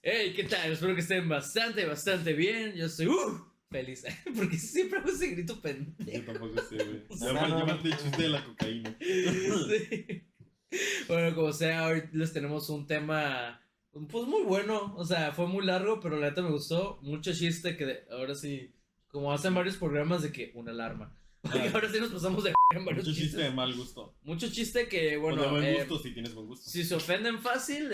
Hey, ¿qué tal? Espero que estén bastante bien. Yo estoy feliz. Porque siempre hago ese grito Yo pendejo. tampoco sé, güey. No. Ya me chiste de la cocaína. Sí. Bueno, como sea, hoy les tenemos un tema pues muy bueno. O sea, fue muy largo, pero la neta me gustó. Mucho chiste ahora sí, como hacen varios programas de que una alarma. Porque Ah, ahora sí nos pasamos de en varios mucho chiste de chistes. mal gusto. Mucho chiste que, O de bueno, buen gusto, si tienes buen gusto. si se ofenden fácil,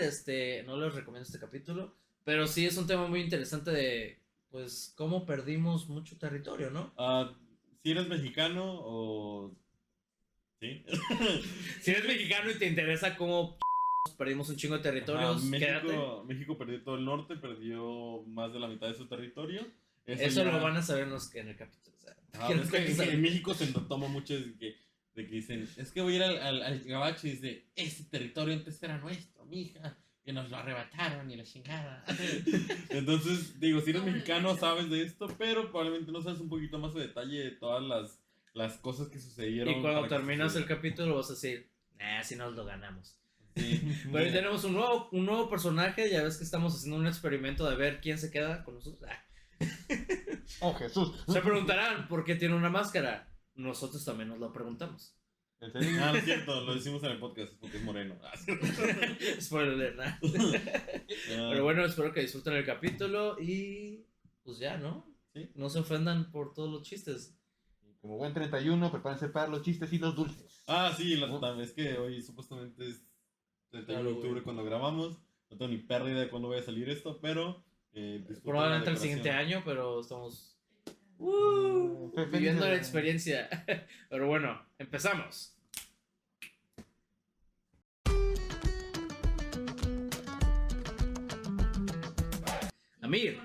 no les recomiendo este capítulo. Pero sí es un tema muy interesante de, pues, cómo perdimos mucho territorio, ¿no? Si eres mexicano o... ¿Sí? Si eres mexicano y te interesa cómo perdimos un chingo de Ajá, territorios, quédate. México perdió todo el norte, perdió más de la mitad de su territorio. Eso lo van a saber en el capítulo. O sea, Ajá, que es nos que cuentes en México se toma mucho de que dicen, es que voy a ir al gabacho y dice, ese territorio antes era nuestro, mija, que nos lo arrebataron y la chingada. Entonces, digo, si eres mexicano sabes de esto, pero probablemente no sabes un poquito más de detalle de todas las cosas que sucedieron. Y cuando para que terminas el sucediera. capítulo vas a decir, si nos lo ganamos. Sí. Pero ahí tenemos un nuevo personaje. Ya ves que estamos haciendo un experimento de ver quién se queda con nosotros. Oh, Jesús. Se preguntarán por qué tiene una máscara. Nosotros también nos lo preguntamos. ¿En serio? Ah, no es cierto, lo decimos en el podcast porque es moreno. Spoiler, ¿no? Pero bueno, espero que disfruten el capítulo y pues ya, ¿no? Sí. No se ofendan por todos los chistes. Como buen 31, prepárense para los chistes y los dulces. Sí, es que hoy supuestamente es 31 de octubre Halloween. cuando grabamos. No tengo ni perra idea de cuándo vaya a salir esto, pero disfruten Probablemente la el siguiente decoración. año, pero estamos Feliz viviendo de- la experiencia. Pero bueno, empezamos. Amir,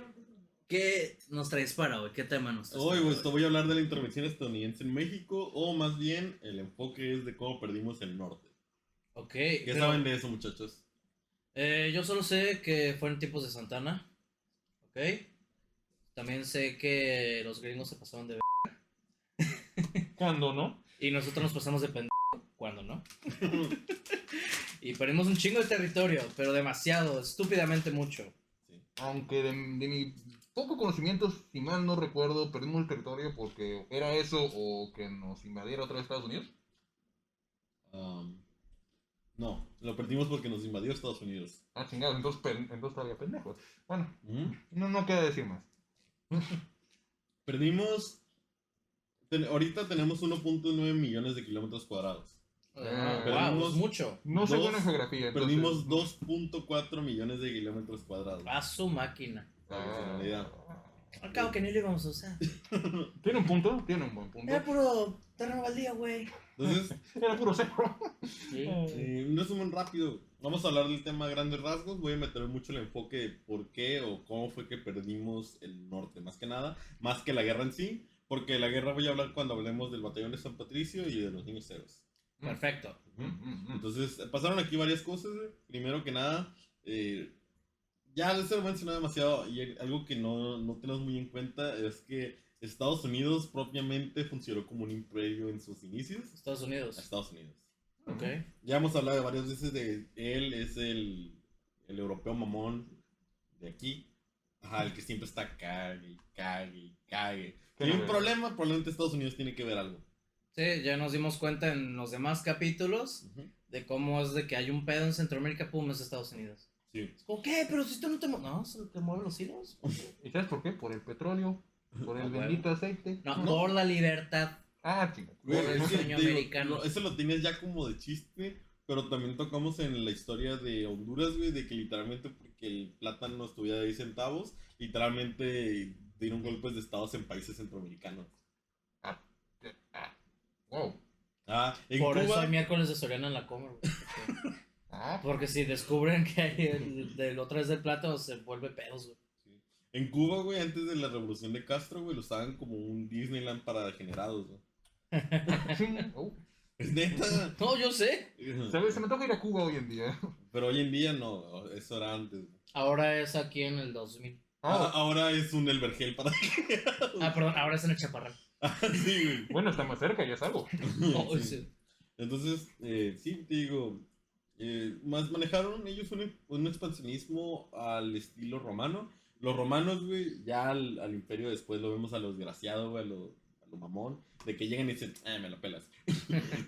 ¿qué nos traes para hoy? ¿Qué tema nos traes Hoy, para pues, te voy a hablar de la intervención estadounidense en México, o más bien el enfoque es de cómo perdimos el norte. Ok, ¿Qué pero, saben de eso, muchachos? yo solo sé que fueron tiempos de Santana. Ok. También sé que los gringos se pasaron de ¿Cuándo, no? y nosotros nos pasamos de pendejo. ¿Cuándo no? Y perdimos un chingo de territorio, pero demasiado, estúpidamente mucho. Sí. Aunque de mi poco conocimiento, si mal no recuerdo, perdimos el territorio porque era eso o que nos invadiera otra vez Estados Unidos. No, lo perdimos porque nos invadió Estados Unidos. Ah, chingados, entonces todavía pendejos. Bueno, Ujú. no queda decir más. Perdimos. Ahorita tenemos 1.9 millones de kilómetros cuadrados. Wow, Perdimos- es mucho. No soy Dos- bueno en geografía, entonces... Perdimos 2.4 millones de kilómetros cuadrados. A su máquina. Para que se den una idea. Al cabo que ni lo íbamos a usar. Tiene un punto, tiene un buen punto. Era puro terreno baldío, güey. Entonces, Era puro cerro. Sí. un resumen rápido. Vamos a hablar del tema a grandes rasgos. Voy a meter mucho el enfoque de por qué o cómo fue que perdimos el norte, más que nada. Más que la guerra en sí. Porque la guerra voy a hablar cuando hablemos del batallón de San Patricio y de los niños héroes. Perfecto. Entonces, pasaron aquí varias cosas. Primero que nada, ya se lo he mencionado demasiado y algo que no tenemos muy en cuenta es que Estados Unidos propiamente funcionó como un imperio en sus inicios. Estados Unidos. Estados Unidos. Ok. Ya hemos hablado varias veces de él, es el europeo mamón de aquí. Ajá, el que siempre está cague y cague y cague. Si hay un problema, probablemente Estados Unidos tiene que ver algo. Sí, ya nos dimos cuenta en los demás capítulos Ujú. de cómo es de que hay un pedo en Centroamérica, pum, es Estados Unidos. Sí. Es como, ¿qué? Pero si tú no te no, ¿se te mueven los hilos? ¿Y sabes por qué? Por el petróleo, por el Ah, bendito aceite. No, No. por la libertad. Ah, chinga. Por el Es que, sueño digo, americano. eso lo tienes ya como de chiste, pero también tocamos en la historia de Honduras, güey, de que literalmente porque el plátano estuviera de 10 centavos, literalmente dieron golpes de estados en países centroamericanos. Wow. En Por eso Cuba, hay miércoles de Soriana en la Comer, güey. Ah, Porque si descubren que hay del otra vez del plátano, se vuelve pedos, güey. en Cuba, güey, antes de la revolución de Castro, güey, lo usaban como un Disneyland para degenerados, güey. oh. Es neta. No, yo sé. Se me toca ir a Cuba hoy en día. Pero hoy en día no, eso era antes, güey. Ahora es aquí en el 2000. Ahora es un El Vergel para Perdón, ahora es en el Chaparral. sí, güey. Bueno, está más cerca, ya es algo. Oh, Sí. sí. Entonces, sí, te digo, Más manejaron ellos un expansionismo al estilo romano. Los romanos, güey, ya al imperio después lo vemos a lo desgraciado, güey, a lo mamón, de que llegan y dicen, me la pelas.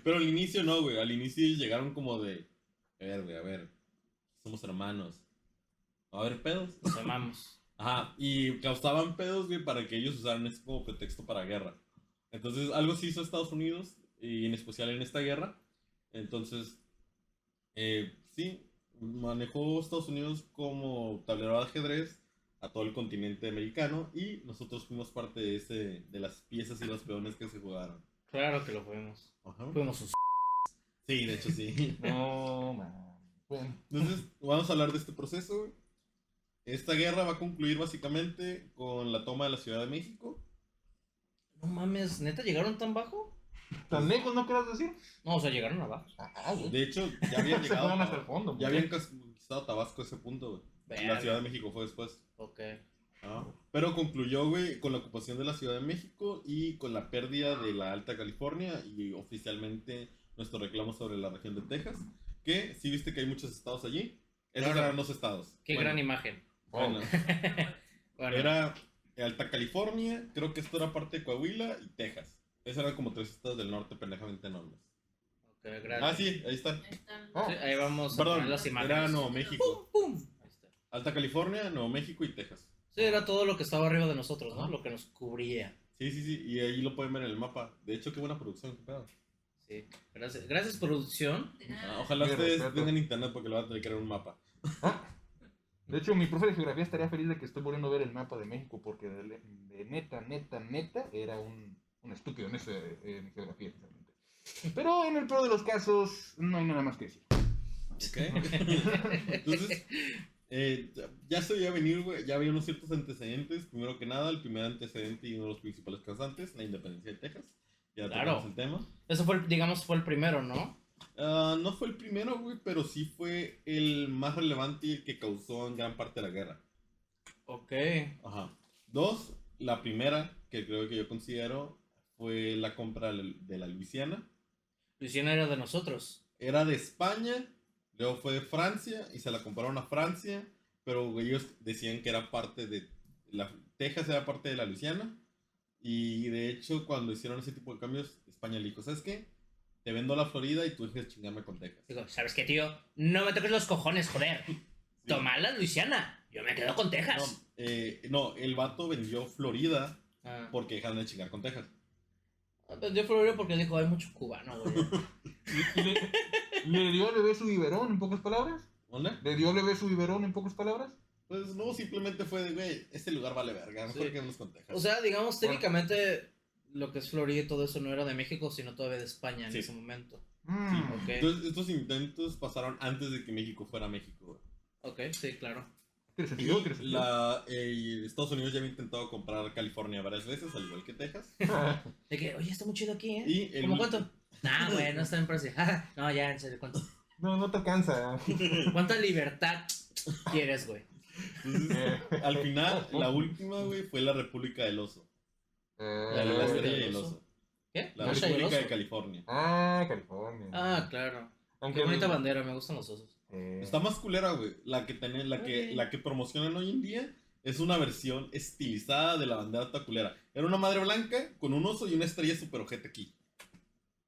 Pero al inicio no, güey, al inicio llegaron como de, a ver, güey, a ver, somos hermanos, a ver, pedos. Nos amamos. Ajá, y causaban pedos, güey, para que ellos usaran esto como pretexto para guerra. Entonces, algo sí hizo Estados Unidos, y en especial en esta guerra. Entonces, sí, manejó Estados Unidos como tablero de ajedrez a todo el continente americano y nosotros fuimos parte de las piezas y los peones que se jugaron. Claro que lo fuimos. Ajá. Fuimos sus... Sí, de hecho sí. No, man. Bueno, Entonces, vamos a hablar de este proceso, güey. Esta guerra va a concluir básicamente con la toma de la Ciudad de México. No mames, ¿neta llegaron tan bajo? ¿tan lejos no quieras decir? No, o sea, llegaron abajo. Güey. De hecho, ya habían Se llegado. fueron hasta el fondo. Ya güey. habían conquistado Tabasco a ese punto, güey. La Verga. Ciudad de México fue después. Ok. Ah, pero concluyó, güey, con la ocupación de la Ciudad de México y con la pérdida de la Alta California y oficialmente nuestro reclamo sobre la región de Texas, que sí viste que hay muchos estados allí. Esos Claro. eran los estados. Qué Bueno, gran imagen. bueno, Bueno, era Alta California, creo que esto era parte de Coahuila y Texas. Esos eran como 3 estados del norte pendejamente enormes. ok, gracias. Ah, sí, ahí están. Están... Ah, Sí, ahí vamos a Perdón, poner las imágenes. era Nuevo México. ¡Pum! ¡Pum! Ahí está. Alta California, Nuevo México y Texas. Sí, era todo lo que estaba arriba de nosotros, ¿no? Ajá. Lo que nos cubría. Sí, sí, sí, y ahí lo pueden ver en el mapa. De hecho, qué buena producción, qué pedo. Sí. Gracias, gracias producción. Ojalá Mi ustedes respeto. tengan internet porque lo van a tener que crear un mapa. De hecho, mi profe de geografía estaría feliz de que estoy volviendo a ver el mapa de México porque de neta era un estúpido en, en geografía, sinceramente. Pero en el peor de los casos, no hay nada más que decir. ¿Ok? Entonces, ya se veía venir, güey. Ya había unos ciertos antecedentes. Primero que nada, el primer antecedente y uno de los principales causantes, la independencia de Texas. Ya Claro. tocamos el tema. Eso fue, digamos, fue el primero, ¿no? No fue el primero, güey, pero sí fue el más relevante y el que causó en gran parte de la guerra. Ok. Ajá. 2, la primera, que creo que yo considero, fue la compra de la Luisiana. Luisiana era de nosotros. Era de España, luego fue de Francia y se la compraron a Francia, pero ellos decían que era parte de Texas era parte de la Luisiana y de hecho cuando hicieron ese tipo de cambios España le dijo, ¿sabes qué? Te vendo la Florida y tú dejes de chingarme con Texas. Digo, ¿sabes qué, tío? No me toques los cojones, joder. Toma la Luisiana. Yo me quedo con No, Texas. no, el vato vendió Florida Ah. porque dejaron de chingar con Texas. Vendió Florida porque dijo, hay mucho cubano, güey. ¿Le dio al bebé su biberón en pocas palabras? ¿Dónde? ¿Le dio al bebé su biberón en pocas palabras? Pues no, simplemente fue de, güey, este lugar vale verga, mejor Sí. quedémonos con Texas. O sea, digamos, técnicamente lo que es Florida y todo eso no era de México, sino todavía de España en Sí. ese momento. Ok. Entonces, estos intentos pasaron antes de que México fuera México, güey. Ok, sí, claro. ¿Tiene Y sentido? ¿Tiene sentido? Estados Unidos ya había intentado comprar California varias veces, al igual que Texas. De que, oye, está muy chido aquí, ¿eh? Y el ¿Cómo último- cuánto? Nah, güey, no está en precio. Ah, no, ya, en serio, ¿cuánto? No, no te alcanza. ¿Cuánta libertad quieres, güey? Entonces, al final, la última, güey, fue la República del Oso. La de la República estrella del y el Oso. oso. ¿Qué? La ¿Masha y el República oso? de California. California. Ah, claro. Aunque Qué bonita bandera, me gustan los osos. Está más culera, güey. La que promocionan hoy en día es una versión estilizada de la bandera taculera. Era una madre blanca con un oso y una estrella super ojete aquí.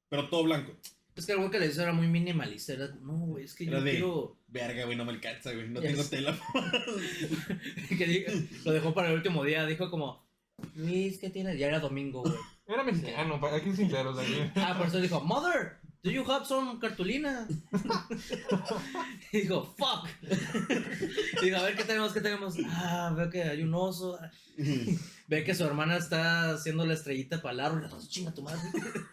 Pero todo blanco. Es que el güey que le hizo era muy minimalista. Era, no, güey, es que Era yo de- quiero. Verga, güey, no me alcanza, güey. No Ya tengo sé. tela. Lo dejó para el último día. Dijo como, Luis, ¿qué tienes? Ya era domingo, güey. Era mexicano, para que sinceros aquí. Ah, por eso dijo, Mother, do you have some cartulina? Y dijo, fuck. Y dijo, a ver, ¿qué tenemos? ¿Qué tenemos? Ah, veo que hay un oso. Ve que su hermana está haciendo la estrellita para el árbol. Entonces, chinga tu madre.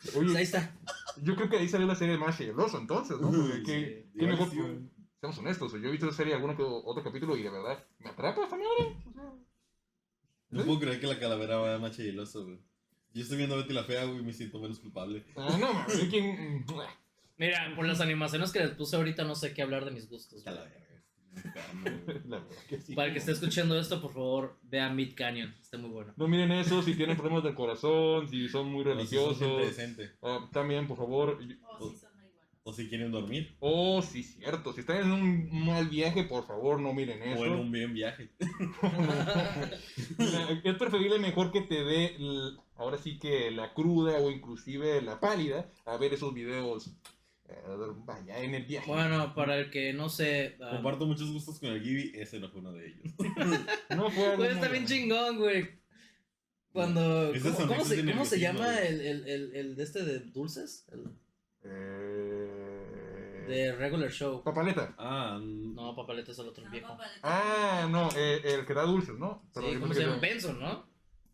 Pues ahí Oye, está. yo creo que ahí salió la serie de Masha y el oso, entonces, ¿no? Porque Sí, qué igual mejor, sí, güey. seamos honestos, yo he visto la serie alguno que otro capítulo y de verdad, me atrapa esta madre. O sea, No puedo creer que la calavera va a macha y el oso, güey. Yo estoy viendo Betty la Fea, güey, y me siento menos culpable. no, mames, es que... Mira, por las animaciones que les puse ahorita, no sé qué hablar de mis gustos. Está güey. la verga. Estoy enfermo, güey. La verdad que sí. Para el que esté escuchando esto, por favor, vean Mid Canyon. Está muy bueno. No miren eso, si tienen problemas del corazón, si son muy No, sí son gente religiosos. decente. También, por favor, Oh, sí, son marihuanos. O si quieren dormir. Oh, sí, cierto. Si están en un mal viaje, por favor, no miren eso. O en un bien viaje. Es preferible mejor que te dé, ahora sí que la cruda o inclusive la pálida, a ver esos videos, vaya, en el viaje. Bueno, para el que no sé. Comparto muchos gustos con el Gibi, ese no fue uno de ellos. No fue algo Güey, está muy bien bueno. chingón, güey. Cuando. Esas ¿Cómo sonrisas de se nerviosismo, llama güey. el de este de dulces? El Eh, de Regular Show. Papaleta. Ah, No, Papaleta es el otro No, viejo. papaleta. Ah, no, el que da dulces, ¿no? Pero Sí, yo ¿cómo pensé se que llama? yo- Benson, ¿no?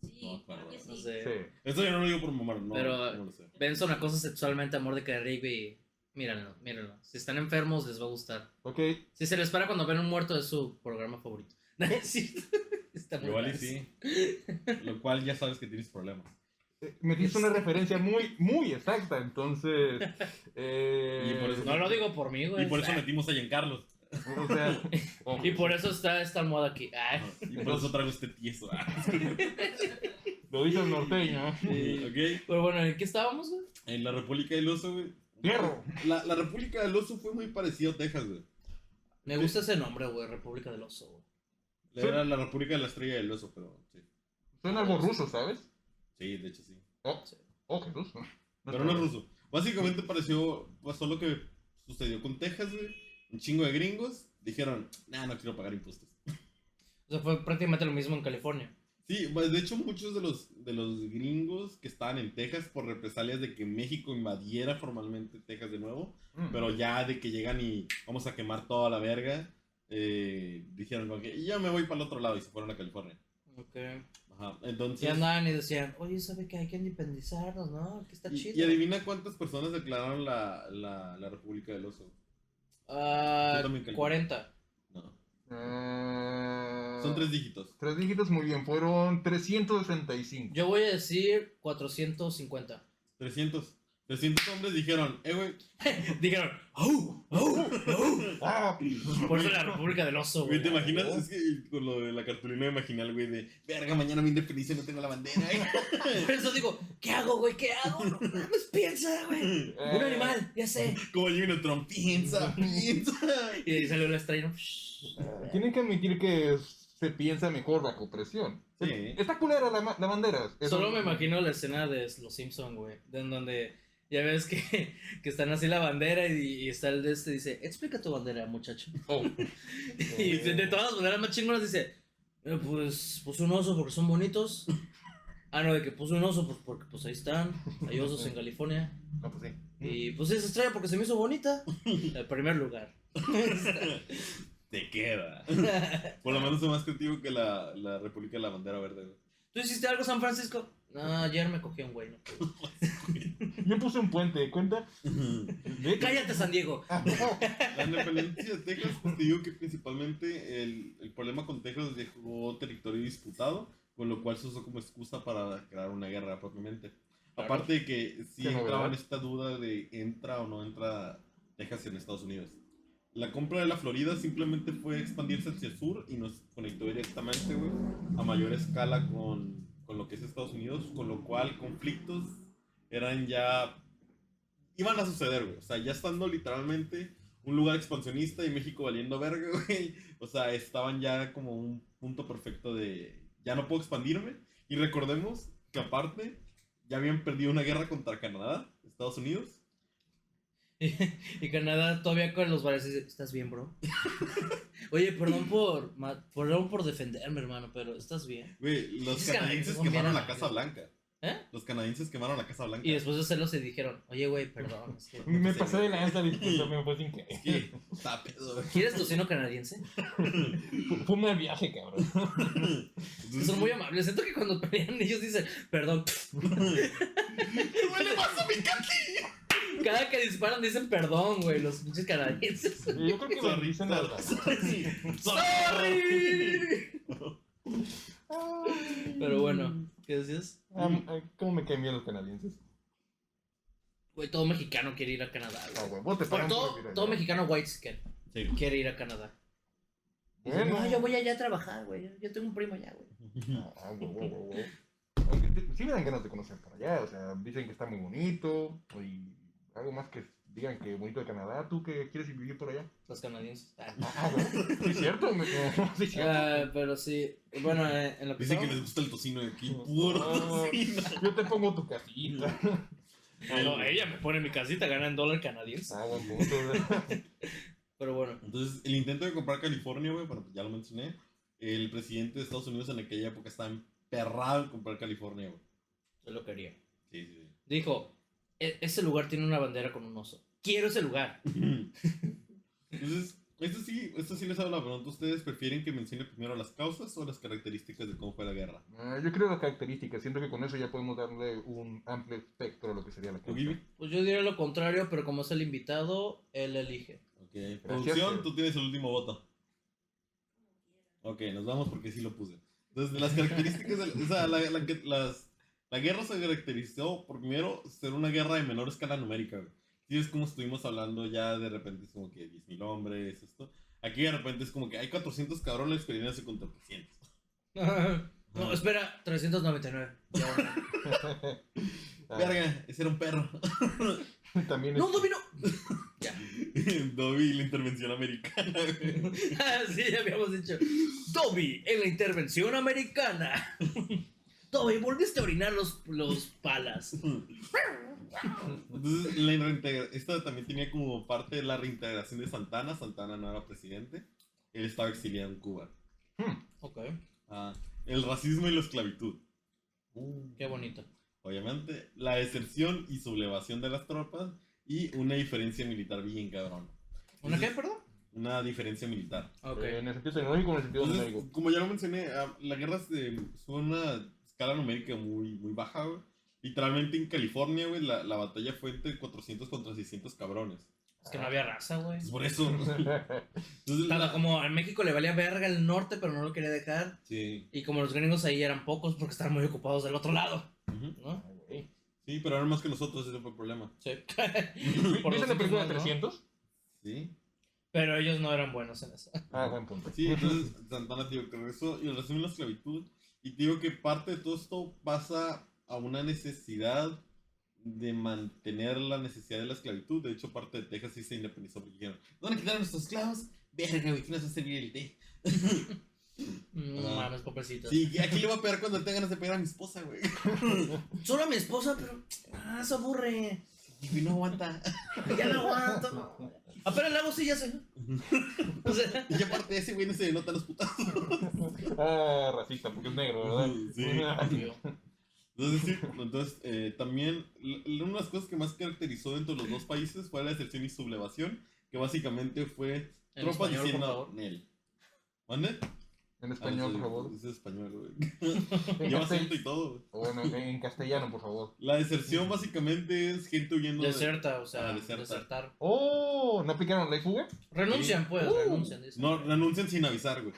Sí, No, creo que No sí. sé. Sí. esto yo no lo digo por mamar, no. Pero- No lo sé. Benson acosa sexualmente a Mordecai y Rigby. Mírenlo, mírenlo. Si están enfermos, les va a gustar. Ok, Si se les para cuando ven un muerto, es su programa favorito. Sí, está muy Igual y nice. sí. Lo cual ya sabes que tienes problemas. me diste una referencia muy, muy exacta, entonces... Y por eso- No lo digo por mí, güey. Y por eso Ah, metimos a Giancarlo. O sea... oh, y por eso está esta almohada aquí. Ah. Y por eso traigo este tieso. Lo dice el norteño. Sí. ¿Ok? Pero bueno, ¿en qué estábamos, güey? En la República del Oso, güey. ¡Fierro! La República del Oso fue muy parecido a Texas, güey. Me gusta ese nombre, güey. República del Oso, güey. Era la República de la Estrella del Oso, pero sí. Suena algo ruso, ¿sabes? Sí, de hecho sí. Oh, oh, Jesús. Pero no es ruso. Básicamente pasó lo que sucedió con Texas, güey. Un chingo de gringos dijeron, nah, no quiero pagar impuestos. O sea, fue prácticamente lo mismo en California. Sí, pues, de hecho muchos de los gringos que estaban en Texas por represalias de que México invadiera formalmente Texas de nuevo, pero ya de que llegan y vamos a quemar toda la verga, dijeron como que ya me voy para el otro lado y se fueron a California. Ok. Ajá, entonces... Y andaban y decían, oye, ¿sabe que hay que independizarnos, no? Que está chido. Y adivina cuántas personas declararon la República del Oso. Ah, Yo también calculo. 40. No, Ah, son 3 dígitos. 3 dígitos, muy bien. Fueron 365. Yo voy a decir 450. 300 hombres dijeron, güey, Dijeron, ¡au! ¡au! ¡au! ¡Ah! Por eso la República del Oso, güey, güey. ¿te imaginas? Es que con lo de la cartulina me imaginé al güey de, verga, mañana me independizo y no tengo la bandera. Por eso digo, ¿qué hago, güey? ¿Qué hago? No mames, piensa, güey. Un animal, ya sé. Como Jimmy Trump, piensa. Y ahí salió la estrella, ¿no? Tienen que admitir que se piensa mejor bajo presión. Sí. Está culera la bandera. Eso- Solo me imagino la escena de Los Simpson, güey. En donde ya ves que están así la bandera y está el de este dice, explica tu bandera, muchacho. Oh. Y de todas las banderas más chingonas dice, pues puse un oso porque son bonitos. Ah, no, de que puse un oso pues porque pues ahí están. Hay osos en California. No, pues sí. Y pues esa estrella porque se me hizo bonita. En primer lugar. Te queda. Por lo menos es más creativo que la República de la Bandera Verde, güey. ¿Tú hiciste algo, San Francisco? No, ayer me cogí a un güey. No pude. Yo puse un puente, ¿cuenta? De hecho- Cállate, San Diego. Ah, no. La independencia de Texas, pues te digo que principalmente el problema con Texas dejó territorio disputado, con lo cual se usó como excusa para crear una guerra propiamente. Claro. Aparte de que sí Qué entraba en novedad. esta duda de entra o no entra Texas en Estados Unidos. La compra de la Florida simplemente fue expandirse hacia el sur y nos conectó directamente, güey, a mayor escala con lo que es Estados Unidos, con lo cual conflictos eran ya... iban a suceder, güey. O sea, ya estando literalmente un lugar expansionista y México valiendo verga, güey. O sea, estaban ya como un punto perfecto de... ya no puedo expandirme. Y recordemos que aparte ya habían perdido una guerra contra Canadá, Estados Unidos. Y Canadá todavía con los bares dice, ¿estás bien, bro? Oye, perdón por defenderme, hermano, pero ¿estás bien? Güey, los Esos canadienses canadienses son quemaron bien la Casa Blanca. ¿Eh? Los canadienses quemaron la Casa Blanca. Y después de hacerlo se dijeron, oye, güey, perdón. Es que Me pasé de lanza, discúlpame, fue sin querer. Sí, está pedo, güey. ¿Quieres tocino canadiense? Fue un mal viaje, cabrón. Entonces, Son muy amables. Siento que cuando pelean ellos dicen, perdón. ¡Me duele más a mi caqui! Cada que disparan dicen perdón, güey, los pinches canadienses. Yo creo que me dicen las ¡Sorry! Pero bueno, ¿qué decías? ¿Cómo me caen bien los canadienses? Güey, todo mexicano quiere ir a Canadá, Ah, güey. güey, te Bueno, pagan por vivir todo allá. mexicano white skin Sí. quiere ir a Canadá. Dice, Bueno. no, yo voy allá a trabajar, güey. Yo tengo un primo allá, güey. Ah, güey. Aunque sí me dan ganas de conocer para allá, o sea, dicen que está muy bonito y algo más que digan que bonito de Canadá. ¿Tú que quieres vivir por allá? Los canadienses. Sí, es cierto. Sí, es cierto. Pero sí, bueno, en lo que Dicen que estaba- les gusta el tocino de aquí. Puro Ah, tocino. yo te pongo tu casita. No, ella me pone mi casita, gana en dólar canadiense. Buen punto. Pero bueno, Entonces, el intento de comprar California, güey, bueno, pues ya lo mencioné. El presidente de Estados Unidos en aquella época estaba emperrado en comprar California, güey. yo lo quería. Sí, sí, Dijo, ese lugar tiene una bandera con un oso. Quiero ese lugar. sí. Entonces, esto sí les hago la pregunta. ¿Ustedes prefieren que mencione primero las causas o las características de cómo fue la guerra? Yo creo las características. Siento que con eso ya podemos darle un amplio espectro a lo que sería la ¿Tú, causa. Gibi? Pues yo diría lo contrario, pero como es el invitado, él elige. Ok. Producción, tú tienes el último voto. Ok, nos vamos porque sí lo puse. Entonces, las características, o sea, la guerra se caracterizó por primero ser una guerra de menor escala numérica, güey. Sí, es como estuvimos hablando ya de repente, es como que 10.000 hombres, esto. Aquí de repente es como que hay 400 cabrones peleándose contra 300. No, espera, 399. Ya. Verga, ese era un perro. También No, Dobby, no. Ya. Dobby, la intervención americana, güey. Sí, ya habíamos dicho. Dobby, en la intervención americana. Dobby, volviste a orinar los palas. Entonces, esta también tenía como parte de la reintegración de Santana. Santana no era presidente. Él estaba exiliado en Cuba. Ok, El racismo y la esclavitud. qué bonito. Obviamente, la deserción y sublevación de las tropas y una diferencia militar bien cabrón. ¿Una qué, perdón? Una diferencia militar. Ok. En el sentido tecnológico, en el sentido Entonces, numérico. como ya lo mencioné, la guerra fue una escala numérica muy, muy baja, güey. Literalmente en California, güey, la batalla fue entre 400 contra 600 cabrones. Es que no había raza, güey. Es por eso. Entonces, Nada, como a México le valía verga el norte, pero no lo quería dejar. Sí. Y como los gringos ahí eran pocos porque estaban muy ocupados del otro lado, Ujú. ¿no? Sí, pero eran más que nosotros, ese fue el problema. Sí. ¿Viste la película ¿no? 300? Sí. Pero ellos no eran buenos en eso. Buen punto. Sí, entonces Santana, tío, que eso y el resumen de la esclavitud. Y te digo que parte de todo esto pasa a una necesidad de mantener la necesidad de la esclavitud. De hecho, parte de Texas sí se independizó porque dijeron, ¿no van a quitar a nuestros esclavos? Verga, güey, ¿quién nos va a servir el té? No mames, pobrecitos. Sí, aquí le voy a pegar cuando tenga ganas de pegar a mi esposa, güey. Solo a mi esposa, pero. Se aburre. Y no aguanta. Ya no aguanto. Apenas le hago sí, ya sé. O sea. Y aparte ese güey no se le notan los putazos. Racista, porque es negro, ¿verdad? Sí. Obvio. Entonces, también una de las cosas que más caracterizó dentro de los dos países fue la deserción y sublevación, que básicamente fue En tropas español, por diciendo favor. Nel. ¿Mande? En español, por favor. Es español, güey. En Lleva castel- acento y todo, güey. Bueno, en castellano, por favor. La deserción básicamente es gente huyendo Deserta, o sea, deserta. desertar. Oh, ¿no aplicaron ley fuga? Renuncian, pues, renuncian. Dicen. No, renuncian sin avisar, güey.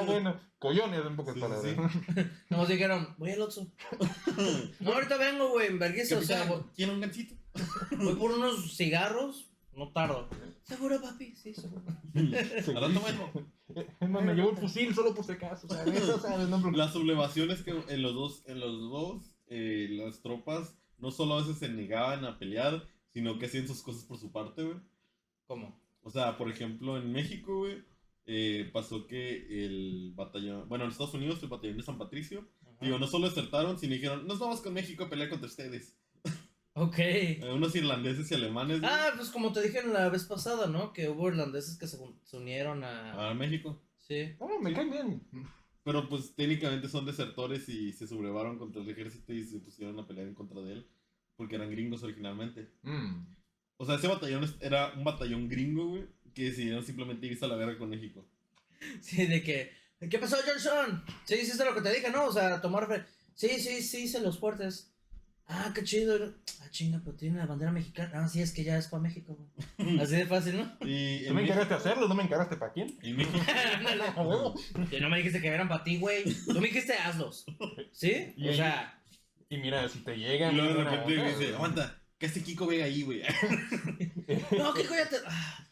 Bueno, collones en pocas Sí, palabras. sí. Nos dijeron, voy al Oxxo. No, ahorita vengo, güey, en vergüenza, o sea, Capitán, ¿quiere un gancito? voy por unos cigarros, no tardo. ¿Seguro, papi? Sí, seguro. Al rato bueno. No, me llevo el fusil solo por si acaso, ¿sabes? ¿Sabes? No, La sublevación es que en los dos, las tropas no solo a veces se negaban a pelear, sino que hacían sus cosas por su parte, güey. ¿Cómo? O sea, por ejemplo, en México, güey, pasó que el batallón, bueno, en Estados Unidos, el batallón de San Patricio, digo, no solo desertaron, sino dijeron, nos vamos con México a pelear contra ustedes. Ok. Unos irlandeses y alemanes, güey, Pues como te dije la vez pasada, ¿no? Que hubo irlandeses que se unieron a... a México. Sí. me caen bien. Pero pues técnicamente son desertores y se sublevaron contra el ejército y se pusieron a pelear en contra de él, porque eran gringos originalmente. O sea, ese batallón era un batallón gringo, güey, que decidieron simplemente irse a la guerra con México. Sí, de que... ¿Qué pasó, Johnson? Sí, hiciste lo que te dije, ¿no? O sea, tomar... Sí, hice los fuertes. Qué chido. Chinga, pero tiene la bandera mexicana. Sí, es que ya es para México, güey. Así de fácil, ¿no? Y ¿Tú me encargaste de hacerlo? ¿No me encargaste para quién? En México. A huevo. Que no me dijiste que eran para ti, güey. Tú me dijiste hazlos. ¿Sí? Y O sea... Y mira, si te Y llegan. luego de buena repente onda, dice, güey. aguanta, ¿qué hace Kiko Vega ahí, güey? No, Kiko ya te...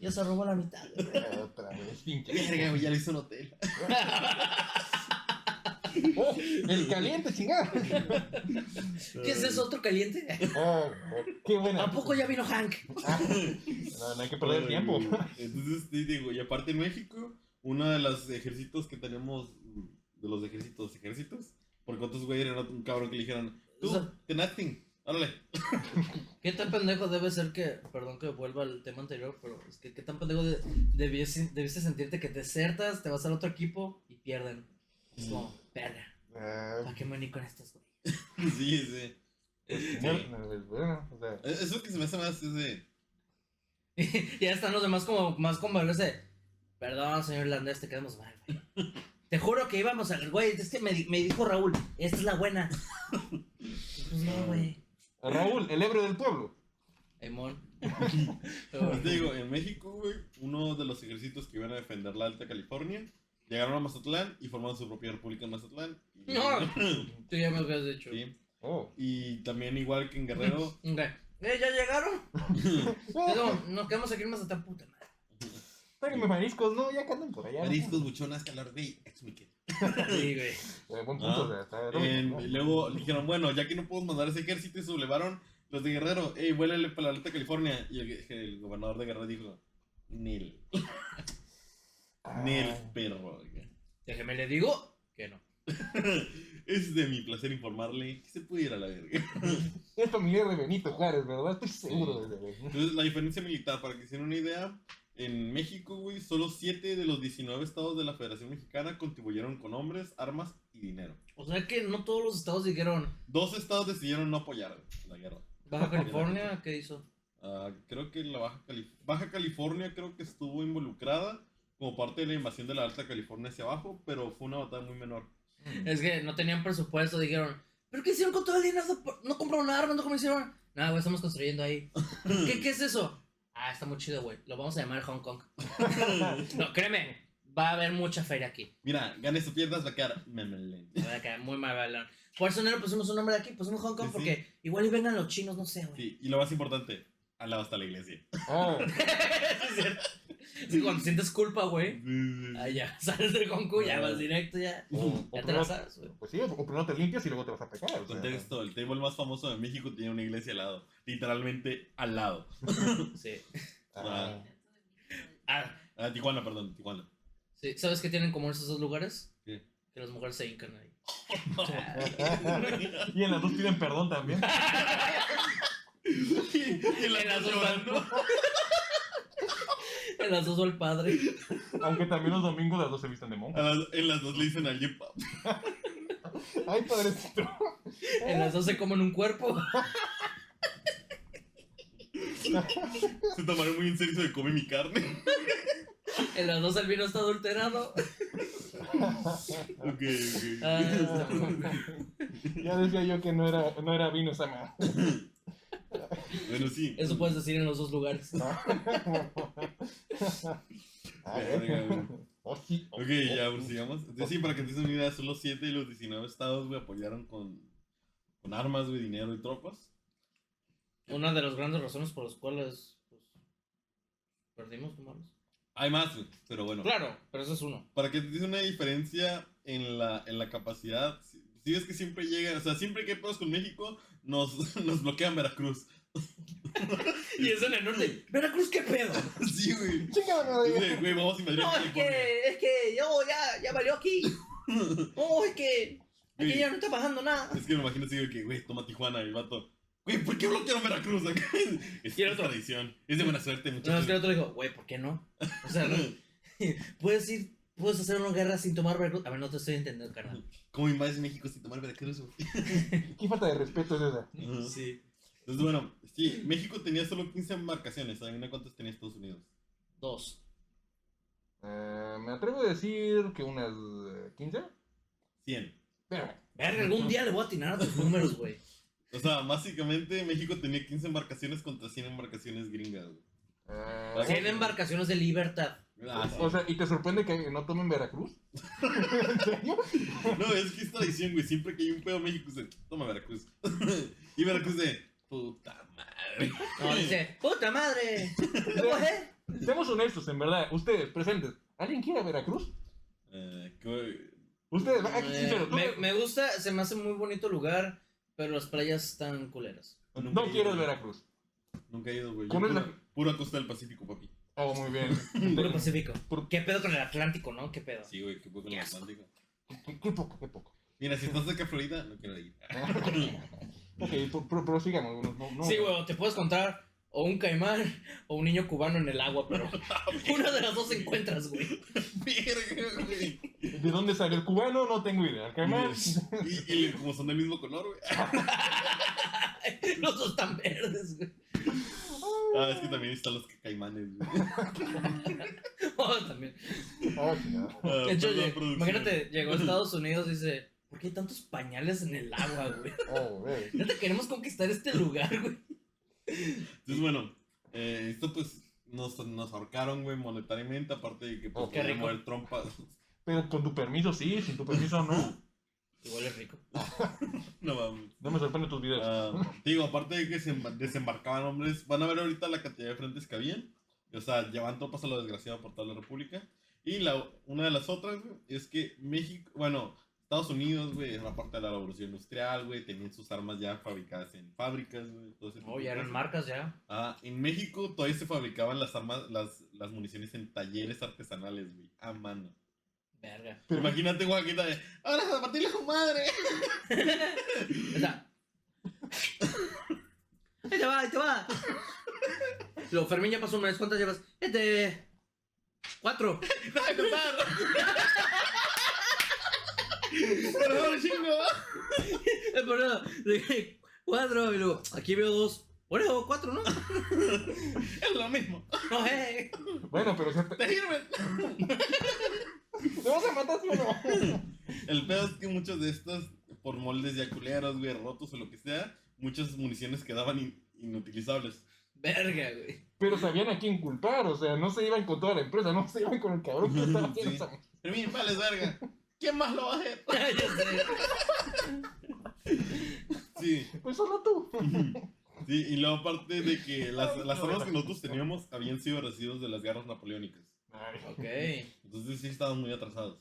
ya se robó la mitad, güey. Otra vez, pinche. Verga, güey, ya le hizo un hotel. Oh, el caliente, chingada. ¿Qué es eso? ¿Otro caliente? Oh, qué buena. ¿A poco ya vino Hank? No hay que perder el tiempo. Entonces, te digo, y aparte en México, uno de los ejércitos que tenemos, de los ejércitos, porque otros güeyes eran un cabrón que le dijeron, tú, O sea, the nothing, órale. ¿Qué tan pendejo debe ser que, perdón que vuelva al tema anterior, pero es que qué tan pendejo debiste sentirte que desertas, te vas al otro equipo y pierden? Es como, verga, ¿para qué me uní con estos güey? Sí. Bueno, o sea, Eso que se me hace más es de... Y ya están los demás como más con valores de, perdón, señor irlandés, te quedamos mal, güey. Te juro que íbamos a... Güey, es que me dijo Raúl, esta es la buena. Pues no, güey. Raúl, el héroe del pueblo. Aimón. Pues te digo, en México, güey, uno de los ejércitos que iban a defender la Alta California, llegaron a Mazatlán y formaron su propia república en Mazatlán. Y... No, tú ya me habías dicho. Sí. Oh. Y también igual que en Guerrero... Ok. ¿Ya llegaron? No, nos quedamos aquí en Mazatlán, puta madre. Tráigame mariscos, no, ya que andan por allá. Mariscos, buchonas, calor, güey, es mi kid. Sí, güey. Buen punto, o sea, está Y luego dijeron, bueno, ya que no podemos mandar ese ejército, y sublevaron los de Guerrero, vuélale para la Alta California. Y el gobernador de Guerrero dijo, Nel, Nel, perro. Déjeme le digo que no. Es de mi placer informarle que se puede ir a la verga. Es familiar de Benito Juárez, ¿verdad? Estoy seguro de eso. Entonces, la diferencia militar, para que se den una idea, en México, güey, solo 7 de los 19 estados de la Federación Mexicana contribuyeron con hombres, armas y dinero. O sea que no todos los estados dijeron, 2 estados decidieron no apoyar la guerra. Baja California, ¿qué hizo? Creo que la Baja California creo que estuvo involucrada como parte de la invasión de la Alta California hacia abajo, pero fue una batalla muy menor. Es que no tenían presupuesto, dijeron, ¿pero qué hicieron con todo el dinero? No compraron armas, no cómo hicieron. Nada, güey, estamos construyendo ahí. ¿Qué es eso? Está muy chido, güey. Lo vamos a llamar Hong Kong. No, créeme, va a haber mucha feria aquí. Mira, ganes o pierdas, va a quedar memelén. Va a quedar muy mal balón. Por eso no le pusimos un nombre de aquí, pusimos Hong Kong Sí, porque igual y vengan los chinos, no sé, güey. Sí, y lo más importante, al lado está la iglesia. Ah, Sí, es cierto. Sí, cuando sientes culpa, güey. Ya sales de Hong Kong, ya vas directo, ya. o Ya te primero- la sabes, güey. Pues sí, o primero te limpias y luego te vas a pecar. O sea, Contexto, el table más famoso de México tiene una iglesia al lado. Literalmente al lado. Sí. ah, Tijuana, perdón, Tijuana. Sí. ¿Sabes qué tienen en común esos dos lugares? ¿Qué? Que las mujeres se hincan ahí. y en las dos piden perdón también. Y la En las dos llorando. En las dos va el padre. Aunque también los domingos las dos se visten de monja. En las dos le dicen al yepa. Ay, padrecito. En las dos se comen un cuerpo. Se tomaron muy en serio eso de come mi carne. En las dos el vino está adulterado. Ok. Está muy bien. Ya decía yo que no era vino esa madre. Bueno, sí. Eso puedes decir en los dos lugares. Oh, sí. Ok, ya, pues sigamos. Entonces, sí, para que te des una idea, solo 7 de los 19 estados, güey, apoyaron con armas, güey, dinero y tropas. Una de las grandes razones por las cuales pues, perdimos, humanos. Hay más, güey, pero bueno. Claro, pero eso es uno. Para que te des una diferencia en la capacidad, si ves que siempre llega, o sea, siempre que hay pedos con México, nos bloquean Veracruz. Y es en el norte. Veracruz, ¿qué pedo? Sí, güey. Chingada, Güey, vamos a invadir No, California. es que ya valió aquí. No, es que aquí Güey, ya no está pasando nada. es que me imagino así de que, güey, toma Tijuana y el vato. Güey, ¿por qué bloquearon Veracruz? Es Y el otro. tradición. Es de buena suerte, No, muchachos. es que el otro dijo, güey, ¿por qué no? O sea, no, puedes hacer una guerra sin tomar Veracruz. A ver, no te estoy entendiendo, carnal. ¿Cómo invades México sin tomar Veracruz, güey? Qué falta de respeto es esa. Ajá. Sí. Entonces, bueno, sí, México tenía solo 15 embarcaciones. ¿Saben cuántas tenía Estados Unidos? 2. Me atrevo a decir que unas 15. 100. Pero, Verga, algún día le voy a atinar a tus números, güey. O sea, básicamente México tenía 15 embarcaciones contra 100 embarcaciones gringas, güey. 100 embarcaciones de libertad. Ah, sí. O sea, ¿y te sorprende que no tomen Veracruz? ¿En serio? No, es que es tradición, güey. Siempre que hay un pedo, México dice, toma Veracruz. Y Veracruz de, puta madre. No, dice, puta madre. Seamos honestos, en verdad. Ustedes, presentes. ¿Alguien quiere a Veracruz? Que- Ustedes, sincero, Me gusta, se me hace muy bonito lugar, pero las playas están culeras. no quiero el Veracruz. Nunca he ido, güey. ¿Cuál es la- Pura costa del Pacífico, papi. Oh, muy bien. Puro Pacífico. Por- ¿Qué pedo con el Atlántico, no? ¿Qué pedo? Sí, güey, qué poco en el asco. Atlántico. Qué poco, qué poco. Mira, si estás cerca de Florida, no quiero ir. Ok, prosigamos. No. Sí, güey, te puedes encontrar o un caimán o un niño cubano en el agua, pero una de las dos encuentras, güey. Verga, güey. ¿De dónde sale el cubano? No tengo idea. ¿Caimán? Y como son del mismo color, güey. Los dos están verdes, güey. Ah, es que también están los caimanes, güey. Oh, también. Ah, chingada. Ah, De hecho, perdón, producción. imagínate, llegó a Estados Unidos y dice, ¿por qué hay tantos pañales en el agua, güey? Oh, güey. Neta, queremos conquistar este lugar, güey. Entonces, bueno, esto pues nos ahorcaron, güey, monetariamente, aparte de que pues, Oh, qué podían rico. mover trompas. Pero con tu permiso sí, sin tu permiso no. Igual es rico. No mames. No me sorprenden tus videos. Digo, aparte de que se desembarcaban hombres, van a ver ahorita la cantidad de frentes que habían. O sea, llevan tropas a lo desgraciado por toda la república. Y una de las otras, güey, es que México, bueno, Estados Unidos, güey, es una parte de la revolución industrial, güey, tenían sus armas ya fabricadas en fábricas, güey, todo ese tipo Oh, de ya eran cosas. marcas ya. En México todavía se fabricaban las armas, las municiones en talleres artesanales, güey, a mano. Verga. Pero- Imagínate, Joaquita, de, ahora a partirle a su madre. O sea. Ahí te va, ahí te va. Lo Fermín ya pasó una vez. ¿Cuántas llevas? 4. ¡Deja de contar! Perdón, chingo. Pero dije 4 y luego aquí veo 2. Bueno, 4, ¿no? Es lo mismo. No, Bueno, pero si ¿Te sirven? ¿te vas a matar sí o no? El pedo es que muchos de estos, por moldes ya culeros, güey, rotos o lo que sea, muchas municiones quedaban inutilizables. Verga, güey. Pero sabían a quién culpar, o sea, no se iban con toda la empresa, no se iban con el cabrón que estaba haciendo Sí. esa... Fermín, vales verga. ¿Quién más lo va a hacer? Ya sé. Sí. Pues solo tú. Sí, y luego aparte de que las armas que nosotros teníamos habían sido residuos de las guerras napoleónicas. Ay, Ok. Entonces sí estaban muy atrasados.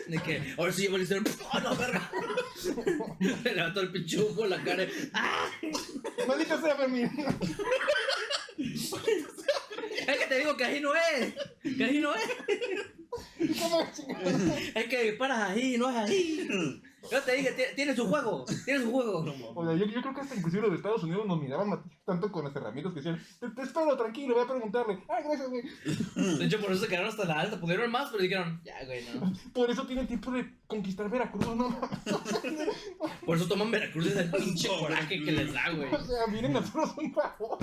De que ahora sí llegó el historial. ¡Oh, no, verga! Le levantó el pinche humo en la cara. ¡Ah! Maldita sea, Fermín. Es que te digo que ahí no es. Que ahí no es. ¿Cómo chingada? Es que disparas ahí, no es ahí. Yo te dije, tiene su juego. Tiene su juego. O sea, yo creo que hasta inclusive los de Estados Unidos nos miraban tanto con las herramientas que decían, te espero, tranquilo, voy a preguntarle. Ah, gracias, güey. De hecho, por eso se quedaron hasta la alta. Pudieron más, pero dijeron, ya, güey, no. Por eso tienen tiempo de conquistar Veracruz, ¿no? Por eso toman Veracruz desde el pinche coraje que les da, güey. O sea, miren a hacernos un favor.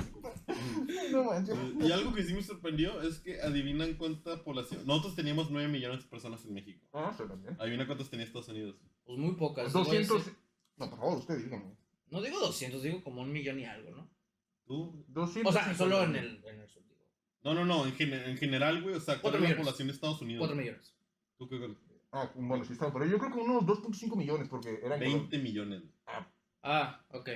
No manches. Y algo que sí me sorprendió es que adivinan cuánta población. Nosotros teníamos 9 millones de personas en México. Ah, se bien. Adivina cuántos tenía Estados Unidos. Pues muy pocas. 200. No, por favor, usted dígame. No digo 200, digo como 1,000,000 y algo, ¿no? ¿Tú? 200. O sea, solo en el sur, digo. No, en general, güey. O sea, ¿cuál 4 es la millones. población de Estados Unidos? 4 millones. ¿Tú qué crees? Ah, bueno, sí estaba, pero yo creo que unos 2.5 millones, porque eran... 20 millones. Ah, ok.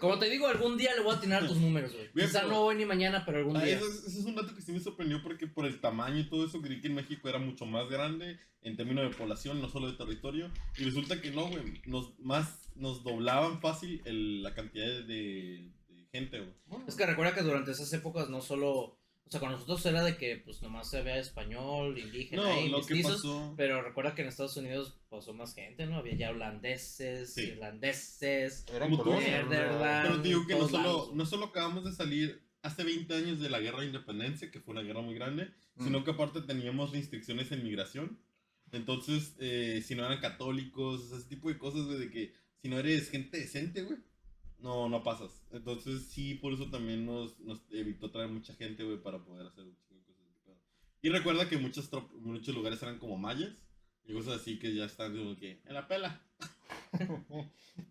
Como te digo, algún día le voy a atinar tus números, güey. Bien, Quizá pero- no hoy ni mañana, pero algún día. Ese es un dato que sí me sorprendió porque por el tamaño y todo eso creí que en México era mucho más grande en términos de población, no solo de territorio. Y resulta que no, güey. Nos doblaban fácil la cantidad de gente, güey. Es que recuerda que durante esas épocas no solo... O sea, con nosotros era de que pues nomás se veía español, indígena No, y lo que mestizos. pasó. Pero recuerda que en Estados Unidos pasó más gente, ¿no? Había ya holandeses, Sí. irlandeses. Eran Como tú colonias, dices, Nederland. Pero te digo que no todos solo, lados. no solo acabamos de salir hace 20 años de la guerra de independencia, que fue una guerra muy grande, sino que aparte teníamos restricciones en migración. Entonces, si no eran católicos, ese tipo de cosas, güey, de que si no eres gente decente, güey, no pasas. Entonces, sí, por eso también nos evitó traer mucha gente, güey, para poder hacer un chingo de cosas. Y recuerda que muchos lugares eran como mayas y cosas así que ya están como que en la pela. Está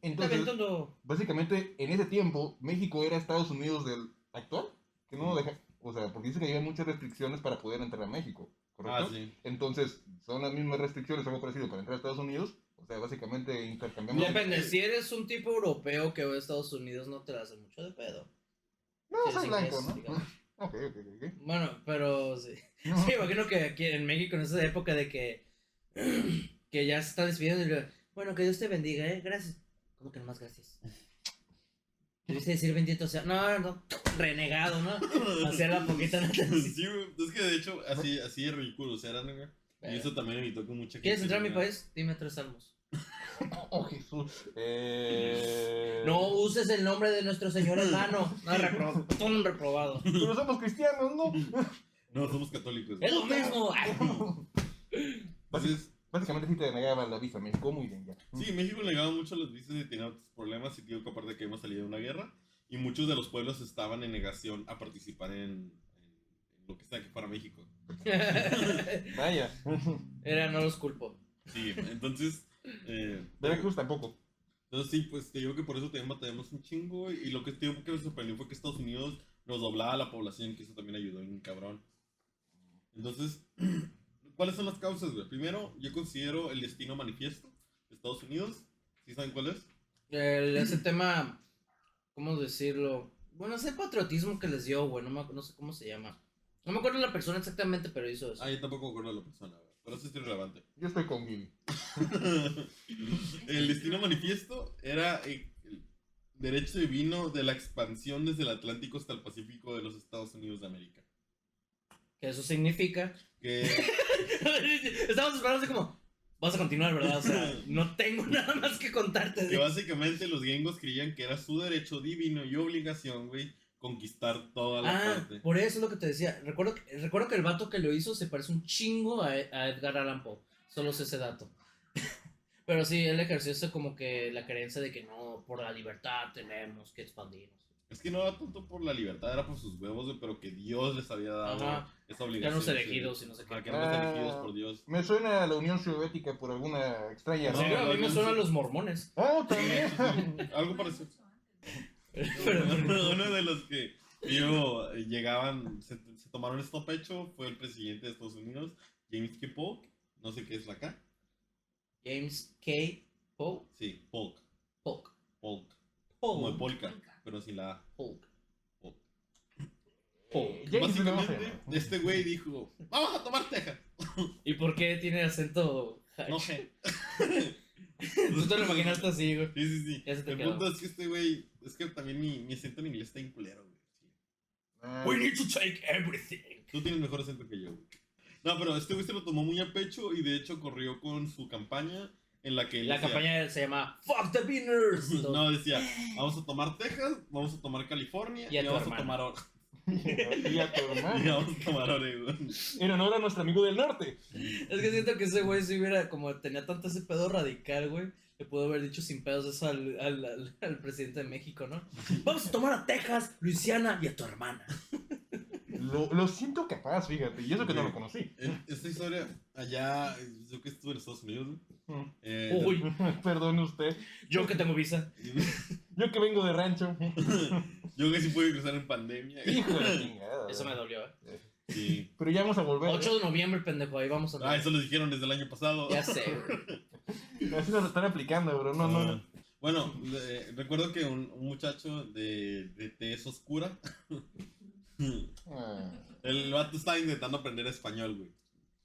Entonces, bien tonto. básicamente, en ese tiempo, México era Estados Unidos del actual, que no deja, o sea, porque dice que había muchas restricciones para poder entrar a México, ¿correcto? Ah, sí. Entonces, son las mismas restricciones, algo parecido para entrar a Estados Unidos, o sea, básicamente intercambiamos... Depende, si eres un tipo europeo que va a Estados Unidos no te la hace mucho de pedo. No, Si soy eres blanco, inglés, ¿no? digamos. Ok. Bueno, pero sí. No. Sí, imagino que aquí en México en esa época de que que ya se está despidiendo y le, bueno, que Dios te bendiga, gracias. ¿Cómo que nomás gracias? Debiste decir bendito sea. No, renegado, ¿no? Hacía la poquita nota. Sí, güey. Es que de hecho, así de ridículos eran, güey. Y eso también evitó que mucha gente. ¿Quieres entrar a mi país? Dime 3 salmos. Oh, Jesús. No uses el nombre de nuestro Señor en vano. No, un reprobado. Pero somos cristianos, ¿no? No, somos católicos. Es lo mismo. Entonces, Básicamente sí te negaban la visa a México, muy bien ya. sí, México negaba mucho los visas y tenía otros problemas. Y digo que aparte de que hemos salido de una guerra. Y muchos de los pueblos estaban en negación a participar en lo que está aquí para México. Vaya. No los culpo. Sí, entonces. Veracruz tampoco. Entonces sí, pues te digo que por eso también batallamos un chingo. Y lo que te digo que me sorprendió fue que Estados Unidos nos doblaba la población, que eso también ayudó en un cabrón. Entonces, ¿cuáles son las causas, güey? Primero, yo considero el destino manifiesto de Estados Unidos. ¿Sí saben cuál es? Ese tema, ¿cómo decirlo? Bueno, ese patriotismo que les dio, güey, no sé cómo se llama. No me acuerdo la persona exactamente, pero hizo eso. Ah, yo tampoco me acuerdo de la persona, güey. Pero eso es irrelevante. Yo estoy con Gilly. El destino manifiesto era el derecho divino de la expansión desde el Atlántico hasta el Pacífico de los Estados Unidos de América. Que eso significa Que estamos esperando así como, vas a continuar, ¿verdad? O sea, no tengo nada más que contarte. Que básicamente los gringos creían que era su derecho divino y obligación, güey, conquistar toda la parte. Por eso es lo que te decía. Recuerdo que el vato que lo hizo se parece un chingo a Edgar Allan Poe. Solo sé ese dato. Pero sí, él ejerció eso como que la creencia de que no, por la libertad tenemos que expandirnos. Es que no era tanto por la libertad, era por sus huevos, güey, pero que Dios les había dado esa obligación. Ya no elegidos y no sé qué. Para que no elegidos por Dios. Me suena a la Unión Soviética por alguna extraña No, razón. A mí me suenan los mormones. Oh, también. Algo parecido. Pero Uno de los que llegaban, se tomaron esto a pecho fue el presidente de Estados Unidos, James K. Polk. No sé qué es la K. James K. Polk. Sí, Polk. Polk. Polk. Como de Polk. polka, pero sin la A. Polk. Polk. James Básicamente, no. este güey dijo, vamos a tomar Texas. ¿Y por qué tiene acento? No sé. Tú te lo imaginaste así, güey. Sí, sí, sí. Ya se te El quedó. punto es que este güey, es que también mi acento en inglés está en culero, güey. Sí. We need to take everything. Tú tienes mejor acento que yo, güey. No, pero este güey se lo tomó muy a pecho y de hecho corrió con su campaña en la que él La decía- campaña se llama Fuck the Beaners. No, decía, vamos a tomar Texas, vamos a tomar California Y a y tu vamos a hermana. tomar Oregon. Y a tu Y hermano. vamos a tomar Oregon. En honor a nuestro amigo del norte. Es que siento que ese güey si hubiera, como tenía tanto ese pedo radical, güey, le pudo haber dicho sin pedos eso al presidente de México, ¿no? Vamos a tomar a Texas, Luisiana y a tu hermana. Lo siento capaz, fíjate. Y eso que no lo conocí. Esta historia, allá, yo que estuve en Estados Unidos, Mm. Uy, Perdone usted. yo que tengo visa. Yo que vengo de rancho. yo que sí pude cruzar en pandemia. Hijo de la chingada. Eso me dolió, Sí. Pero ya vamos a volver. 8 de noviembre, pendejo, ahí vamos a Ah, eso lo dijeron desde el año pasado. Ya sé, güey. Así nos lo están aplicando, bro. No, no. Bueno, recuerdo que un muchacho de tez oscura, Ah. el vato estaba intentando aprender español, güey.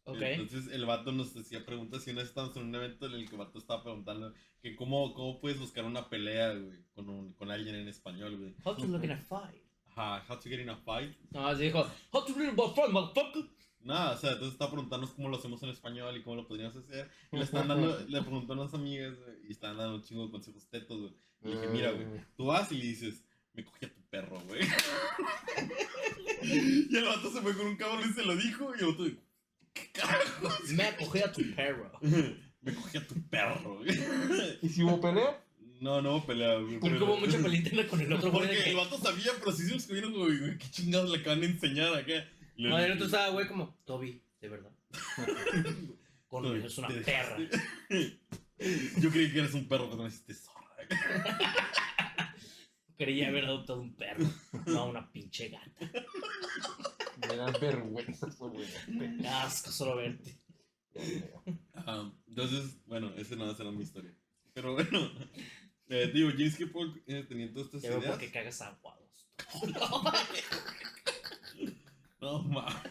Ok. Entonces el vato nos decía preguntas y una vez estábamos en un evento en el que el vato estaba preguntando que cómo puedes buscar una pelea, güey, con alguien en español, güey. How to look in a fight. Ajá, how to get in a fight. No, así dijo, how to read about fight, motherfucker. Nada, o sea, entonces estaba preguntándonos cómo lo hacemos en español y cómo lo podríamos hacer. Y le preguntó a unas amigas, güey, y estaban dando un chingo de consejos tetos, güey. Y le dije, mira, güey, tú vas y le dices, me cogí a tu perro, güey. Y el vato se fue con un cabrón y se lo dijo, y el vato dijo, ¿qué carajo? Me cogí a tu perro. Me cogí a tu perro, güey. ¿Y si hubo pelea? No hubo pelea, güey. Porque pero- hubo mucha pelea interna con el otro güey. de Porque que- el vato sabía, pero sí se nos vieron, güey, qué chingados le acaban de enseñar acá. Y le No, y el dije, otro estaba, güey, como, Toby, de verdad. Con Toby, es una te perra. Yo creí que eres un perro cuando me dijiste zorra. Quería haber adoptado un perro, no una pinche gata. Me da vergüenza, güey. Qué asco solo verte. Entonces, bueno, esa nada será mi historia. Pero bueno, digo, James K. Polk tenía todas estas Ya veo ideas. por qué cagas aguados. No, mames.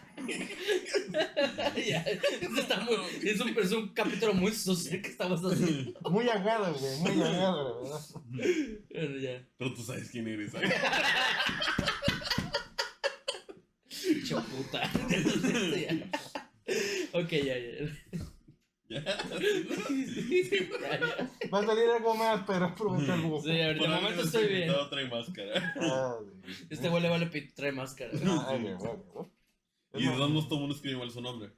Ya, es un capítulo muy social que estamos haciendo. Muy agado, güey, muy agado, la verdad. Bueno, ya. Pero tú sabes quién eres, ¿sabes? Chaputa. Ok, ya. Ya. Ya. Va a salir algo más, pero prometo algo. Sí, ahorita de momento estoy bien. No trae máscara. Ah, Este güey le vale pito, trae máscara. Ay, güey. Y de todos modos todo el mundo escribe mal su nombre.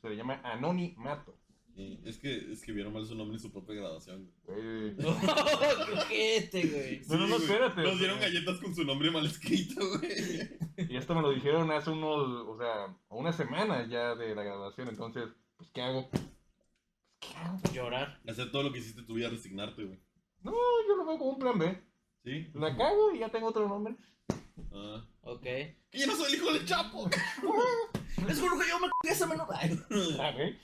Se le llama Anonimato. Y es que escribieron mal su nombre en su propia graduación. Güey. Ojete, güey. No, güey. espérate. Nos dieron galletas con su nombre mal escrito, güey. Y esto me lo dijeron hace una semana ya de la graduación, entonces, pues, ¿qué hago? Llorar. Hacer todo lo que hiciste tu vida, resignarte, güey. No, yo lo veo como un plan B. ¿Sí? La cago y ya tengo otro nombre. Ah. Ok. Que yo no soy el hijo del Chapo. Les juro que yo me cagué esa menor. Ay. Ah, güey.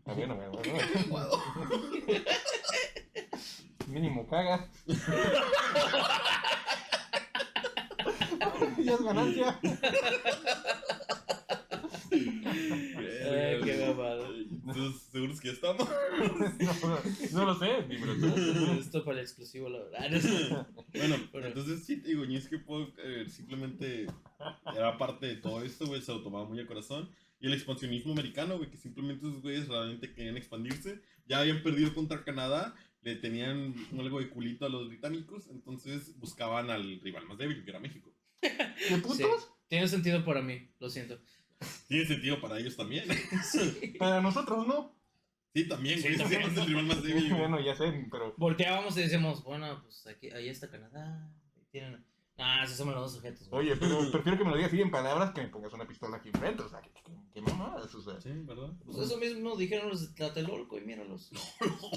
Ah, bueno. Mínimo cagas. Ya es ganancia. Qué mamada. Entonces, ¿seguros que ya estamos? No lo sé, dímelo tú. Esto para el exclusivo, la verdad. Bueno, Bueno. entonces sí, te digo, ni es que puedo simplemente era parte de todo esto, güey, se lo tomaba muy a corazón. Y el expansionismo americano, güey, que simplemente esos güeyes realmente querían expandirse. Ya habían perdido contra Canadá, le tenían algo de culito a los británicos, entonces buscaban al rival más débil, que era México. ¿Qué putos? Sí. Tiene sentido para mí, lo siento. Tiene sentido para ellos también. Sí. Para nosotros no. Sí, también, Sí, güey, también. siempre es el rival más débil, güey. Bueno, ya sé, pero. Volteábamos y decíamos, bueno, pues aquí, ahí está Canadá. Ahí tienen. Ah, esos son los dos sujetos. güey. Oye, pero prefiero que me lo digas así en palabras que me pongas una pistola aquí enfrente. O sea, que mamadas, o sea. Sí, ¿verdad? Pues eso mismo dijeron los de Tlatelolco y míralos.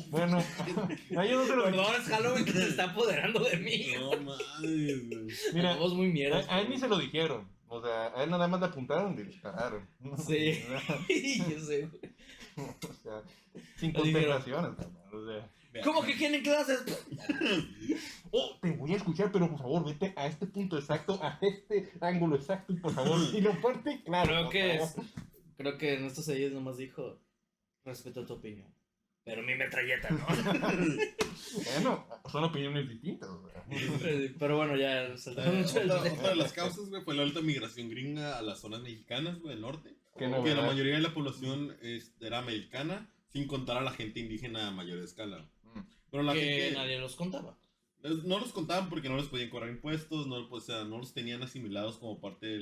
Bueno, a ellos no se lo Perdón, es Halloween que se está apoderando de mí. No mames, güey. Mira, Vos muy mierda. a él ni se lo dijeron. O sea, a él nada más le apuntaron y le dispararon. Sí. Yo sé, güey. O sea, sin Lo dijeron. contemplaciones, cabrón, o sea. ¿Cómo que quieren clases? Oh, te voy a escuchar, pero por favor, vete a este punto exacto, a este ángulo exacto, por favor. Y lo fuerte, claro. Creo por que favor. creo que en estos sellos nomás dijo, respeto tu opinión. Pero mi metralleta, ¿no? Bueno, son opiniones distintas. O sea. Pero bueno, ya saltamos mucho del Otra tema. de las causas, güey, fue la alta migración gringa a las zonas mexicanas, güey, del norte. Qué Que la novedad. mayoría de la población era americana, sin contar a la gente indígena a mayor escala. Pero la Que gente nadie los contaba. no los contaban porque no les podían cobrar impuestos, no, o sea, no los tenían asimilados como parte de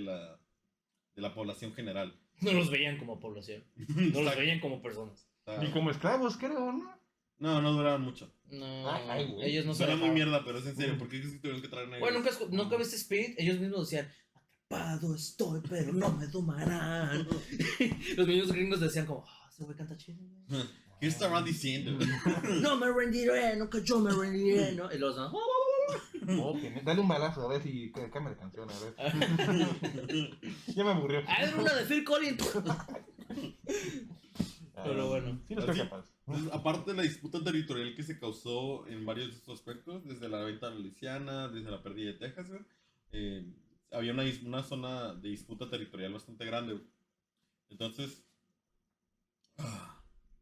la población general. No los veían como población. No los veían como personas. Ni como esclavos, creo, ¿no? No duraban mucho. No, Ay, güey. ellos no se Suena muy dejaban. mierda, pero es en serio. ¿Por qué crees que tuvieron que traer negros? Bueno, nunca viste Spirit, ellos mismos decían, atrapado estoy, pero no me domarán. Los niños gringos decían como, ese güey canta chido. güey. ¿Qué estarán diciendo? No me rendiré, nunca yo me rendiré, ¿no? Y los no. Dale un balazo, a ver si cambia de canción, a ver. Ya me aburrió. Ah, era una de Phil Collins. Pero bueno. Sí, no estoy Así- capaz. Entonces, aparte de la disputa territorial que se causó en varios de estos aspectos, desde la venta de Luisiana, desde la pérdida de Texas, güey, había una zona de disputa territorial bastante grande, güey. Entonces,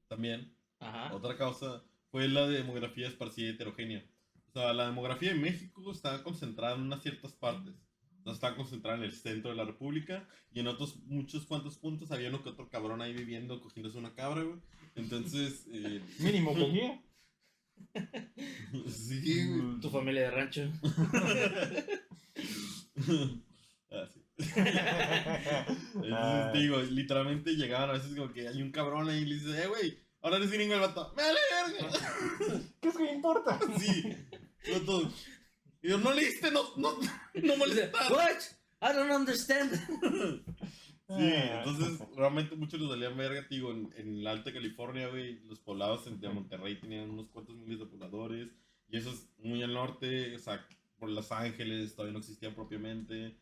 también, Ajá. otra causa fue la demografía esparcida y heterogénea. O sea, la demografía de México estaba concentrada en unas ciertas partes. O sea, estaba concentrada en el centro de la república y en otros muchos cuantos puntos había uno que otro cabrón ahí viviendo, cogiéndose una cabra, güey. Entonces, Mínimo cogía. sí, güey. Tu familia de rancho. Ah, sí. Entonces, te digo, literalmente llegaban a veces como que hay un cabrón ahí y le dice, güey, ahora eres gringo el vato. ¡Me vale verga! ¿Qué es que me importa? Sí, no todo. Y yo, no leíste, no molestar. What? I don't understand. Sí, entonces realmente muchos los valían verga, te digo, en la Alta California, güey, los poblados de Monterrey tenían unos cuantos miles de pobladores, y eso es muy al norte, o sea, por Los Ángeles todavía no existían propiamente,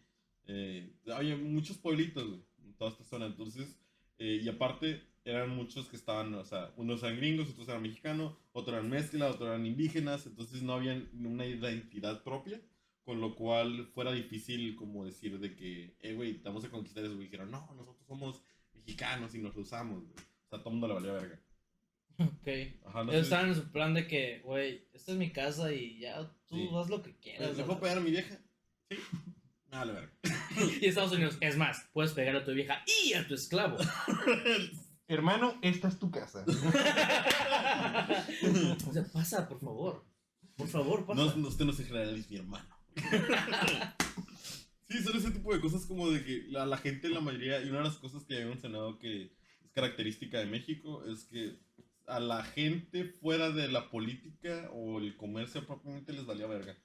había muchos pueblitos, güey, en toda esta zona, entonces, y aparte eran muchos que estaban, o sea, unos eran gringos, otros eran mexicanos, otros eran mezcla, otros eran indígenas, entonces no había una identidad propia, con lo cual fuera difícil como decir de que, güey, te vamos a conquistar eso, güey. Dijeron, no, nosotros somos mexicanos y nos lo usamos, güey. O sea, todo el mundo le valió verga. Ok. Ajá, no Ellos sé. estaban en su plan de que, güey, esta es mi casa y ya tú Sí. haz lo que quieras. ¿Le puedo pegar a mi vieja? Sí. Vale, verga. Y Estados Unidos, es más, puedes pegar a tu vieja y a tu esclavo. Hermano, esta es tu casa. O sea, pasa, por favor. Por favor, pasa. No, usted no se generaliza, mi hermano. Sí, son ese tipo de cosas como de que la gente, la mayoría, y una de las cosas que había mencionado que es característica de México es que a la gente fuera de la política o el comercio propiamente les valía verga.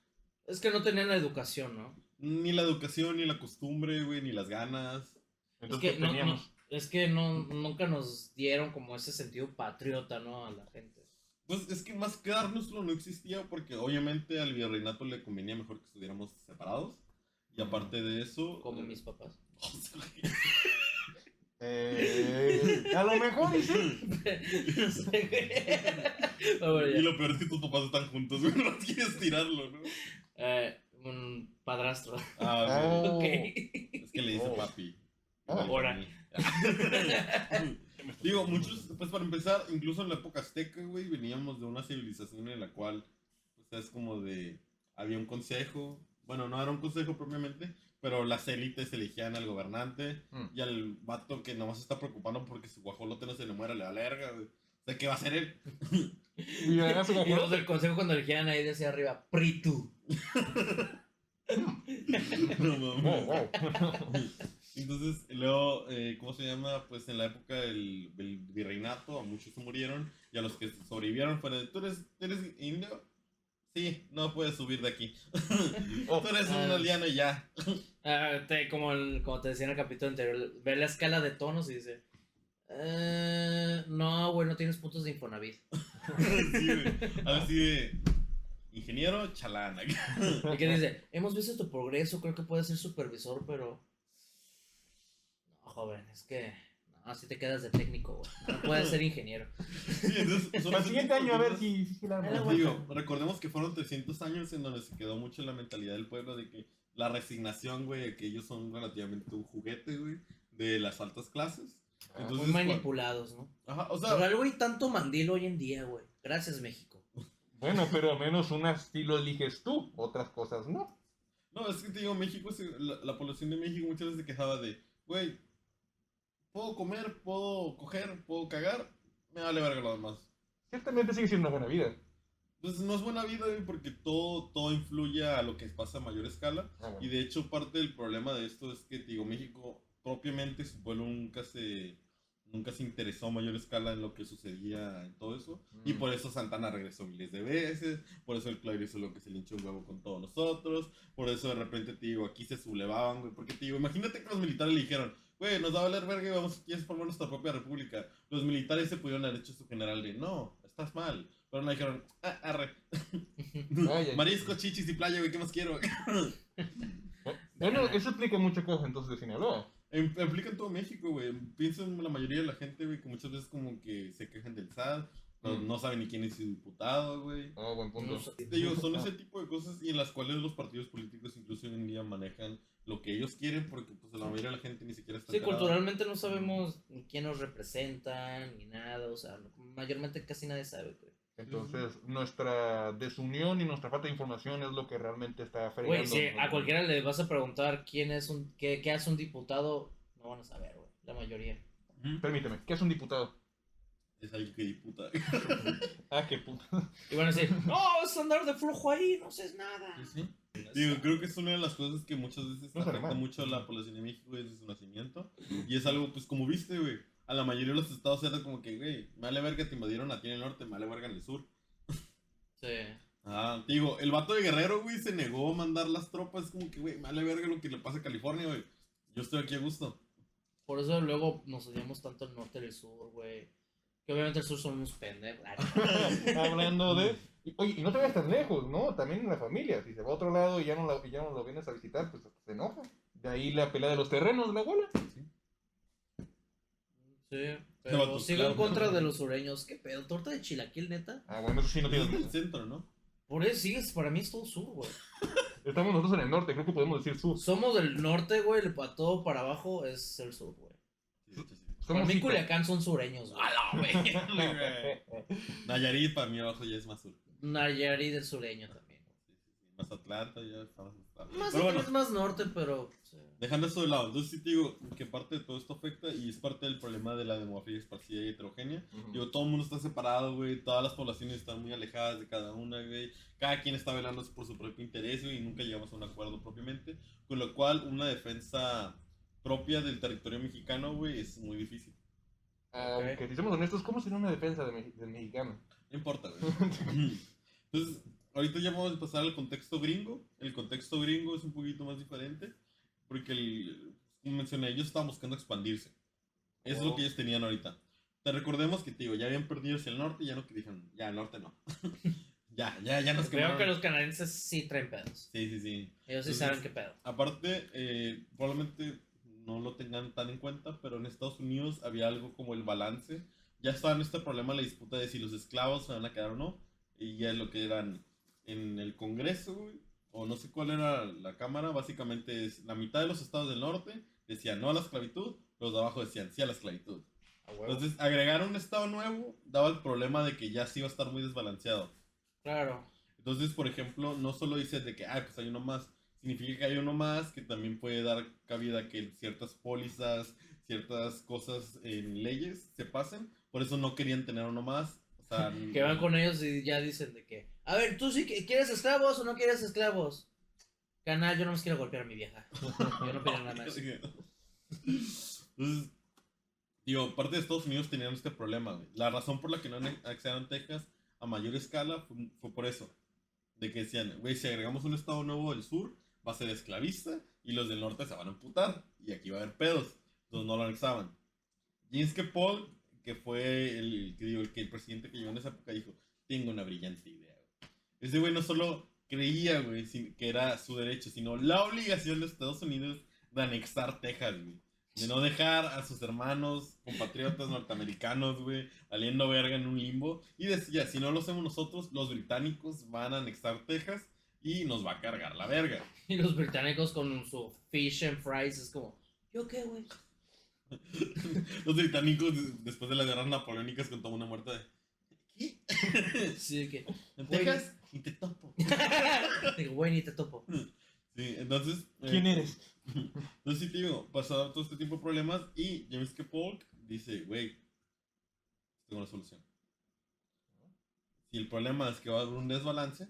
Es que no tenían la educación, ¿no? Ni la educación, ni la costumbre, güey, ni las ganas. Entonces, Es que, teníamos. es que nunca nos dieron como ese sentido patriota, ¿no? A la gente. Pues es que más que dárnoslo no existía porque obviamente al virreinato le convenía mejor que estuviéramos separados. Y aparte de eso... Como mis papás. A lo mejor y sí. No sé, güey. Pero bueno, Y ya. lo peor es que tus papás están juntos, güey, no quieres tirarlo, ¿no? Un padrastro. Ah, Oh. Ok. es que le dice Oh. papi. Ah, Igual que ahora. a mí. Digo, muchos, pues para empezar, incluso en la época azteca, güey, veníamos de una civilización en la cual, pues es como de, había un consejo, bueno, no era un consejo propiamente, pero las élites elegían al gobernante y al vato que nomás se está preocupando porque su guajolote no se le muera, le da la verga, güey. O sea, ¿qué va a hacer él? Y además, Y los del consejo cuando elegían ahí decía arriba, Pritu. No mames. wow. Entonces, luego, ¿cómo se llama? Pues en la época del virreinato, a muchos se murieron y a los que sobrevivieron fueron de, ¿tú eres indio? Sí, no puedes subir de aquí. Tú eres un aldeano y ya. Como te decía en el capítulo anterior, ve la escala de tonos y dice, no, güey, no tienes puntos de Infonavit. Sí, güey. Así de, ingeniero, chalán. Y que dice, hemos visto tu progreso, creo que puedes ser supervisor, pero... No, joven, es que... No, así te quedas de técnico, güey. No puedes ser ingeniero. Sí, entonces, son Al ese siguiente tipo de año, a ver cosas. si la Era armamos. bueno. Digo, recordemos que fueron 300 años en donde se quedó mucho la mentalidad del pueblo de que la resignación, güey, de que ellos son relativamente un juguete, güey, de las altas clases. Ah, Muy manipulados, ¿no? Ajá, o Por sea, algo hay tanto mandil hoy en día, güey. Gracias, México. Bueno, pero al menos unas sí lo eliges tú, otras cosas no. no, es que te digo, México, la población de México muchas veces se quejaba de, güey, puedo comer, puedo coger, puedo cagar, me vale verga lo demás. Ciertamente sigue siendo una buena vida. Entonces no es buena vida, güey, porque todo influye a lo que pasa a mayor escala. Ah, bueno. Y de hecho parte del problema de esto es que, te digo, México propiamente su pueblo nunca se interesó a mayor escala en lo que sucedía en todo eso. Y por eso Santana regresó miles de veces, por eso el Claudio hizo lo que se le hinchó un huevo con todos nosotros, por eso de repente, te digo, aquí se sublevaban, güey, porque te digo, imagínate que los militares le dijeron, güey, nos va a valer verga y vamos a formar nuestra propia república. Los militares se pudieron haber hecho su general de, no, estás mal. Pero no dijeron, arre. Vaya. Marisco, chichis y playa, güey, ¿qué más quiero? Bueno, eso explica muchas cosas entonces de Sinaloa. Aplica en todo México, güey. Pienso en la mayoría de la gente, güey, que muchas veces como que se quejan del SAT, no saben ni quién es su diputado, güey. Oh, buen punto. No sé. Te digo, son ese tipo de cosas y en las cuales los partidos políticos incluso hoy en día manejan lo que ellos quieren porque pues la mayoría de la gente ni siquiera está Sí, enterada. culturalmente no sabemos ni quién nos representan, ni nada, o sea, mayormente casi nadie sabe, güey. Entonces, nuestra desunión y nuestra falta de información es lo que realmente está fregando. Güey, si a cualquiera le vas a preguntar qué hace un diputado, no van a saber, güey, la mayoría. Ujú. Permíteme, ¿qué es un diputado? Es alguien que diputa. Ah, qué puta. Y van a decir, no, es andar de flojo ahí, no haces nada. Sí. Digo, creo que es una de las cosas que muchas veces No es afecta alemán. mucho a la población de México desde su nacimiento. Y es algo, pues, como viste, güey. A la mayoría de los estados era como que, güey, me vale verga, te invadieron a ti en el norte, me vale verga en el sur. Sí. Ah, digo, el vato de Guerrero, güey, se negó a mandar las tropas. Es como que, güey, me vale verga lo que le pasa a California, güey. Yo estoy aquí a gusto. Por eso luego nos odiamos tanto el norte y el sur, güey. Que obviamente el sur son unos pendejos. Hablando de... Oye, y no te vayas tan lejos, ¿no? También en la familia. Si se va a otro lado y ya no lo vienes a visitar, pues se enoja. De ahí la pelea de los terrenos, la abuela. Sí, No, pero pues, sigo claro. en contra de los sureños. ¿Qué pedo? ¿Torta de chilaquil, neta? Ah, bueno, eso sí no Es tiene... del centro, ¿no? Por eso sigues, para mí es todo sur, güey. Estamos nosotros en el norte, creo que podemos decir sur. Somos del norte, güey, para todo para abajo es el sur, güey. Sí, de hecho, sí. Para Somos mí Ica. Culiacán son sureños, güey. A la güey. Nayarit para mí abajo ya es más sur. Nayarit del sureño también. Más Atlanta ya está más estable. Más Pero bueno, es más norte, pero... sí. dejando eso de lado, entonces sí te digo que parte de todo esto afecta y es parte del problema de la demografía esparcida y heterogénea. Ujú. Digo, todo el mundo está separado, güey, todas las poblaciones están muy alejadas de cada una, güey. Cada quien está velando por su propio interés, güey, y nunca llegamos a un acuerdo propiamente. Con lo cual, una defensa propia del territorio mexicano, güey, es muy difícil. Aunque si somos honestos, ¿cómo sería una defensa del mexicano? No importa, güey. Entonces, ahorita ya vamos a pasar al contexto gringo. El contexto gringo es un poquito más diferente. Porque, como mencioné, ellos estaban buscando expandirse. Eso es lo que ellos tenían ahorita. Te recordemos que, tío, ya habían perdido hacia el norte y ya no que dijeron, ya, el norte no. ya nos Creo quemaron. que los canadienses sí traen pedos. Sí. Ellos sí Entonces, saben qué pedo. Aparte, probablemente no lo tengan tan en cuenta, pero en Estados Unidos había algo como el balance. Ya estaba en este problema la disputa de si los esclavos se van a quedar o no. Y ya es lo que eran en el Congreso, güey, o no sé cuál era la Cámara. Básicamente es la mitad de los estados del norte decían no a la esclavitud, los de abajo decían sí a la esclavitud. A huevo. Entonces, agregar un estado nuevo daba el problema de que ya sí iba a estar muy desbalanceado. Claro. Entonces, por ejemplo, no solo dices de que, pues hay uno más, significa que hay uno más que también puede dar cabida a que ciertas pólizas, ciertas cosas en leyes se pasen. Por eso no querían tener uno más. O sea, Que van con ellos y ya dicen de que, a ver, ¿tú sí quieres esclavos o no quieres esclavos? Canal, yo no más quiero golpear a mi vieja. Yo no pido nada más. Entonces, digo, parte de Estados Unidos tenían este problema, güey. La razón por la que no anexaron Texas a mayor escala fue por eso. De que decían, güey, si agregamos un estado nuevo del sur, va a ser esclavista y los del norte se van a emputar y aquí va a haber pedos. Entonces no lo anexaban. James K. Polk, que fue el presidente que llegó en esa época, dijo, tengo una brillante idea. Ese güey no solo creía, güey, que era su derecho, sino la obligación de Estados Unidos de anexar Texas, güey. De no dejar a sus hermanos, compatriotas norteamericanos, güey, valiendo verga en un limbo. Y decía, si no lo hacemos nosotros, los británicos van a anexar Texas y nos va a cargar la verga. Y los británicos con su fish and fries es como, ¿yo qué, güey? Los británicos, después de las guerras napoleónicas, con toda una muerte de... ¿Qué? Sí, que, ¿En güey. Texas? Y te topo. digo, güey, ni te topo. Sí, entonces... ¿Quién eres? Entonces sí te digo, pasado todo este tipo de problemas y James K. Polk dice, güey, tengo una solución. Si el problema es que va a haber un desbalance,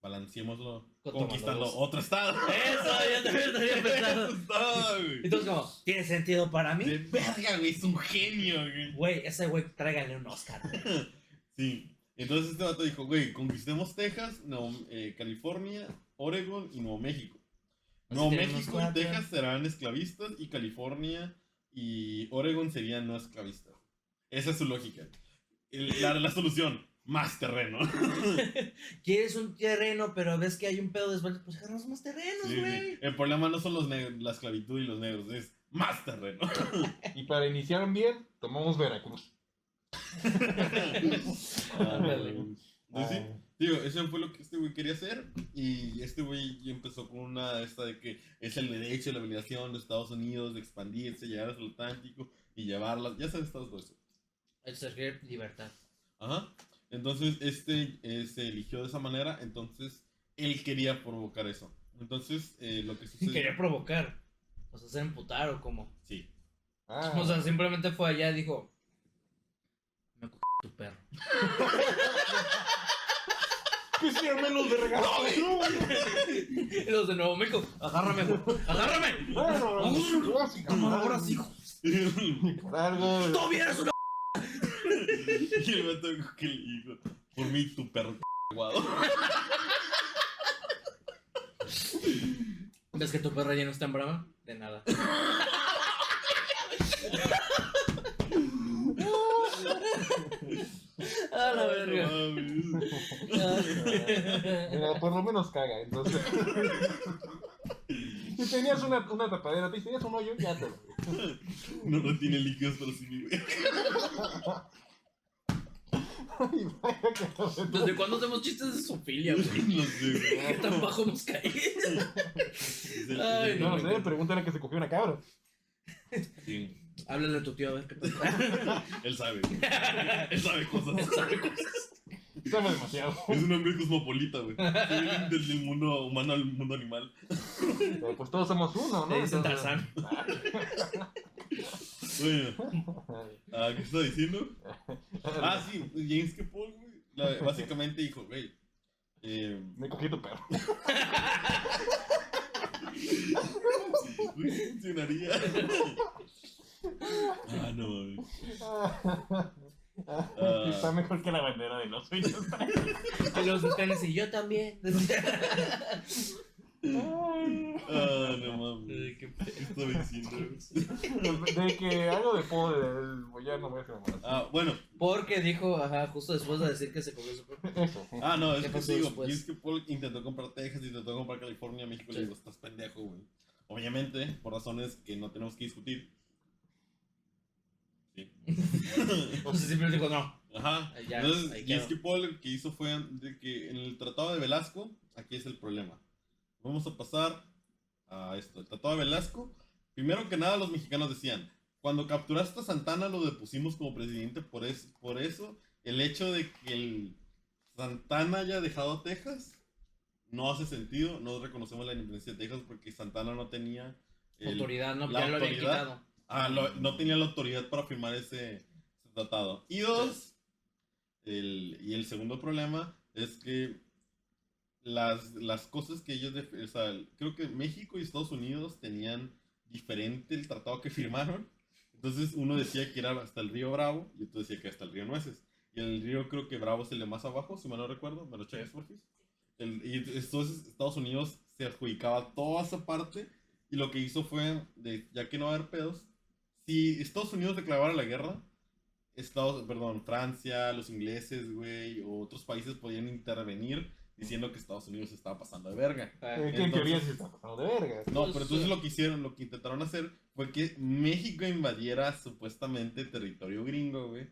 balanceémoslo conquistando Tomando otro estado. Eso, yo también lo había pensado. Eso es todo, güey. Entonces como, ¿tiene sentido para mí? De verga, güey, es un genio, güey. Güey, ese güey, tráiganle un Oscar. Sí. Entonces este vato dijo, güey, conquistemos Texas, California, Oregon y Nuevo México. Nuevo tenemos México y cuatro. Texas serán esclavistas y California y Oregon serían no esclavistas. Esa es su lógica. La solución, más terreno. Quieres un terreno, pero ves que hay un pedo de desbalance, pues agarramos más terrenos, Sí, güey. sí. El problema no son los negros, la esclavitud y los negros, es más terreno. Y para iniciar bien, tomamos Veracruz. Ándale. Entonces, sí, digo, eso fue lo que este güey quería hacer. Y este güey ya empezó con una esta de que es el derecho y la obligación de Estados Unidos de expandirse, llegar hasta el Atlántico y llevarlas. Ya sabes todo eso. El ser libertad. Ajá. Entonces, se eligió de esa manera. Entonces, él quería provocar eso. Entonces, lo que sucedió. Quería provocar. O sea, hacer emputar o como. Sí. O sea, simplemente fue allá y dijo: me c tu perro. Quisiera menos verga. Y los de Nuevo México: agárrame, güey. Agárrame. Bueno, así, Ahora sí, hijo. Por algo. Todavía eres una. Y el vato que le dijo: por mí, tu perro aguado. ¿Ves que tu perra ya no está en brava? De nada. A la verga. Mira, por lo menos caga, entonces. Si tenías una tapadera, si tenías un hoyo, ya te lo. No retiene líquidos, pero sí, güey. Ay, vaya que no. ¿Desde cuándo hacemos chistes de zoofilia, güey? No sé, ¿Qué tan bajo hemos caído? Ay, No no, lo sé, pregúntale que se cogió una cabra. Sí. Háblale a tu tío a ver qué pasa. Él sabe. Él sabe cosas. ¿Sabe cosas? Sabe demasiado. Es un hombre cosmopolita, güey. Sí, desde el mundo humano al mundo animal. Pues todos somos uno, ¿no? Le dicen Entonces- Tarzán. Bueno, ¿qué estaba diciendo? Ah, sí, James K. Paul, güey. Básicamente dijo, güey. Me cogí tu perro. Güey, sí funcionaría. Ah, no, güey. Está mejor que la bandera de los sueños. Y los sultanes y yo también. Ah, no mames. Ay, qué ¿Qué estaba diciendo? De que algo de poder, ya no voy a hacer más. Ah, bueno. Porque dijo, ajá, justo después de decir que se comió su propio. Eso. Ah, no, es ¿Qué que pasó te digo, después? James K. Paul intentó comprar Texas, intentó comprar California, México, le Sí. digo, estás pendejo, güey. Obviamente, por razones que no tenemos que discutir. Sí. Entonces siempre dijo no. Ajá. Ya, Entonces, ahí James quedó. K. Paul lo que hizo fue de que en el Tratado de Velasco, aquí es el problema. Vamos a pasar a esto. El Tratado de Velasco, primero que nada, los mexicanos decían, cuando capturaste a Santana lo depusimos como presidente por eso el hecho de que el Santana haya dejado Texas no hace sentido, no reconocemos la independencia de Texas porque Santana no tenía Autoridad, no, la ya lo habían autoridad. quitado. No tenía la autoridad para firmar ese tratado. Y dos, el segundo problema es que las cosas que ellos, o sea, creo que México y Estados Unidos tenían diferente el tratado que firmaron. Entonces uno decía que era hasta el río Bravo y otro decía que hasta el río Nueces. Y el río creo que Bravo es el de más abajo, si mal no recuerdo, me lo checas por favor. Y entonces Estados Unidos se adjudicaba toda esa parte y lo que hizo fue, ya que no va a haber pedos, si Estados Unidos declarara la guerra, Francia, los ingleses, güey, o otros países podían intervenir diciendo que Estados Unidos estaba pasando de verga. Ah, Que en Entonces- teoría sí está pasando de verga. No, Pues, pero entonces lo que hicieron, lo que intentaron hacer fue que México invadiera supuestamente territorio gringo, güey,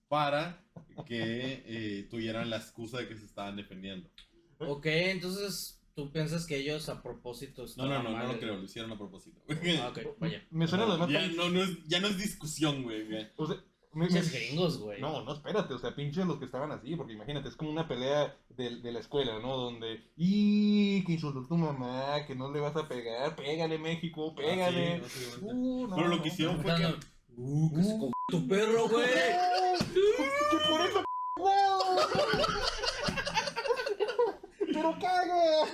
para que tuvieran la excusa de que se estaban defendiendo. Ok, entonces tú piensas que ellos a propósito No estaban lo mal. creo, lo hicieron a propósito. güey. Ah, ok, vaya. Me suena lo demás. Ya no es discusión, güey. O sea, Pinches gringos, güey. No, espérate, o sea, pinches los que estaban así, porque imagínate, es como una pelea de la escuela, ¿no? Donde, que insultó tu mamá, que no le vas a pegar, pégale México, pégale. Ah, sí, básicamente. No, Pero lo que hicieron fue que... Que se comió tu perro, güey. ¡Que por eso, ¡pero caga!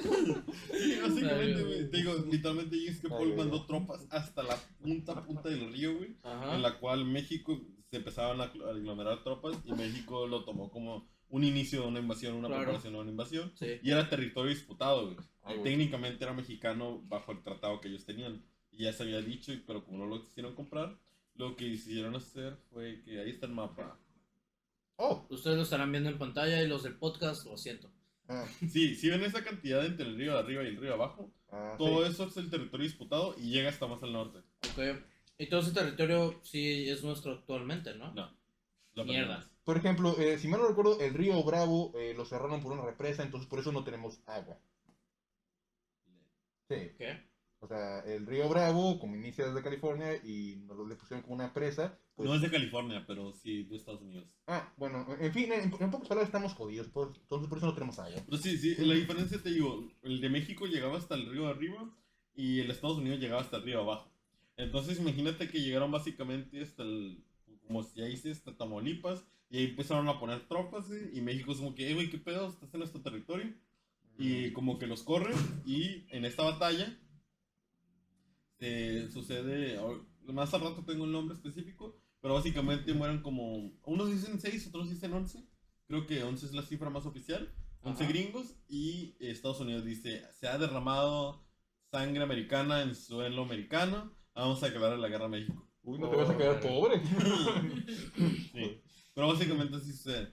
Sí, básicamente, Ay, güey. Te digo, literalmente James K. Paul Ay, mandó güey. tropas hasta la punta del río, güey. Ajá. En la cual México se empezaban a aglomerar tropas y México lo tomó como un inicio de una invasión, una Claro. preparación de una invasión. Sí. Y era territorio disputado, güey. Ay, güey. Técnicamente era mexicano bajo el tratado que ellos tenían. Y ya se había dicho, pero como no lo quisieron comprar, lo que decidieron hacer fue que ahí está el mapa. Oh, Ustedes lo estarán viendo en pantalla y los del podcast, lo siento. ah, Sí, si ven esa cantidad entre el río de arriba y el río de abajo, todo eso es el territorio disputado y llega hasta más al norte. Ok. Y todo ese territorio sí es nuestro actualmente, ¿no? No. Lo Mierda. perdimos. Por ejemplo, si mal no recuerdo, el río Bravo lo cerraron por una represa, entonces por eso no tenemos agua. Sí, ¿Qué? o sea, el río Bravo, como inicia desde California y nos le pusieron como una presa, pues... No es de California, pero sí de Estados Unidos. Ah, bueno, en fin, en pocas palabras estamos jodidos, entonces por eso no tenemos agua. Pero sí, la diferencia te digo, el de México llegaba hasta el río de arriba y el de Estados Unidos llegaba hasta el río de abajo. Entonces imagínate que llegaron básicamente hasta como ya hice, hasta Tamaulipas y ahí empezaron a poner tropas, y México es como que, güey, ¿qué pedo? ¿Estás en nuestro territorio? Y como que los corren y en esta batalla sucede, más al rato tengo el nombre específico, pero básicamente mueren como, unos dicen 6, otros dicen 11, creo que 11 es la cifra más oficial, 11 Ajá. gringos, y Estados Unidos dice, se ha derramado sangre americana en suelo americano, vamos a declarar la guerra a México. Uy, no te vas a quedar pobre. Sí. Pero básicamente así sucede.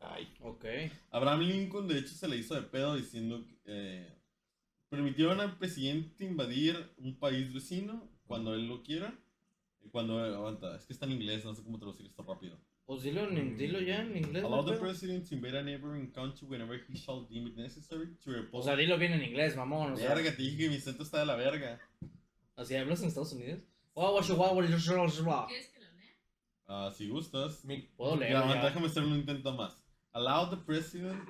Ay, Ok. Abraham Lincoln de hecho se le hizo de pedo diciendo que permitieron al presidente invadir un país vecino cuando él lo quiera. Aguanta, es que está en inglés, no sé cómo traducir esto rápido. Pues dilo ya en inglés. Allow no the pedo. president to invade a neighboring country whenever he shall deem it necessary to O repulse. sea, dilo bien en inglés, mamón. O sea, Verga, te dije que mi acento está de la verga. ¿así hablas en Estados Unidos? ¿Quieres que lo lea? Si gustas. Puedo Ya, leerlo ya. déjame hacer un intento más. Allow the president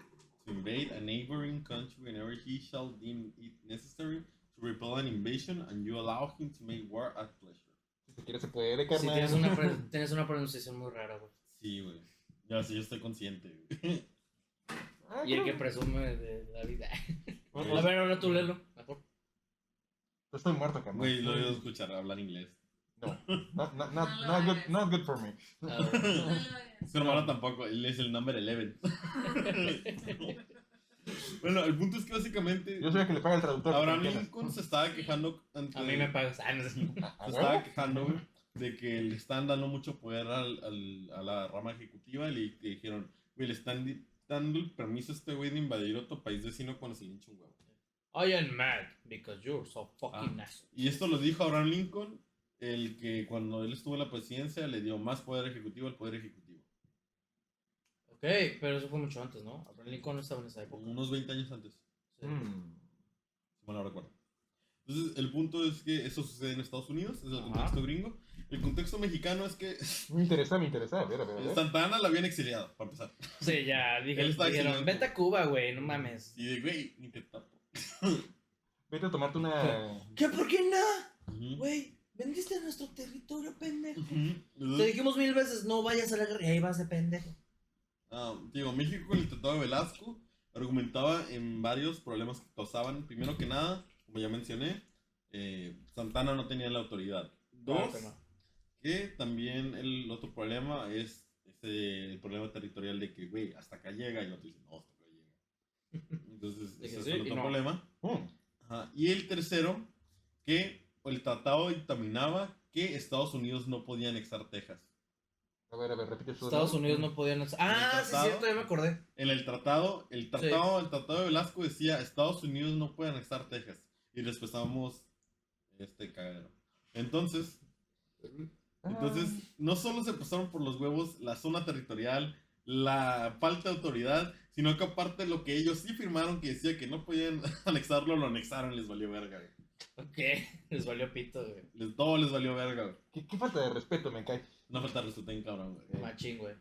to invade a neighboring country whenever he shall deem it necessary to repel an invasion, and you allow him to make war at pleasure. Si te quieres se puede, Sí, carnal. tienes una pronunciación muy rara, güey. Sí, güey. Ya, sí, yo estoy consciente, güey. Ah, Y el que creo- presume de la vida. Bueno, A ver, ahora tú léelo, mejor. Estoy muerto, carnal. Güey, lo he escuchar hablar inglés. No, No lo not good for me. A ver. No lo hagas. Su hermano tampoco, él es el number 11. Bueno, el punto es que básicamente Yo soy el que le paga el traductor. Abraham ¿entiendes? Lincoln se estaba quejando ante, A mí me pagas. Ah, no sé. ¿A se huevo? estaba quejando, güey, de que le están dando mucho poder a la rama ejecutiva y le dijeron, güey, le están dando el permiso a este güey de invadir otro país vecino cuando se le hincha un huevo. I am mad because you're so fucking nice. Y esto lo dijo Abraham Lincoln, el que cuando él estuvo en la presidencia le dio más poder ejecutivo al poder ejecutivo. Ok, pero eso fue mucho antes, ¿no? Abraham Lincoln no estaba en esa época. Unos 20 años antes, Sí. si mal no recuerdo. Entonces, el punto es que eso sucede en Estados Unidos, es el Ajá. contexto gringo. El contexto mexicano es que Me interesa. A ver. Santa Ana la habían exiliado, para empezar. Sí, ya Él está dijeron, excelente. vete a Cuba, güey, no mames. Y de, güey, ni te tapo. Vete a tomarte una... ¿Qué? ¿Por qué no? Ujú. Güey, vendiste nuestro territorio, pendejo. Ujú. Te Entonces, dijimos 1000 veces, no vayas a la guerra. Y ahí vas de pendejo. digo, México con el Tratado de Velasco argumentaba en varios problemas que causaban. Primero que nada, como ya mencioné, Santana no tenía la autoridad. Dos, Claro que no. que también el otro problema es el problema territorial de que, güey, hasta acá llega y el otro dice, no, hasta acá llega. Entonces, De que ese sí es el y otro no. problema. Mm, Ajá. Y el tercero, que el tratado dictaminaba que Estados Unidos no podía anexar Texas. A ver, repite eso. Estados Unidos no podían... Ah, sí, tratado. cierto, ya me acordé. En el tratado de Velasco decía Estados Unidos no puede anexar Texas. Y respetamos este cagadero. Entonces, no solo se pasaron por los huevos la zona territorial, la falta de autoridad, sino que aparte lo que ellos sí firmaron que decía que no podían anexarlo, lo anexaron, les valió verga, güey. Ok, les valió pito, güey. Todo les valió verga, güey. ¿Qué falta de respeto me cae? No falta resulta en cabrón, güey. Machín, güey.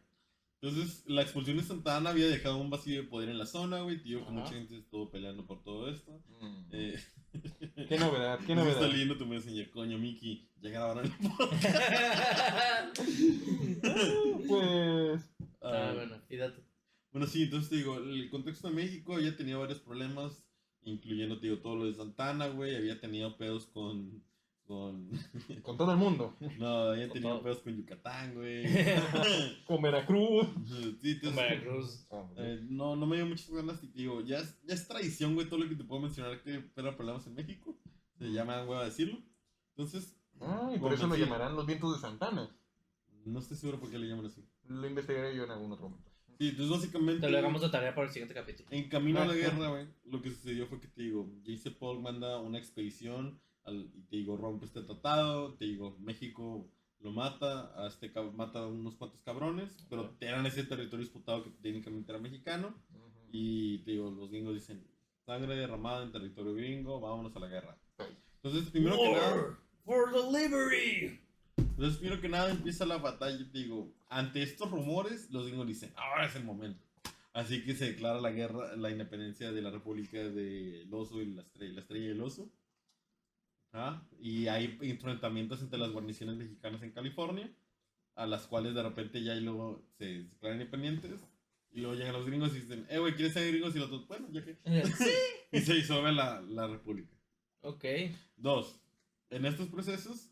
Entonces, la expulsión de Santa Ana había dejado un vacío de poder en la zona, güey. Tío, que Ajá. mucha gente estuvo peleando por todo esto. Eh, Qué novedad, qué Está novedad. leyendo tu mensaje, coño, Miki. Ya grabaron el Pues... Ah, bueno, y date. Bueno, sí, entonces te digo, el contexto de México había tenido varios problemas, incluyendo, te digo, todo lo de Santana, güey. Había tenido pedos con... Con todo el mundo. No, había Con tenido todo. pedos con Yucatán, güey. Con Veracruz. Sí, entonces, Veracruz. no me dio muchas ganas y te digo, ya es tradición, güey, todo lo que te puedo mencionar que era problemas en México. Ya me dan hueva decirlo. Entonces, Ah, y por eso lo convencido. llamarán los vientos de Santana. No estoy seguro por qué le llaman así. Lo investigaré yo en algún otro momento. Sí, entonces básicamente... Te lo dejamos de tarea para el siguiente capítulo. En camino a la Ah, guerra, güey, lo que sucedió fue que te digo, J.C. Polk manda una expedición y te digo, rompe este tratado, te digo, México lo mata, mata a unos cuantos cabrones, pero eran ese territorio disputado que técnicamente era mexicano, y te digo, los gringos dicen, sangre derramada en territorio gringo, vámonos a la guerra. Entonces, primero For delivery. que nada empieza la batalla, te digo, ante estos rumores, los gringos dicen, ahora es el momento. Así que se declara la guerra, la independencia de la República del Oso y la estrella y el Oso. Y hay enfrentamientos entre las guarniciones mexicanas en California, a las cuales de repente ya y luego se declaran independientes. Y luego llegan los gringos y dicen, güey, ¿quieres ser gringos? Y los otros, bueno, ya que. Sí. Y se disuelve la República. Ok. Dos, en estos procesos,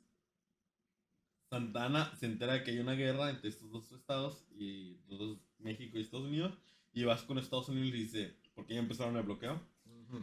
Santana se entera de que hay una guerra entre estos dos estados, y México y Estados Unidos, y vas con Estados Unidos y le dice, porque ya empezaron el bloqueo,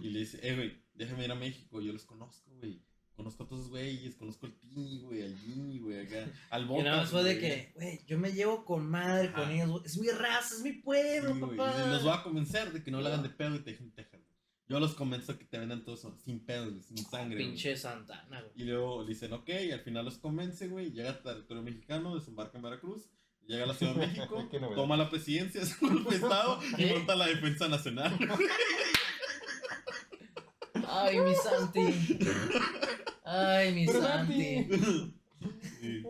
y le dice, güey, déjame ir a México, yo los conozco, güey. Conozco a todos esos güeyes, conozco al Tini, güey, al Jimmy, güey, acá, al Botas. Y nada más fue de güey. que, güey, yo me llevo con madre con Ajá. ellos, güey. Es mi raza, es mi pueblo, Sí, güey, papá. y los voy a convencer de que no le hagan de pedo y te dejen Texas, güey. Yo los convenzo que te vendan todos sin pedo, güey, sin sangre, güey. Pinche Santana, güey. Y luego le dicen, ok, al final los convence, güey, llega a territorio mexicano, desembarca en Veracruz, Llega a la Ciudad de México, Qué novedad. toma la presidencia, es un golpe de estado y ¿Qué? monta la defensa nacional. Ay, mi Santi. Ay, mi Pero Santi. Sí.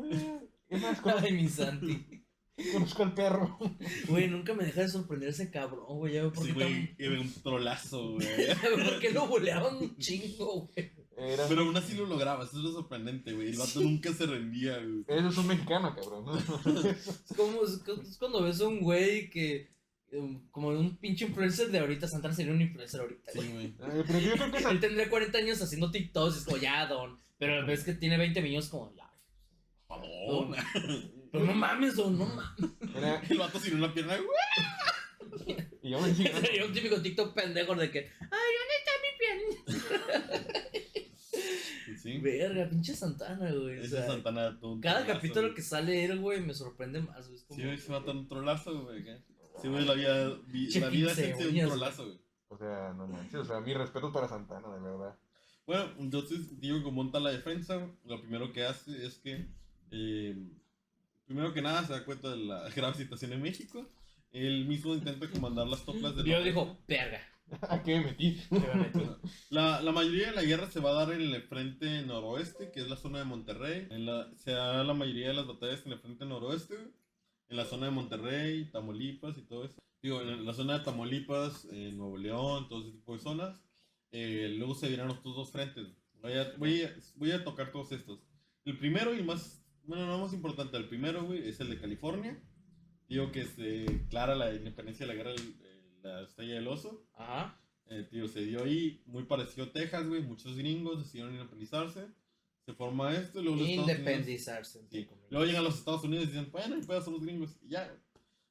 Es más, Ay, mi Santi. conozco al perro. Güey, nunca me deja de sorprender ese cabrón, güey. Ya, ¿por Sí, qué güey, era un trolazo, güey. ¿Por qué lo boleaban un chingo, güey? Era... Pero aún así lo lograba, eso es lo sorprendente, güey. El vato nunca se rendía, güey. Eso es un mexicano, cabrón. Es como ves a un güey que. Como un pinche influencer de ahorita. Santana sería un influencer ahorita, Sí, güey. güey. Pero yo creo que esa... Él tendría 40 años haciendo TikToks. Es como ya, don. Pero ves que tiene 20 millones, como ya. Por favor. Pero no mames, don, no mames. Era... El vato sin una pierna, güey. Y aún así... Sería un típico TikTok pendejo de que. Ay, ¿dónde está mi piel? Sí. Verga, pinche Santana, güey. O Ese sea, Santana todo un cada trolazo, capítulo güey. que sale él, güey, me sorprende más, güey. Es como. Sí, güey, se mata un trolazo, güey. ¿Qué? Sí, güey, la vida Che, es un uñas, trolazo, güey. O sea, no manches. O sea, mi respeto para Santana, de verdad. Bueno, entonces, digo que monta la defensa, güey. Lo primero que hace es que, primero que nada, se da cuenta de la grave situación en México. Él mismo intenta comandar las tropas de Yo dijo, verga. ¿A qué me metí? La mayoría de la guerra se va a dar en el frente noroeste, que es la zona de Monterrey. Se da la mayoría de las batallas en el frente noroeste, güey. En la zona de Monterrey, Tamaulipas y todo eso. Digo, en la zona de Tamaulipas, Nuevo León, todo ese tipo de zonas. Luego se dirán otros dos frentes. Voy a tocar todos estos. El primero y más, bueno, no más importante, el primero, güey, es el de California. Digo que se declara la independencia de la guerra de la Estrella del Oso. Ajá. Tío, se dio ahí, muy parecido a Texas, güey. Muchos gringos decidieron independizarse. Se forma esto y luego los Estados Unidos. Independizarse. entre Sí. comillas. Luego llegan los Estados Unidos y dicen, bueno, y pues somos gringos. Y ya,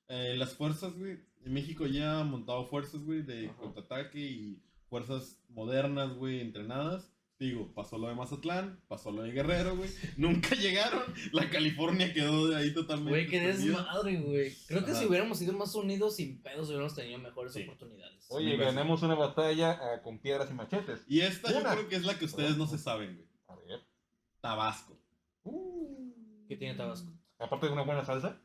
las fuerzas, güey. En México ya han montado fuerzas, güey, de Ajá. contraataque y fuerzas modernas, güey, entrenadas. Digo, pasó lo de Mazatlán, pasó lo de Guerrero, güey. Nunca llegaron. La California quedó de ahí totalmente. Güey, qué perdida. desmadre, güey. Creo que Ajá. si hubiéramos sido más unidos sin pedos, hubiéramos tenido mejores Sí. oportunidades. Oye, Sí, ganamos una batalla con piedras y machetes. Y esta yo Una. creo que es la que ustedes no se saben, güey. A ver. Tabasco. ¿Qué tiene Tabasco? Aparte de una buena salsa.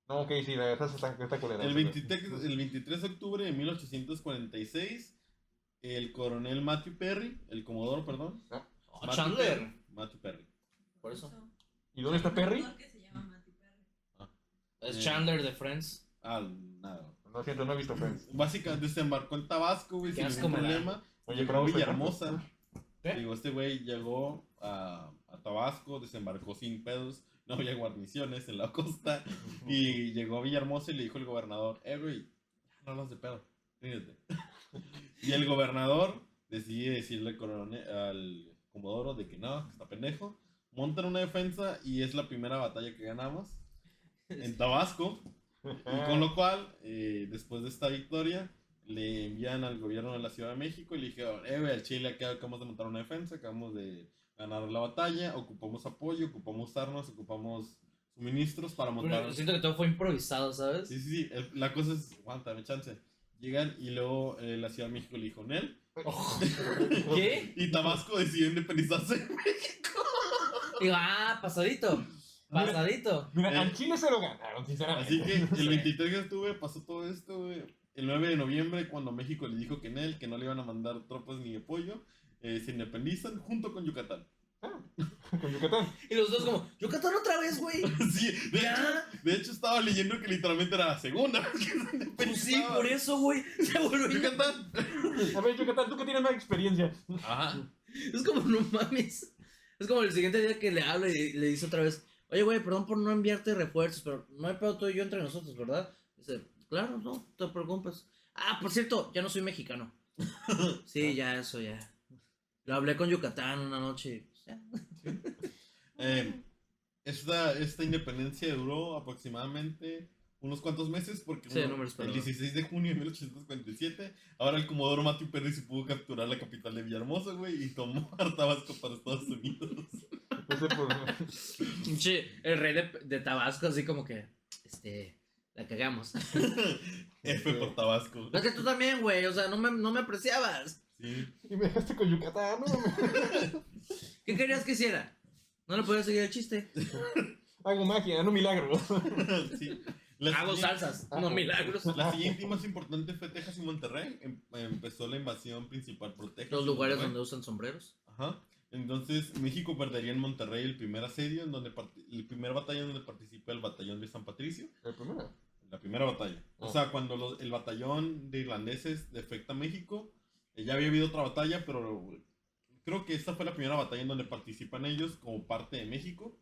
No, ok, sí, la salsa está culera. El 23 de octubre de 1846, el coronel Matthew Perry, el comodoro, perdón. Oh, Matthew Chandler. Perry, Matthew Perry. Por eso. ¿Y dónde está Perry? Un actor que se llama Matthew Perry. Es Chandler de Friends. Nada. No siento, no he visto Friends. Básicamente desembarcó en Tabasco, güey, Qué sin asco ningún me da. problema. Oye, Llegó pero a no soy Villahermosa. ¿Qué? Digo, este güey llegó a Tabasco, desembarcó sin pedos, no había guarniciones en la costa. Y llegó a Villahermosa y le dijo al gobernador, güey, no hablas de pedo, ríndete. Y el gobernador decide decirle al comodoro de que no, que está pendejo. Montan una defensa y es la primera batalla que ganamos en Tabasco. Y con lo cual, después de esta victoria, le envían al gobierno de la Ciudad de México y le dijeron, güey, al Chile acabamos de montar una defensa, acabamos de ganar la batalla, ocupamos apoyo, ocupamos armas, ocupamos suministros para montar... Bueno, siento que todo fue improvisado, ¿sabes? Sí, sí, sí, la cosa es, aguántame chance. Llegan y luego la Ciudad de México le dijo, Nel. Oh, ¿qué? Y Tabasco decidió independizarse de México. Digo, pasadito. Pasadito. Mira, al Chile se lo ganaron, sinceramente. Así que Sí. el 23 de octubre pasó todo esto, güey. El 9 de noviembre, cuando México le dijo que no le iban a mandar tropas ni apoyo, se independizan junto con Yucatán. Con Yucatán. Y los dos como, Yucatán otra vez, güey. Sí, Ya. de hecho estaba leyendo que literalmente era la segunda vez que se Pues sí, independizaba. por eso, güey. Se volvió. Yucatán. A ver, Yucatán, tú que tienes más experiencia. Ajá. Es como, no mames. Es como el siguiente día que le habla y le dice otra vez, oye, güey, perdón por no enviarte refuerzos, pero no hay pedo tú y yo entre nosotros, ¿verdad? Dice, claro, no te preocupes. Por cierto, ya no soy mexicano. Sí, ya, eso ya. Lo hablé con Yucatán una noche y pues, ya. Esta independencia duró aproximadamente unos cuantos meses porque Sí, números, el perdón. 16 de junio de 1847 ahora el comodoro Matthew Perry se pudo capturar la capital de Villahermosa, güey, y tomó a Tabasco para Estados Unidos. Ese por... Pinche, el rey de Tabasco, así como que, la cagamos. F por Tabasco. Es que tú también, güey, o sea, no me apreciabas. Sí. Y me dejaste con Yucatán, ¿no? ¿Qué querías que hiciera? No le podía seguir el chiste. Hago magia, no milagros. Sí. La Hago siguiente- salsas, no milagros. La siguiente y más importante fue Texas y Monterrey. Empezó la invasión principal por Texas. Los y lugares Monterrey. donde usan sombreros. Ajá. Entonces México perdería en Monterrey el primer asedio, en donde el primer batallón donde participa el batallón de San Patricio. El primero. La primera batalla. O Oh. sea, cuando el batallón de irlandeses defecta a México, ya había habido otra batalla, pero creo que esta fue la primera batalla en donde participan ellos como parte de México.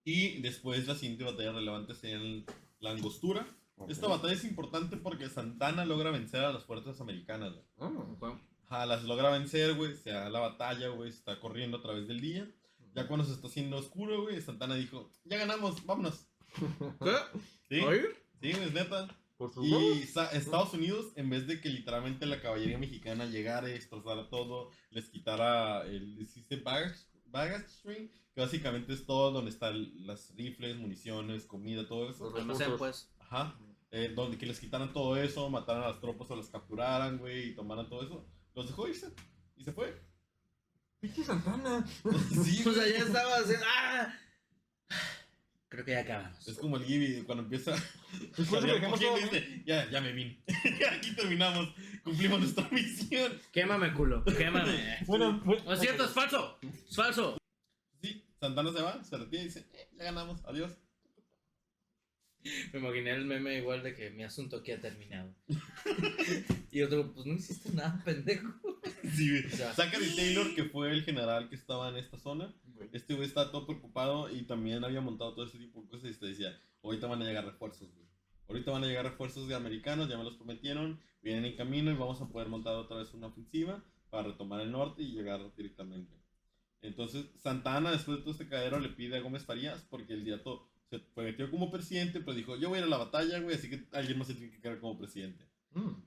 Y después la siguiente batalla relevante sería la Angostura. Ok. Esta batalla es importante porque Santana logra vencer a las fuerzas americanas, güey. Ah, Ajá, las logra vencer, güey. Se da la batalla, güey. Se está corriendo a través del día. Ya cuando se está haciendo oscuro, güey, Santana dijo, ya ganamos, vámonos. ¿Qué? Sí, ¿Oye? sí, es neta. por sus huevos. Y Estados Unidos, en vez de que literalmente la caballería mexicana llegara y destrozara todo, les quitara el baggage string, que básicamente es todo donde están las rifles, municiones, comida, todo eso. Los Almacén, recursos. pues. Ajá. Donde que les quitaran todo eso, mataran a las tropas o las capturaran, güey, y tomaran todo eso. Los dejó irse. Y se fue. Pinche Santana. Sí, O sea, ya estaba haciendo. ¡Ah! Creo que ya acabamos. es como el Gibby cuando empieza Después de que dejamos todo. dice, ya me vine. Aquí terminamos. Cumplimos nuestra misión. Quémame, culo. Quémame. Bueno, No es cierto, es falso. Es falso. Sí, Santana se va, se retira y dice, ya ganamos, adiós. Me imaginé el meme igual de que mi asunto aquí ha terminado. Y otro, pues no hiciste nada, pendejo. Sí, güey. O sea, Zachary Taylor, que fue el general que estaba en esta zona, güey. este güey estaba todo preocupado y también había montado todo ese tipo de cosas y te decía, ahorita van a llegar refuerzos, güey. Ahorita van a llegar refuerzos de americanos, ya me los prometieron, vienen en camino y vamos a poder montar otra vez una ofensiva para retomar el norte y llegar directamente. Entonces, Santa Anna, después de todo este cadero, le pide a Gómez Farías, porque el día todo se prometió como presidente, pero dijo, yo voy a ir a la batalla, güey, así que alguien más se tiene que quedar como presidente.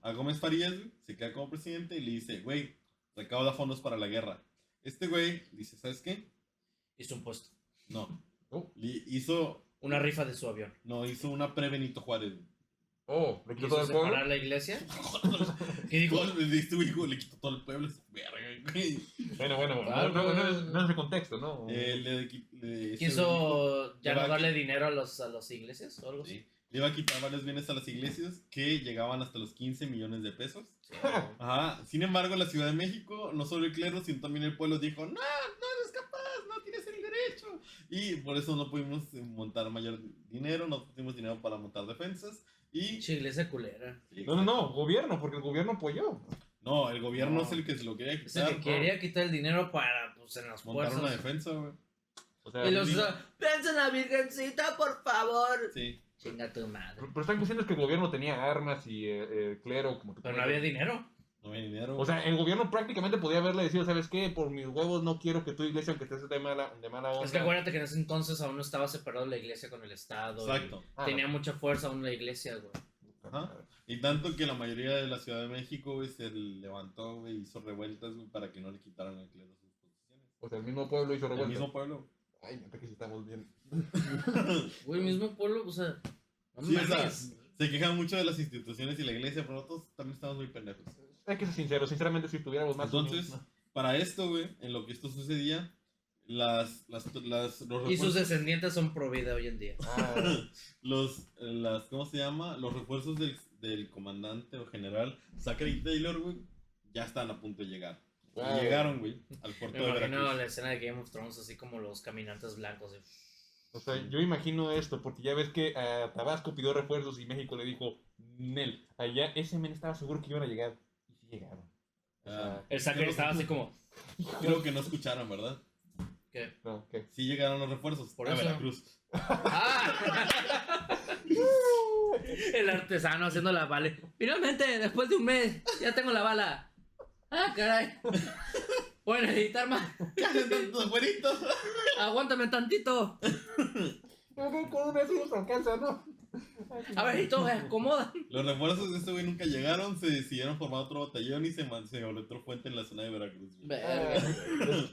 A Gómez Farías, güey, se queda como presidente y le dice, güey, recauda fondos para la guerra. Este güey dice, ¿sabes qué? hizo un puesto. No. Oh. Hizo Una rifa de su avión. una pre-Benito Juárez. Güey. Oh, le quitó Quiso todo el pueblo. separar la iglesia. ¿Qué dijo? Este güey le quitó todo el pueblo. Verga, güey. Bueno, Ah, no es el contexto, ¿no? Quiso ya le va no a darle dinero a las iglesias o algo así. Sí, le iba a quitar varios bienes a las iglesias que llegaban hasta los 15 millones de pesos. Sí. Ajá. Sin embargo, la Ciudad de México, no solo el clero, sino también el pueblo dijo, no eres capaz, no tienes el derecho. Y por eso no pudimos montar mayor dinero, no tuvimos dinero para montar defensas. Y... Pinche iglesia culera. Sí, No, gobierno, porque el gobierno apoyó. No, el gobierno No. es el que se lo quería Es el quitar. que quería quitar el dinero para, pues, en los Montar una puestos. defensa, güey. O sea, Y los sí. piensa en la virgencita, por favor. Sí. Chinga tu madre. Pero están diciendo que el gobierno tenía armas y el clero, como te Pero no había dinero. No hay dinero. O sea, el gobierno prácticamente podía haberle decidido, ¿sabes qué? Por mis huevos no quiero que tu iglesia, aunque estés de mala onda. Es que acuérdate que en ese entonces aún no estaba separado la iglesia con el Estado. Exacto. Ah, Tenía mucha fuerza aún la iglesia, güey. Ajá. Y tanto que la mayoría de la Ciudad de México, güey, se levantó, güey, hizo revueltas, güey, para que no le quitaran al clero sus posiciones. O sea, el mismo pueblo hizo El revuelta. mismo pueblo. Ay, neta que sí estamos bien. Güey, mismo pueblo, o sea. No Sí, o sea, mames. se quejan mucho de las instituciones y la iglesia, pero nosotros también estamos muy pendejos. Hay que ser sinceros, sinceramente, si tuviéramos más Entonces, unidos, para esto, güey, en lo que esto sucedía, los Y sus refuerzos, descendientes son pro vida hoy en día. ¿cómo se llama? Los refuerzos del comandante o general Zachary Taylor, güey, ya están a punto de llegar. Y Wow. llegaron, güey, al puerto Me de imagino Veracruz. la escena de Game of Thrones así como los caminantes blancos. O sea, yo imagino esto, porque ya ves que Tabasco pidió refuerzos y México le dijo, Nel, allá ese men estaba seguro que iban a llegar. Y sí llegaron. O sea, El Zachary estaba así como. Creo que no escucharon, ¿verdad? ¿Qué? no, ¿qué? Sí llegaron los refuerzos Por a eso. Veracruz. ¡Ah! El artesano haciendo la bala. Finalmente, después de un mes, ya tengo la bala. ¡Ah, caray! Voy a necesitar más. ¿Qué hacen tantos güeritos? Aguántame tantito. Con una sí nos alcanza, ¿no? A ver si todos se acomodan. Los refuerzos de este güey nunca llegaron, se decidieron formar otro batallón y se abrió otro fuente en la zona de Veracruz. Güey. Verga.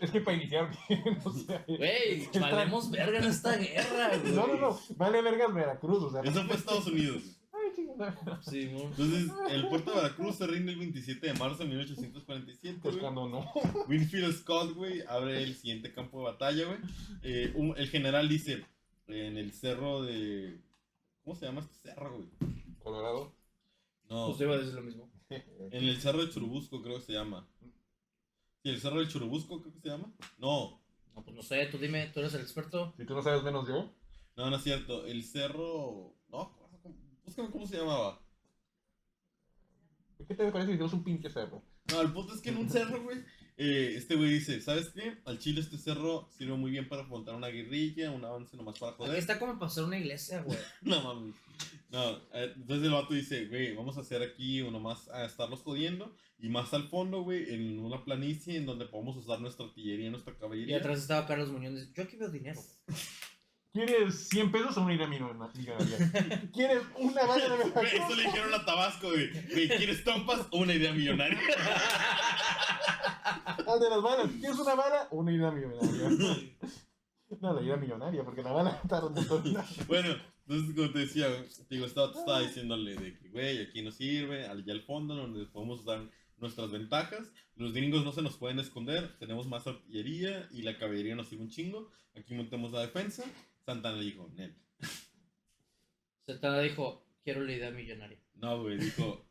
Es que para iniciar bien, o sea, Güey, valemos verga en esta guerra, güey. no, vale vergas Veracruz, o sea. Eso fue Estados Unidos. Ay, chingada. Sí, mo. Entonces, el puerto de Veracruz se rinde el 27 de marzo de 1847, Pues güey. cuando no. Winfield Scott, güey, abre el siguiente campo de batalla, güey. El general dice, en el cerro de... ¿Cómo se llama este cerro, güey? Colorado. No, Pues iba a decir lo mismo. en el cerro de Churubusco creo que se llama. Sí, el cerro del Churubusco creo que se llama. No, No, pues no sé, tú dime, tú eres el experto. Si tú no sabes menos yo. no es cierto. El cerro... No, búscame cómo se llamaba. ¿Qué te parece si tenemos un pinche cerro? No, el punto es que en un cerro, güey, este güey dice, ¿sabes qué? Al chile este cerro sirve muy bien para afrontar una guerrilla, un avance nomás para Aquí joder. está como para hacer una iglesia, güey. No mames. No, entonces el vato dice, güey, vamos a hacer aquí uno más a estarlos jodiendo. Y más al fondo, güey, en una planicie en donde podemos usar nuestra artillería, nuestra Y caballería. atrás estaba Carlos Muñoz. Dice, yo aquí veo dinero. ¿Quieres 100 pesos o una idea millonaria? ¿Quieres una bala de Güey, eso le dijeron a Tabasco, güey. Güey, ¿quieres trompas o una idea millonaria? Al de las balas. ¿Quieres una bala o una idea millonaria? No, la idea millonaria, porque la bala tarda un montón. Bueno, entonces como te decía, güey, te digo, estaba diciéndole de que, güey, aquí nos sirve, allá al fondo donde podemos usar nuestras ventajas. Los gringos no se nos pueden esconder, tenemos más artillería y la caballería nos sirve un chingo. Aquí montemos la defensa. Santana le dijo, Nel. Santana dijo, quiero la idea millonaria. No, güey, dijo,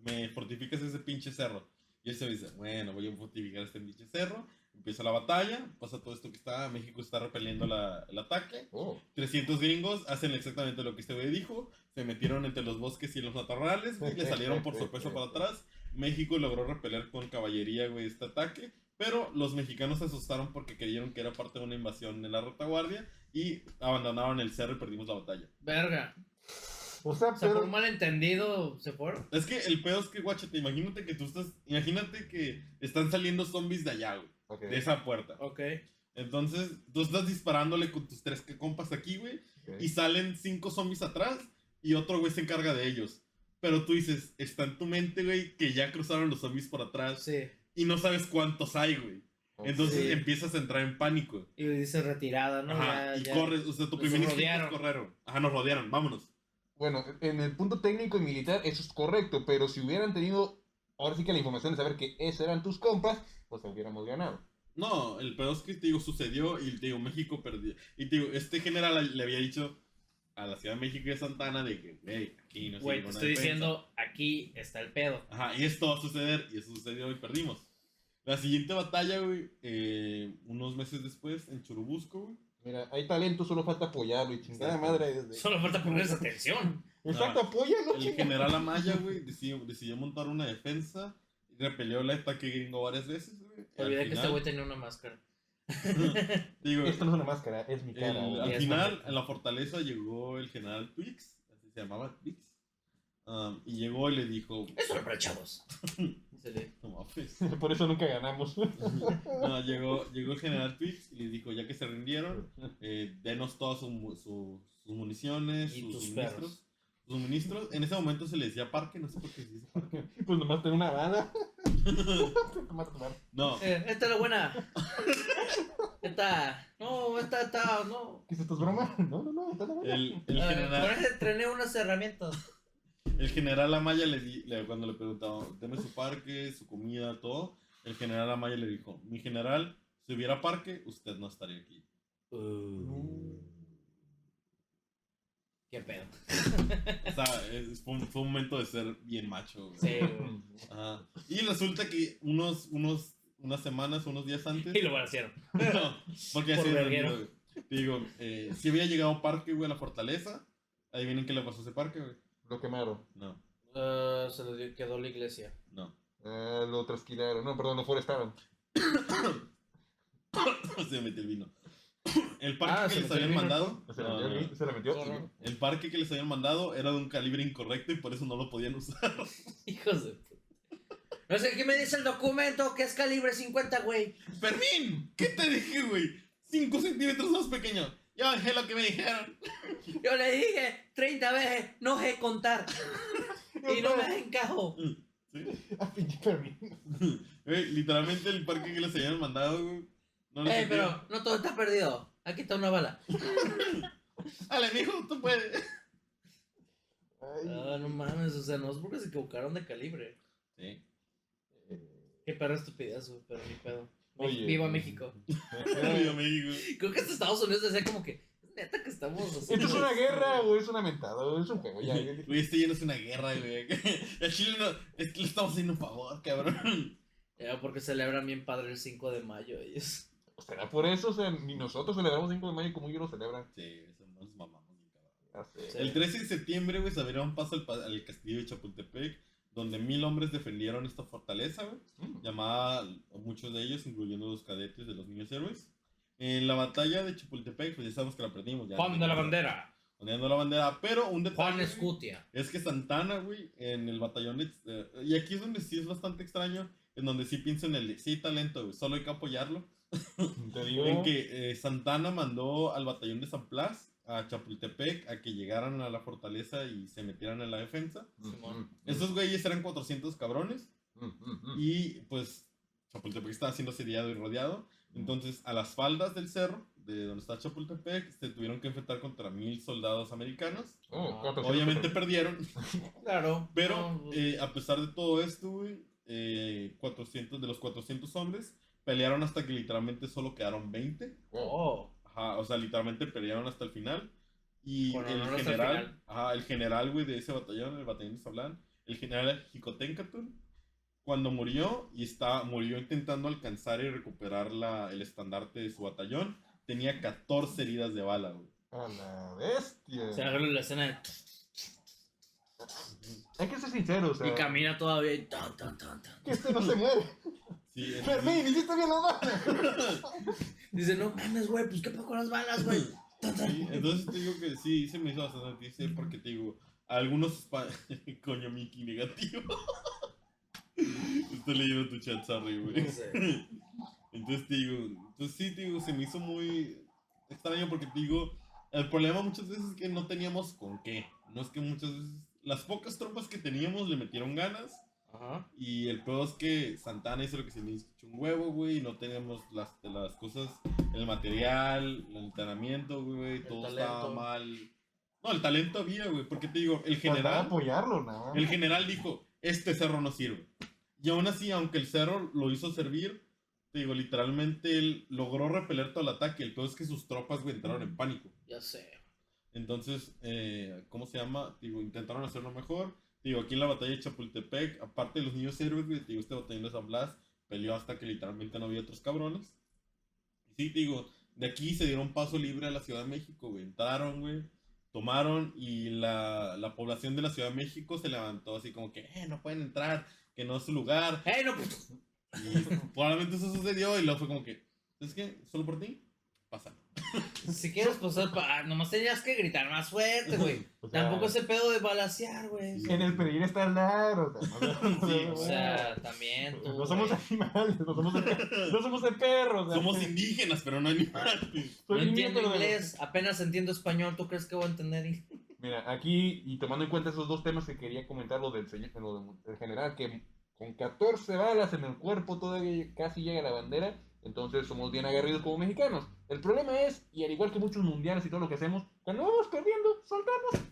me fortificas ese pinche cerro. Y él se dice, bueno, voy a fortificar este pinche cerro. Empieza la batalla, pasa todo esto que está, México está repeliendo el ataque. Oh. 300 gringos hacen exactamente lo que este güey dijo, se metieron entre los bosques y los matorrales, güey, le salieron por sorpresa para atrás. México logró repeler con caballería, güey, este ataque, pero los mexicanos se asustaron porque creyeron que era parte de una invasión de la retaguardia y abandonaron el cerro y perdimos la batalla. Verga. O sea, O sea, por pero... un malentendido se fueron. Es que el pedo es que, guachate, imagínate que están saliendo zombies de allá, güey, Ok. de esa puerta. Ok. Entonces, tú estás disparándole con tus 3 compas aquí, güey, Ok. y salen 5 zombies atrás y otro güey se encarga de ellos. Pero tú dices, está en tu mente, güey, que ya cruzaron los zombies por atrás Sí. y no sabes cuántos hay, güey. Entonces Sí. empiezas a entrar en pánico. Y dice retirada, ¿no? Ajá, y Ya. corres, o sea, tu Nos primer instinto rodearon. es correr. Ajá, nos rodearon, vámonos. Bueno, en el punto técnico y militar eso es correcto, pero si hubieran tenido, ahora sí que la información de saber que esos eran tus compas, pues hubiéramos ganado. No, el pedo es que, te digo, sucedió y, te digo, México perdió. Y, te digo, este general le había dicho a la Ciudad de México y a Santana de que, hey, aquí no Güey, sirve te una estoy defensa. diciendo, aquí está el pedo. Ajá, y esto va a suceder, y eso sucedió y perdimos. La siguiente batalla, güey, unos meses después, en Churubusco, güey. Mira, hay talento, solo falta apoyarlo y chingada Exacto. madre desde... Solo falta ponerles atención. Exacto, No, apóyalo, El chingada. general Amaya, güey, decidió montar una defensa y repelió el ataque gringo varias veces, güey. Olvidé Al que este final- güey tenía una máscara. Digo, Esto no es una máscara, es mi cara. al Y es final, correcto. en la fortaleza llegó el general Twix, así se llamaba Twix, y llegó y le dijo, Eso era para chavos. Se le- no mames. Por eso nunca ganamos. No, llegó el general Twix y le dijo, ya que se rindieron, denos todas sus municiones, Y sus tus suministros. perros. Sus suministros. En ese momento se le decía parque, no sé por qué se dice parque. Pues nomás tener una bala. Nomás tomar. No, esta es la buena. Esta, no. ¿Qué es esto? ¿Es broma? No, está la bala. el Por general, eso entrené unas herramientas. el general Amaya cuando le preguntaban, deme su parque, su comida, todo, el general Amaya le dijo, mi general, si hubiera parque, usted no estaría aquí. Qué pedo. O sea, fue un momento de ser bien macho, güey. Sí, güey. Ajá. Y resulta que unas semanas, unos días antes. Y lo hicieron. No, porque Por así verguero. güey. Digo, si había llegado un parque, güey, a la fortaleza. Adivinen qué le pasó a ese parque, güey. Lo quemaron. No, Se le quedó la iglesia. no. Lo trasquilaron. No, perdón, lo forestaron. Se me metió el vino. El parque se que les metió el habían vino, mandado. Se No, la no, metió. no. Se la metió. Zorro. El parque que les habían mandado era de un calibre incorrecto y por eso no lo podían usar. Hijos de puta. No sé qué me dice el documento que es calibre 50, güey. Fermín, ¿qué te dije, güey? 5 centímetros más pequeño. Ya bajé lo que me dijeron. Yo le dije 30 veces, no sé contar. Y no me encajo. ¿Sí? Ah, pinche Fermín. Güey, literalmente el parque que les habían mandado, güey. No les servía. Pero no todo está perdido. Aquí está una bala. Dale, mijo, tú puedes. Ay. No mames, o sea, no es porque se equivocaron de calibre. Sí. Qué perra estupidez, güey, pero ni pedo. Oye. Viva México. Viva México. Creo que hasta Estados Unidos decía como que es Neta que estamos ¿Esto es una guerra o es una mentada? O es un juego, ya. Güey, esto ya no es una guerra, güey. El Chile no, es que le estamos haciendo un favor, cabrón. Ya, porque celebran bien padre el 5 de mayo ellos. ¿Será por eso? O sea, ni nosotros celebramos 5 de mayo como ellos lo celebran. Sí, eso nos mamamos, cabrón. Ya sé. Sí. El 13 de septiembre, güey, se abrieron paso al castillo de Chapultepec, donde 1000 hombres defendieron esta fortaleza, güey, llamada a muchos de ellos, incluyendo los cadetes de los niños héroes. En la batalla de Chapultepec, pues ya sabemos que la perdimos. Ya, Juan de la Bandera. Ondeando la bandera, pero un detalle, Juan güey, Escutia. es que Santana, güey, en el batallón de, y aquí es donde sí es bastante extraño, en donde sí pienso en el, sí, talento, güey, solo hay que apoyarlo. Te digo. En que Santana mandó al batallón de San Blas a Chapultepec a que llegaran a la fortaleza y se metieran en la defensa. Simón. Esos güeyes eran 400 cabrones y pues Chapultepec estaba siendo asediado y rodeado. Entonces a las faldas del cerro, de donde está Chapultepec, se tuvieron que enfrentar contra 1000 soldados americanos. Oh, Obviamente perdieron, Claro. pero no, a pesar de todo esto, güey, 400 de los 400 hombres pelearon hasta que literalmente solo quedaron 20. Oh. Ajá, o sea, literalmente pelearon hasta el final. Y Con el honor hasta el general, final. ajá, el general, güey, de ese batallón, el batallón de Sablán, el general Jicotencatl, cuando murió murió intentando alcanzar y recuperar el estandarte de su batallón, tenía 14 heridas de bala, güey. A la bestia. O sea, verlo en la escena de... Hay que ser sinceros, o sea, Y camina todavía y tan, tan, tan, tan. que este no se muere. Sí, Fermín, hiciste bien la bala. Dice, no mames, güey, pues qué pedo con las balas, güey. Tan, tan. sí, entonces te digo que sí, se me hizo bastante triste porque te digo, algunos coño Mickey negativo. Estoy leyendo tu chat, sorry, güey. No sé. Entonces sí, te digo, se me hizo muy extraño porque te digo, el problema muchas veces es que no teníamos con qué. No es que muchas veces, las pocas tropas que teníamos le metieron ganas. Ajá. Y el peor es que Santana hizo lo que se le hizo un huevo, güey. Y no teníamos las cosas, el material, el entrenamiento, güey. El Todo talento. estaba mal. No, el talento había, güey. Porque te digo, el Faltaba general. apoyarlo, nada. El general dijo, este cerro no sirve. Y aún así, aunque el cerro lo hizo servir, te digo, literalmente él logró repeler todo el ataque. El peor es que sus tropas, güey, entraron en pánico. Ya sé. Entonces, ¿cómo se llama? Digo, intentaron hacerlo mejor. Digo, aquí en la batalla de Chapultepec, aparte de los niños héroes, güey, digo, este batallón de San Blas peleó hasta que literalmente no había otros cabrones. Y sí, digo, de aquí se dieron paso libre a la Ciudad de México, güey. Entraron, güey, tomaron y la población de la Ciudad de México se levantó así como que, no pueden entrar, que no es su lugar. ¡Ey, no! Pues! Y probablemente eso sucedió y luego fue como que, ¿es que solo por ti? Pasa. Si quieres pasar, nomás tenías que gritar más fuerte, güey. O sea, Tampoco ese pedo de balasear, güey. En el pedir está el dar, o sea, no, Sí, O sea, también tú. no somos güey. animales, no somos de perros. o sea, Somos indígenas, pero no animales. No soy niño, entiendo pero de- inglés, apenas entiendo español. ¿Tú crees que voy a entender? Mira, aquí, y tomando en cuenta esos dos temas que quería comentar, lo del general, que con 14 balas en el cuerpo todavía casi llega a la bandera, entonces somos bien aguerridos como mexicanos. El problema es, y al igual que muchos mundiales y todo lo que hacemos, cuando vamos perdiendo, soltamos.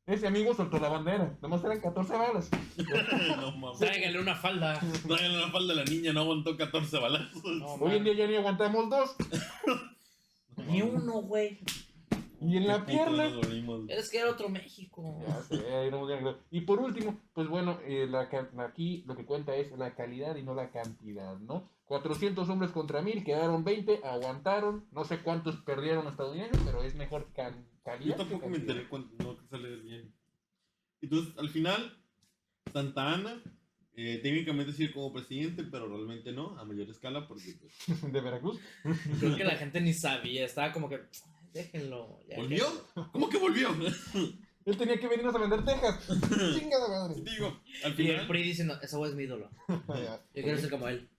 Ese amigo soltó la bandera, nomás eran 14 balas. No mames. Tráigale una falda. Tráiganle la falda a la niña, no aguantó 14 balazos. No, Hoy en día ya ni aguantamos dos. Ni uno, güey. Y en la Qué putos pierna. nos volvimos. Es que era otro México. Ya sé, ahí no muy bien. Y por último, pues bueno, aquí lo que cuenta es la calidad y no la cantidad, ¿no? 400 hombres contra 1000, quedaron 20, aguantaron, no sé cuántos perdieron los estadounidenses, pero es mejor calidad. Yo tampoco que me cantidad. enteré cuando no sale bien. Entonces, al final, Santa Ana, técnicamente sigue como presidente, pero realmente no, a mayor escala, porque pues, De Veracruz. Creo que la gente ni sabía. Estaba como que, déjenlo. Ya, ¿volvió? déjenlo. ¿Cómo que volvió? Él tenía que venirnos a vender Texas. Chingada madre. Digo, al Y el final, PRI diciendo, ese güey es mi ídolo. Ya. Yo quiero ser como él.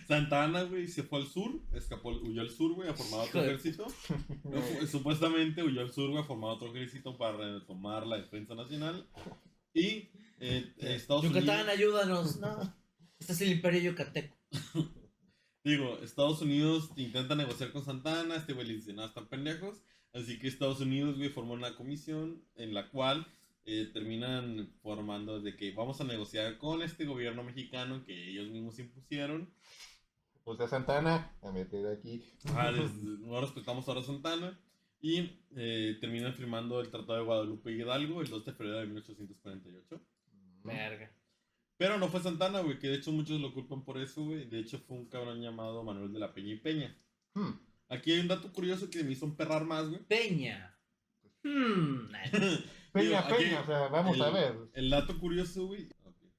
Santa Ana, güey, se fue al sur, huyó al sur, güey, a formar otro Hijo de- ejército. Supuestamente huyó al sur, güey, a formar otro ejército para retomar la defensa nacional. Y Estados Yucatán, Unidos, ayúdanos. No. Este es el imperio yucateco. Estados Unidos intenta negociar con Santa Ana, este güey le dice, no, están pendejos. Así que Estados Unidos, güey, formó una comisión en la cual terminan formando de que vamos a negociar con este gobierno mexicano que ellos mismos impusieron. O sea, Santana, a meter aquí. No respetamos ahora a Santana. Y terminan firmando el Tratado de Guadalupe Hidalgo el 2 de febrero de 1848. Verga. Pero no fue Santana, güey, que de hecho muchos lo culpan por eso, güey. De hecho fue un cabrón llamado Manuel de la Peña y Peña. Hmm. Aquí hay un dato curioso que me hizo emperrar más, güey. Peña. Peña, aquí Peña, o sea, vamos a ver. El dato curioso, güey,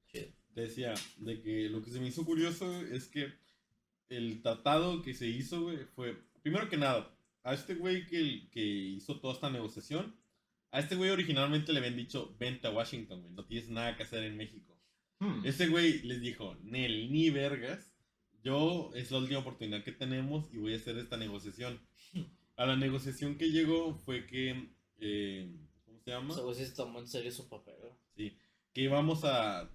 Chido. decía de que lo que se me hizo curioso es que el tratado que se hizo, güey, fue, primero que nada, a este güey que hizo toda esta negociación, a este güey originalmente le habían dicho, vente a Washington, güey, no tienes nada que hacer en México. Ese güey les dijo, Nel, ni vergas, yo es la última oportunidad que tenemos y voy a hacer esta negociación. A la negociación que llegó fue que, ¿cómo se llama? O sea, güey, sí se tomó en serio su papel, ¿no? Sí, que vamos a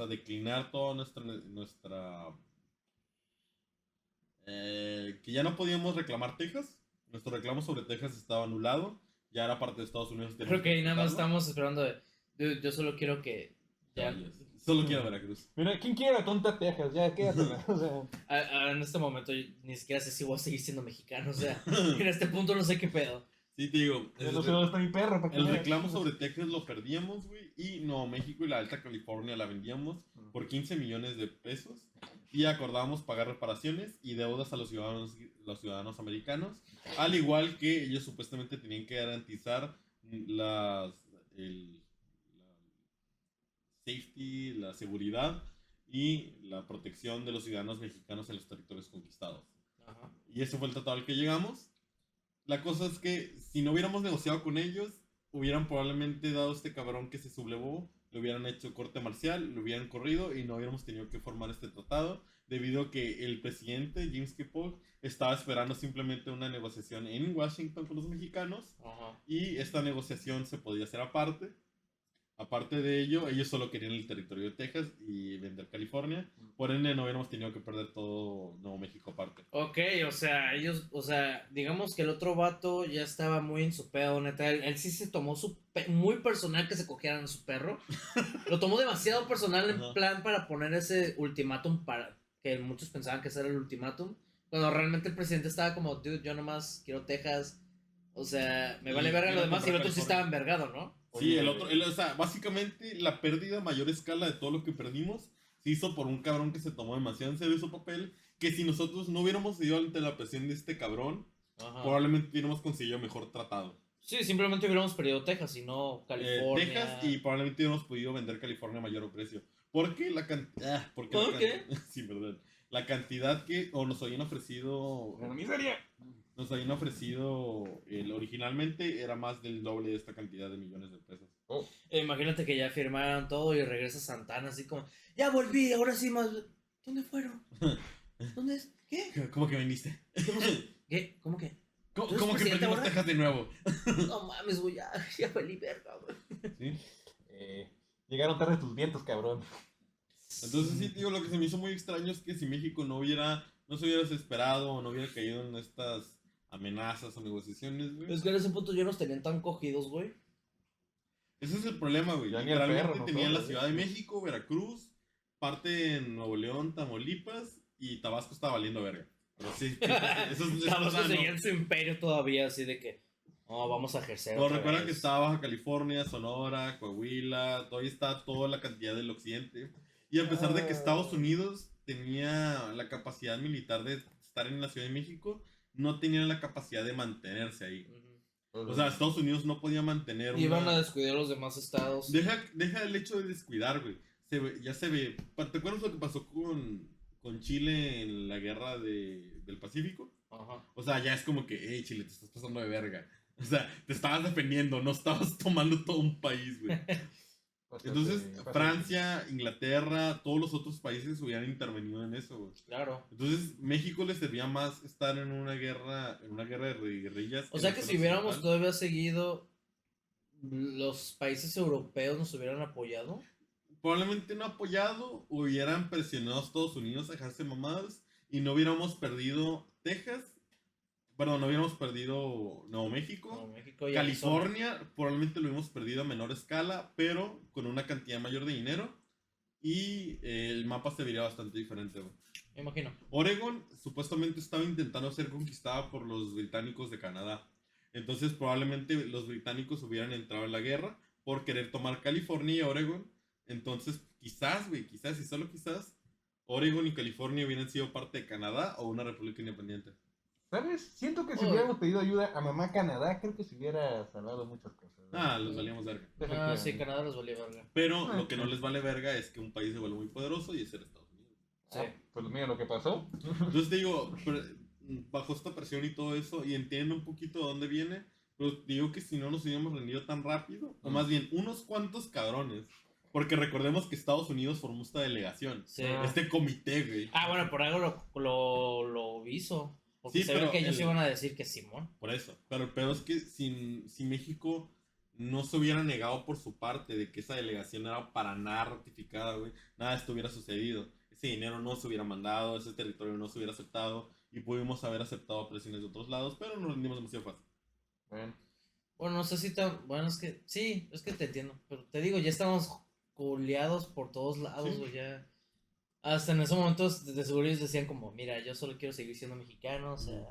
declinar toda nuestra que ya no podíamos reclamar Texas. Nuestro reclamo sobre Texas estaba anulado. Ya era parte de Estados Unidos. Creo que ahí nada más respetarlo. estamos esperando de... Dude, yo solo quiero que... Ya, Solo quiero Veracruz. Mira, ¿quién quiere la tonta Texas? Ya, quédatela. O sea, en este momento yo ni siquiera sé si voy a seguir siendo mexicano. O sea, en este punto no sé qué pedo. Sí, te digo. yo no sé dónde está mi perro. Para que El veas. reclamo sobre Texas lo perdíamos, güey. Y Nuevo México y la Alta California la vendíamos por 15 millones de pesos. Y acordábamos pagar reparaciones y deudas a los ciudadanos americanos. Al igual que ellos supuestamente tenían que garantizar la safety, la seguridad y la protección de los ciudadanos mexicanos en los territorios conquistados. Ajá. Y ese fue el tratado al que llegamos. La cosa es que si no hubiéramos negociado con ellos, hubieran probablemente dado a este cabrón que se sublevó, le hubieran hecho corte marcial, lo hubieran corrido y no hubiéramos tenido que formar este tratado, debido a que el presidente James K. Polk estaba esperando simplemente una negociación en Washington con los mexicanos Ajá. y esta negociación se podía hacer aparte. Aparte de ello, ellos solo querían el territorio de Texas y vender California. Por ende, no hubiéramos tenido que perder todo Nuevo México aparte. Ok, o sea, ellos, o sea, digamos que el otro vato ya estaba muy en su pedo, neta. Él sí se tomó muy personal que se cogieran a su perro. Lo tomó demasiado personal en Ajá. plan para poner ese ultimátum para que muchos pensaban que ese era el ultimátum. Cuando realmente el presidente estaba como, dude, yo nomás quiero Texas. O sea, me vale Y verga lo quiero demás y el comprar otro sí California. estaba envergado, ¿no? Sí, Oye, o sea, básicamente la pérdida a mayor escala de todo lo que perdimos se hizo por un cabrón que se tomó demasiado en serio su papel, que si nosotros no hubiéramos ido ante la presión de este cabrón, Ajá. probablemente hubiéramos conseguido mejor tratado. Sí, simplemente hubiéramos perdido Texas y no California. Texas y probablemente hubiéramos podido vender California a mayor precio. Porque la cantidad... ¿Por qué? Sí, verdad. La cantidad que nos habían ofrecido... la miseria. Nos habían ofrecido originalmente era más del doble de esta cantidad de millones de pesos. Oh, Imagínate que ya firmaran todo y regresa Santana así como, ya volví, ahora sí más. ¿Dónde fueron? ¿Dónde es? ¿Qué? ¿Cómo que viniste? ¿Qué? ¿Cómo que? ¿Cómo, ¿Tú eres cómo que presidente perdimos ahora? Texas de nuevo? No mames, güey, ya valí verga, güey. ¿Sí? llegaron tarde tus vientos, cabrón. Entonces sí, digo, lo que se me hizo muy extraño es que si México no se hubiera desesperado o no hubiera caído en estas amenazas o negociaciones, güey. Es que en ese punto ya nos tenían tan cogidos, güey. Ese es el problema, güey. Ya ni el Literalmente perro, ¿no? tenían la Todo, Ciudad de México, Veracruz, parte en Nuevo León, Tamaulipas y Tabasco estaba valiendo verga. Pero sí, Tabasco seguía en su imperio todavía, así de que, no, vamos a ejercer. Pero otra recuerda que vez. estaba Baja California, Sonora, Coahuila, todavía está toda la cantidad del occidente. Y a pesar de que Estados Unidos tenía la capacidad militar de estar en la Ciudad de México, no tenía la capacidad de mantenerse ahí. Ujú. O sea, Estados Unidos no podía mantener Iban a descuidar los demás estados. Deja el hecho de descuidar, güey. Ya se ve. ¿Te acuerdas lo que pasó con Chile en la guerra del Pacífico? Ajá. O sea, ya es como que, hey, Chile, te estás pasando de verga. O sea, te estabas defendiendo, no estabas tomando todo un país, güey. Entonces, Francia, Inglaterra, todos los otros países hubieran intervenido en eso, güey. Claro. Entonces, México le servía más estar en una guerra de guerrillas. O sea en que la si zona hubiéramos occidental. todavía seguido, los países europeos nos hubieran apoyado. Probablemente no apoyado, hubieran presionado a Estados Unidos a dejarse mamadas y no hubiéramos perdido Texas, perdón, no hubiéramos perdido Nuevo México, Como México y Arizona. California, probablemente lo hemos perdido a menor escala, pero con una cantidad mayor de dinero y el mapa se vería bastante diferente, güey. Me imagino. Oregon supuestamente estaba intentando ser conquistada por los británicos de Canadá. Entonces probablemente los británicos hubieran entrado en la guerra por querer tomar California y Oregon. Entonces quizás, güey, quizás y solo quizás, Oregon y California hubieran sido parte de Canadá o una república independiente. ¿Sabes? Siento que si Oh. hubiéramos pedido ayuda a mamá Canadá, creo que se hubiera salvado muchas cosas. Ah, los valíamos verga. Ah, sí, Efectivamente. Canadá los valía verga. Pero Ah, lo que no sí. les vale verga es que un país se vuelve muy poderoso y es el Estados Unidos. Sí. Pues mira lo que pasó. Entonces te digo, bajo esta presión y todo eso, y entiendo un poquito de dónde viene, pero digo que si no nos hubiéramos rendido tan rápido, o más bien unos cuantos cabrones, porque recordemos que Estados Unidos formó esta delegación, Sí. este comité, güey. Ah, bueno, por algo lo hizo. Porque Sí, se ve pero que ellos el- iban a decir que Simón. Por eso. Pero el peor es que si México no se hubiera negado por su parte de que esa delegación era para nada ratificada, güey, nada de esto hubiera sucedido. Ese dinero no se hubiera mandado, ese territorio no se hubiera aceptado y pudimos haber aceptado presiones de otros lados, pero nos rendimos demasiado fácil. Bueno, Bueno, no sé si tan. Bueno, es que. Sí, es que te entiendo. Pero te digo, ya estamos culeados por todos lados, Sí. güey. Ya. Hasta en esos momentos de seguro ellos decían como, mira, yo solo quiero seguir siendo mexicano, o sea.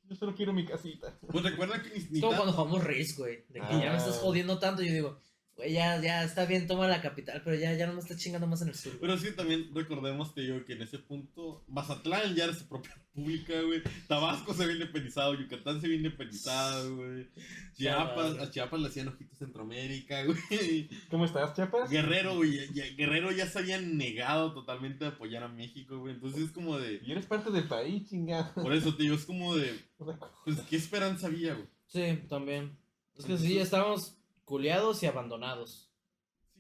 yo solo quiero mi casita. Pues recuerda que Es como cuando jugamos Risk, güey. De que ya me estás jodiendo tanto. Yo digo, güey, ya está bien, toma la capital, pero ya no me está chingando más en el sur. güey. Pero es que también recordemos, te digo, que en ese punto Mazatlán ya era su propia república, güey. Tabasco se había independizado, Yucatán se había independizado, güey. Chiapas, a Chiapas le hacían ojitos Centroamérica, güey. ¿Cómo estás, Chiapas? Guerrero, güey. Guerrero ya se había negado totalmente a apoyar a México, güey. Entonces es como de. Y eres parte del país, chingada. Por eso te digo, es como de. Pues, ¿qué esperanza había, güey? Sí, también. Es que sí, ya estábamos culeados y abandonados.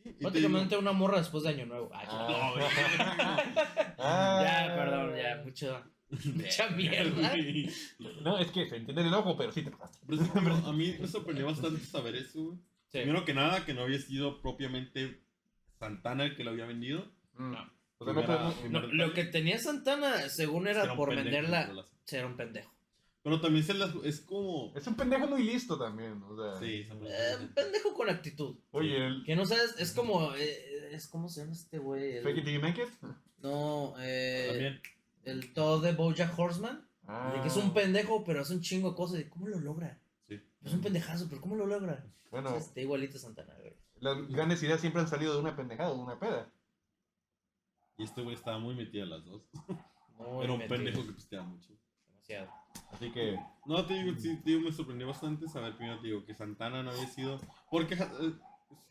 Sí, y te Prácticamente una morra después de Año Nuevo. Ay, Ah. digo, Ya, perdón, ya, mucha mierda. güey. No, es que se entiende el enojo, pero sí te pasaste. Pero sí, pero a mí me sorprendió bastante saber eso, güey. Sí. Primero que nada, que no había sido propiamente Santana el que lo había vendido. No. O sea, Primera- no podemos- No, lo que tenía Santana, según era un por pendejo, venderla, pero era un pendejo. Pero también es como. Es un pendejo muy listo también, o sea. Sí, Un pendejo con actitud. Oye, el Que no sabes, es como, ¿cómo se llama este güey? Fake it till you make it. No, También. el todo de BoJack Horseman. Ah. De que es un pendejo, pero hace un chingo de cosas. ¿Y cómo lo logra? Sí. Es un pendejazo, pero ¿cómo lo logra? Bueno, Está igualito Santana, güey. las grandes ideas siempre han salido de una pendejada, de una peda. Y este güey estaba muy metido a las dos. Muy Era un metido. pendejo que pisteaba mucho. Demasiado. Así que, No, te digo, sí, te digo, me sorprendió bastante saber primero, te digo, que Santana no había sido. Porque es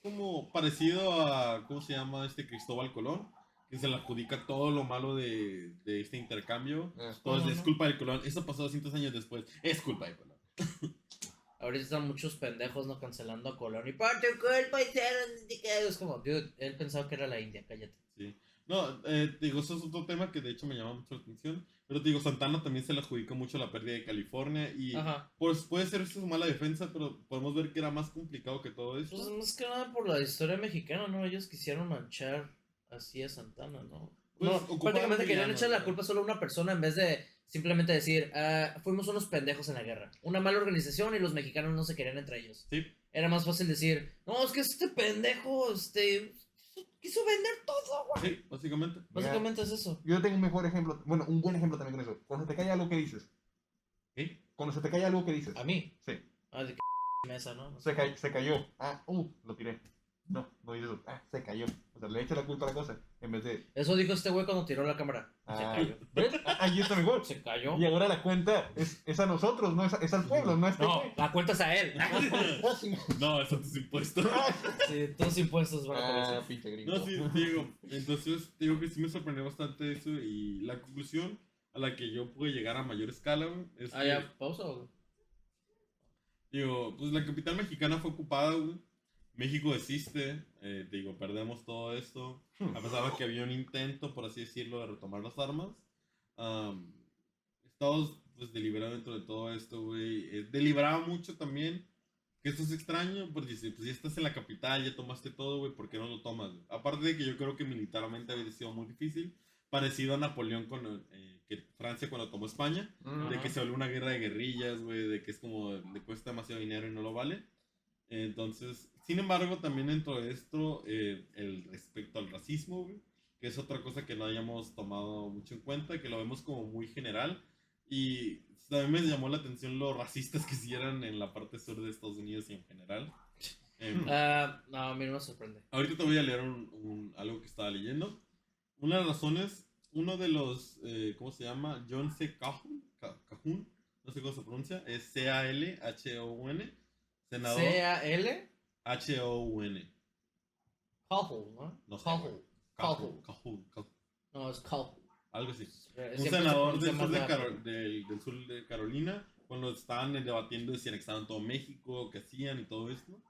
como parecido a, ¿cómo se llama? Cristóbal Colón, que se le adjudica todo lo malo de este intercambio. Todo No, es no. culpa de Colón. Eso pasó 200 años después. Es culpa de Colón. Ahorita están muchos pendejos no cancelando a Colón. Y por tu culpa hicieron. Es como, dude, él pensaba que era la India, cállate. Sí. No, te digo, eso es otro tema que de hecho me llama mucho la atención. Pero te digo, Santana también se le adjudica mucho la pérdida de California. Y Ajá. pues puede ser su mala defensa, pero podemos ver que era más complicado que todo esto. Pues más que nada por la historia mexicana, ¿no? Ellos quisieron manchar así a Santana, ¿no? Pues, No, ocupaban prácticamente querían villanos, echar la ¿no? culpa solo a una persona en vez de simplemente decir, fuimos unos pendejos en la guerra. Una mala organización y los mexicanos no se querían entre ellos. Sí. Era más fácil decir, no, es que este pendejo, quiso vender todo, güey. Sí, básicamente. Básicamente es eso. yo tengo un mejor ejemplo, bueno, un buen ejemplo también con eso. Cuando se te cae algo que dices. ¿Qué? Cuando se te cae algo que dices. A mí. Sí. Ah, de que mesa, ¿no? No Se, sé. se cayó. Ah, lo tiré. No, no dices eso. Ah, se cayó. O sea, le echa la culpa a la cosa. En vez de. Eso dijo este güey cuando tiró la cámara. Se Ah, cayó. ¿ves? Ahí está mejor. Se cayó. Y ahora la cuenta es a nosotros, no es al pueblo, no a este No, güey. la cuenta es a él. Ah, sí. No, eso tus impuestos. Sí, todos impuestos van a Ah, aparecer. pinche gringo. No, sí, digo. Entonces, digo que sí me sorprendió bastante eso. Y la conclusión a la que yo pude llegar a mayor escala, güey, es Ah, que, ya, pausa, güey. digo, pues la capital mexicana fue ocupada, güey. México desiste, digo, perdemos todo esto. A pesar de que había un intento, por así decirlo, de retomar las armas. Estados, pues, deliberados dentro de todo esto, güey. Deliberaba mucho también. Que esto es extraño, porque si pues, ya estás en la capital, ya tomaste todo, güey, ¿por qué no lo tomas? Güey? Aparte de que yo creo que militarmente había sido muy difícil. Parecido a Napoleón con que Francia cuando tomó España. De que se volvió una guerra de guerrillas, güey, de que es como, le cuesta demasiado dinero y no lo vale. Entonces, sin embargo, también dentro de esto, el respecto al racismo, güey, que es otra cosa que no hayamos tomado mucho en cuenta, que lo vemos como muy general, Y también me llamó la atención lo racistas que sí eran en la parte sur de Estados Unidos y en general. No, a mí no me sorprende. Ahorita te voy a leer algo que estaba leyendo. Una de las razones, uno de los, ¿cómo se llama? John C. Calhoun, no sé cómo se pronuncia, es C-A-L-H-O-U-N, senador. C-A-L. H-O-U-N. Calhoun, ¿no? No sé. Calhoun. Calhoun. No, es Calhoun. Algo así. Un Siempre senador se del sur pronuncia de, más rápido. del sur de Carolina, cuando estaban debatiendo de si anexaban todo México, qué hacían y todo esto,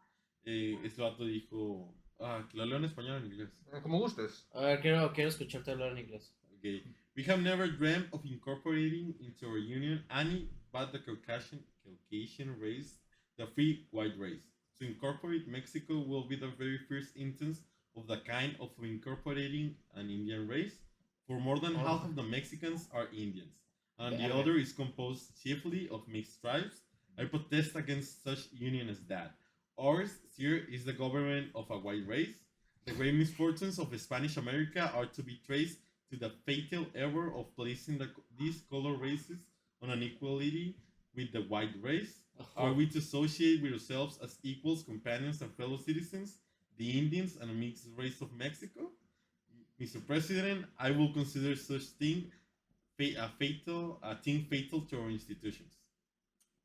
este vato dijo, que lo leo en español o en inglés. Como gustes. A ver, quiero escucharte hablar en inglés. Okay. We have never dreamt of incorporating into our union any but the Caucasian race, the free white race. To incorporate Mexico will be the very first instance of the kind of incorporating an Indian race. For more than half of the Mexicans are Indians, and the other is composed chiefly of mixed tribes. I protest against such union as that. Ours here is the government of a white race. The great misfortunes of Spanish America are to be traced to the fatal error of placing these color races on an equality with the white race. Are we to associate with ourselves as equals, companions, and fellow citizens, the Indians and a mixed race of Mexico? Mr. President, I will consider such thing a thing fatal to our institutions.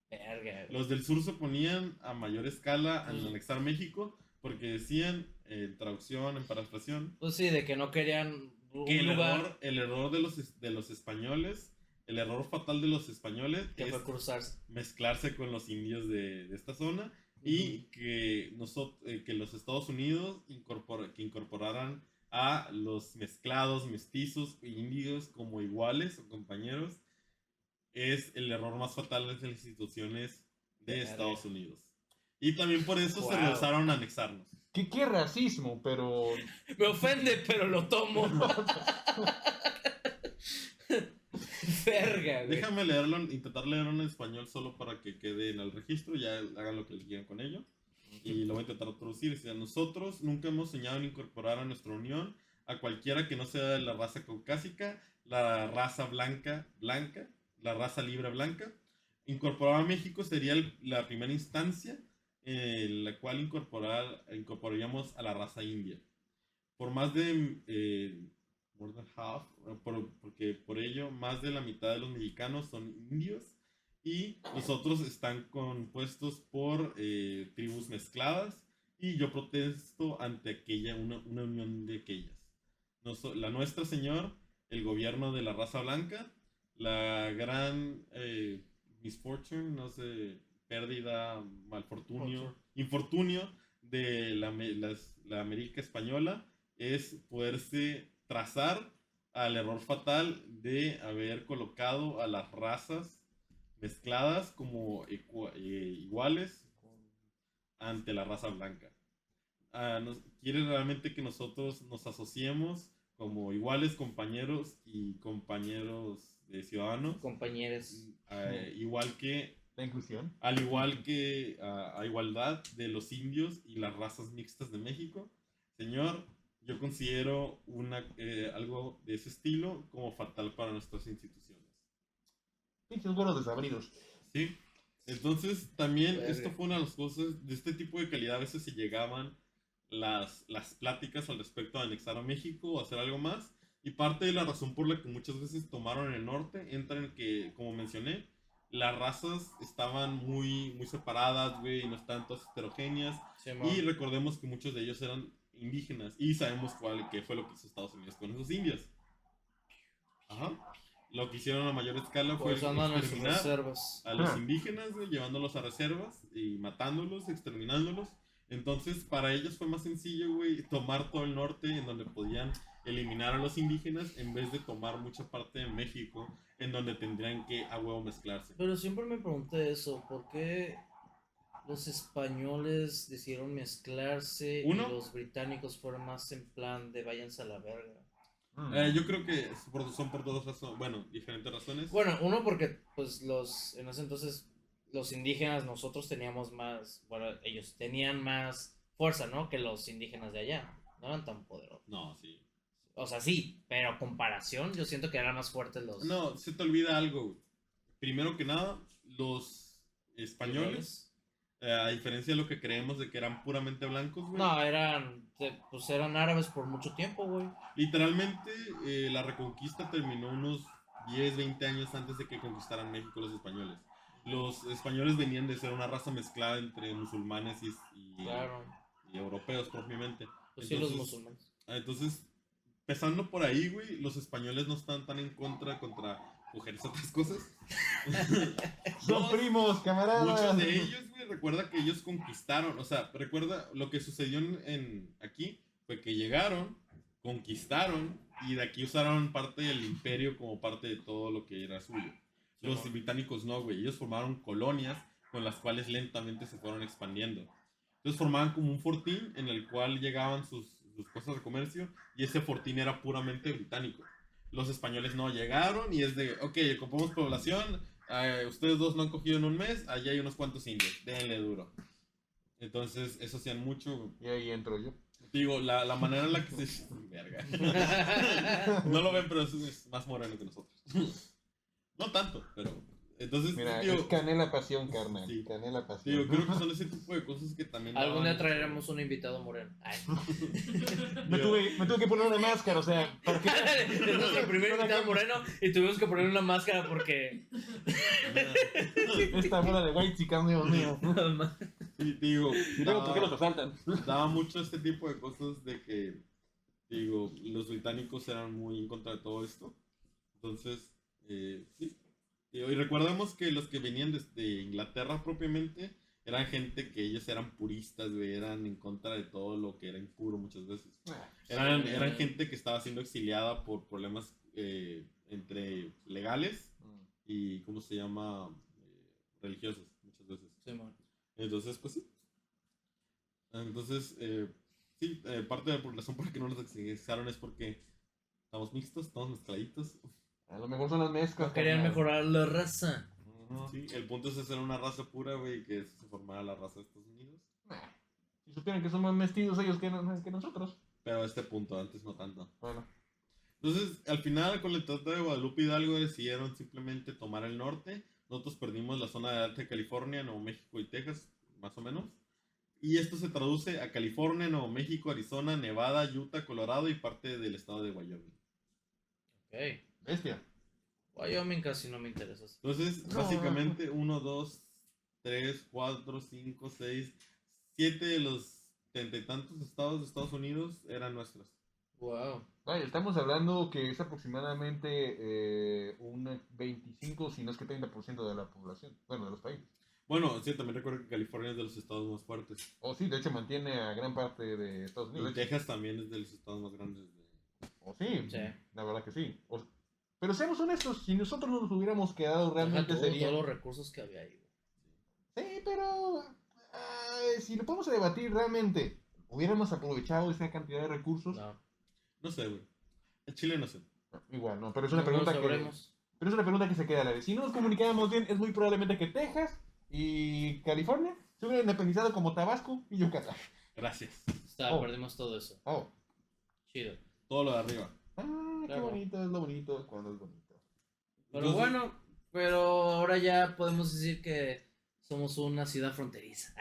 Verga. Los del sur se oponían a mayor escala al anexar México porque decían, en traducción, en parafraseón, Pues sí, de que no querían un que lugar el error de los españoles, el error fatal de los españoles que es fue cruzarse. mezclarse con los indios de esta zona y que, que los Estados Unidos que incorporaran a los mezclados, mestizos e indios como iguales o compañeros es el error más fatal de las instituciones de Estados Unidos. Y también por eso se rehusaron a anexarnos. ¿Qué racismo? Pero... Me ofende, pero lo tomo. Verga, güey. Déjame leerlo, intentar leerlo en español solo para que quede en el registro, ya hagan lo que les quieran con ello. Y lo voy a intentar traducir. Dice, nosotros nunca hemos soñado en incorporar a nuestra unión a cualquiera que no sea de la raza caucásica, la raza blanca, la raza libre blanca. Incorporar a México sería la primera instancia en la cual incorporaríamos a la raza india. Por más de more than half, porque por ello más de la mitad de los mexicanos son indios y los otros están compuestos por tribus mezcladas y yo protesto ante aquella, una unión de aquellas. La nuestra, señor, el gobierno de la raza blanca, la gran misfortune, no sé, pérdida, malfortunio, infortunio de la América española es poderse trazar al error fatal de haber colocado a las razas mezcladas como iguales ante la raza blanca. Quiere realmente que nosotros nos asociemos como iguales compañeros y compañeros de ciudadanos. Compañeros. Igual que la inclusión. Al igual que a igualdad de los indios y las razas mixtas de México. Señor, yo considero algo de ese estilo como fatal para nuestras instituciones. Pinches buenos desabridos. Sí. Entonces, también esto fue una de las cosas de este tipo de calidad. A veces se llegaban las pláticas al respecto de anexar a México o hacer algo más. Y parte de la razón por la que muchas veces tomaron el norte entra en que, como mencioné, las razas estaban muy, muy separadas, güey, y no estaban todas heterogéneas. Sí, y recordemos que muchos de ellos eran indígenas. Y sabemos qué fue lo que hizo Estados Unidos con esos indios. Ajá. Lo que hicieron a mayor escala fue exterminar a los indígenas, güey, llevándolos a reservas y matándolos, exterminándolos. Entonces, para ellos fue más sencillo, güey, tomar todo el norte en donde podían eliminar a los indígenas en vez de tomar mucha parte de México en donde tendrían que a huevo mezclarse. Pero siempre me pregunté eso, ¿por qué los españoles decidieron mezclarse y los británicos fueron más en plan de váyanse a la verga? Yo creo que son por dos razones, bueno, diferentes razones. Bueno, uno porque pues en ese entonces los indígenas nosotros teníamos más, bueno, ellos tenían más fuerza, ¿no? Que los indígenas de allá, no eran tan poderosos. No, sí. O sea, sí, pero comparación yo siento que eran más fuertes los... No, se te olvida algo, güey. primero que nada, los españoles, a diferencia de lo que creemos de que eran puramente blancos, güey. No, pues eran árabes por mucho tiempo, güey. Literalmente, la reconquista terminó unos 10, 20 años antes de que conquistaran México los españoles. Los españoles venían de ser una raza mezclada entre musulmanes Claro. y europeos propiamente. Pues sí, los musulmanes. Entonces, empezando por ahí, güey, los españoles no están tan en contra mujeres otras cosas. Son primos, camaradas. Muchos de ellos, güey, recuerda que ellos conquistaron, o sea, recuerda lo que sucedió aquí, fue que llegaron, conquistaron, y de aquí usaron parte del imperio como parte de todo lo que era suyo. Los británicos no, güey, ellos formaron colonias con las cuales lentamente se fueron expandiendo. Entonces formaban como un fortín en el cual llegaban sus cosas de comercio, y ese fortín era puramente británico. Los españoles no llegaron y es de, ok, ocupamos población, ustedes dos no han cogido en un mes, allá hay unos cuantos indios, denle duro. Entonces, eso hacían mucho. Y ahí entro yo. Digo, la manera en la que se... Verga. No lo ven, pero es más moreno que nosotros. No tanto, pero... Entonces, Mira, digo, es canela pasión, carnal. Sí. Canela pasión. digo, creo que son ese tipo de cosas que también... Algún día daban- traeremos un invitado moreno. Ay. me tuve que poner una máscara, o sea, ¿para qué? Es nuestro primer invitado moreno y tuvimos que poner una máscara porque. Esta bola de white chican, Dios mío. Sí, digo, Y luego, ¿por qué los asaltan? daba mucho este tipo de cosas de que, digo, los británicos eran muy en contra de todo esto. Entonces, sí. Digo, y recordemos que los que venían desde Inglaterra propiamente eran gente que ellos eran puristas, güey, eran en contra de todo lo que era impuro muchas veces. Eran gente que estaba siendo exiliada por problemas entre legales y, ¿cómo se llama? Religiosos, muchas veces. Sí, man. Entonces, pues sí. Entonces, sí, parte de la razón por la que no nos exiliaron es porque estamos mixtos, estamos mezcladitos. A lo mejor son las mezclas. No querían carnal. mejorar la raza. Ujú. Sí, el punto es hacer una raza pura, güey, que se formara la raza de Estados Unidos. Si supieran que son más mestizos ellos que nosotros. Pero a este punto, antes no tanto. Bueno. Entonces, al final, con el Tratado de Guadalupe Hidalgo decidieron simplemente tomar el norte. Nosotros perdimos la zona de Alta California, Nuevo México y Texas, más o menos. Y esto se traduce a California, Nuevo México, Arizona, Nevada, Utah, Colorado y parte del estado de Wyoming. Ok. Bestia. Wyoming casi no me interesa. Entonces, No. básicamente, 1, 2, 3, 4, 5, 6, 7 de los 30 y tantos estados de Estados Unidos eran nuestros. Wow. Vaya, estamos hablando que es aproximadamente un 25, si no es que 30% de la población. Bueno, de los países. Bueno, sí, también recuerdo que California es de los estados más fuertes. O sí, de hecho mantiene a gran parte de Estados Y Unidos. Texas también es de los estados más grandes. O sí, Sí. la verdad que sí. Pero seamos honestos, si nosotros no nos hubiéramos quedado Deja realmente todo, sería... todos los recursos que había ahí. Sí, pero si lo podemos debatir realmente, hubiéramos aprovechado esa cantidad de recursos. No. No sé, güey. En Chile no sé. Igual, no, pero es una No pregunta lo que... sabremos. Pero es una pregunta que se queda al aire. Si no nos comunicábamos bien, es muy probablemente que Texas y California se hubieran independizado como Tabasco y Yucatán. Gracias. Perdimos todo eso. Oh. Chido. Todo lo de arriba. Ah, qué Claro. bonito, es lo bonito cuando es bonito. Pero Entonces, bueno, pero ahora ya podemos decir que somos una ciudad fronteriza.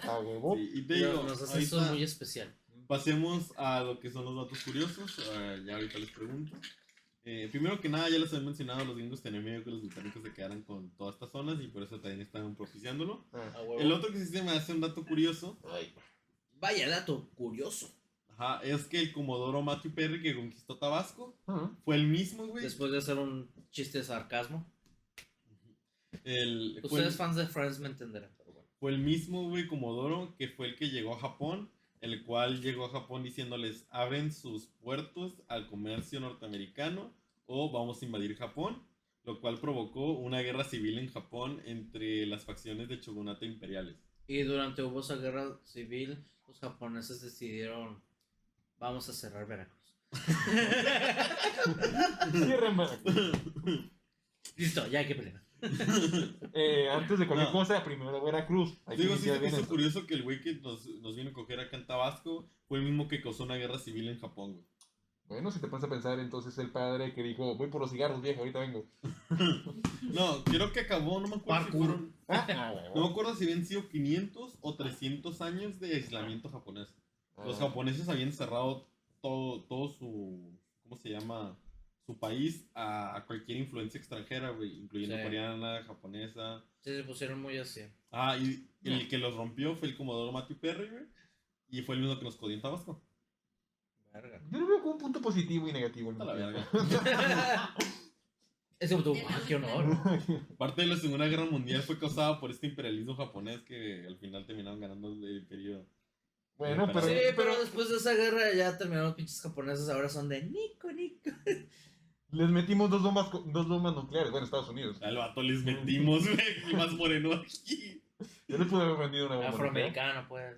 A huevo. sí, y te digo, Nos hace eso ahorita muy especial. pasemos a lo que son los datos curiosos. Ya ahorita les pregunto. Primero que nada, ya les había mencionado, los gringos tenían miedo que los británicos se quedaran con todas estas zonas y por eso también estaban propiciándolo. A huevo. El otro que sí se me hace un dato curioso, Vaya dato curioso. ajá, es que el comodoro Matthew Perry que conquistó Tabasco Ujú. fue el mismo, güey. Después de hacer un chiste de sarcasmo. Fue Ustedes fans de Friends me entenderán, pero bueno. fue el mismo, güey, Comodoro, que fue el que llegó a Japón, el cual llegó a Japón diciéndoles, abren sus puertos al comercio norteamericano o vamos a invadir Japón, lo cual provocó una guerra civil en Japón entre las facciones de shogunato imperiales. Y durante hubo esa guerra civil, los japoneses decidieron, vamos a cerrar Veracruz. Cierren Veracruz. Listo, ya hay que pelear. Antes de cualquier No. cosa, primero Veracruz. Hay que Digo, sí iniciar se me bien hizo esto. curioso que el güey que nos vino a coger acá en Tabasco fue el mismo que causó una guerra civil en Japón, güey. Bueno, si te pones a pensar, entonces el padre que dijo, voy por los cigarros, viejo, ahorita vengo. No, creo que acabó, no me acuerdo si Parkour. fueron... No me acuerdo si habían sido 500 o 300 años de aislamiento japonés. Los japoneses habían cerrado todo su, ¿cómo se llama? Su país a cualquier influencia extranjera, güey, incluyendo Sí. coreana, japonesa. Sí, se pusieron muy así. Ah, y el que los rompió fue el Comodoro Matthew Perry, güey. Y fue el mismo que nos jodió en Tabasco. Verga. Yo lo veo como un punto positivo y negativo. A la verga. Es como tú, qué honor. Parte de la Segunda Guerra Mundial fue causada por este imperialismo japonés que al final terminaron ganando el imperio. Bueno, pero... Sí, pero después de esa guerra ya terminaron los pinches japoneses, ahora son de Nico. Les metimos dos bombas nucleares, bueno, Estados Unidos. Al vato les metimos, güey, y más moreno aquí. Yo les pude haber vendido una bomba nuclear. Afroamericano, pues.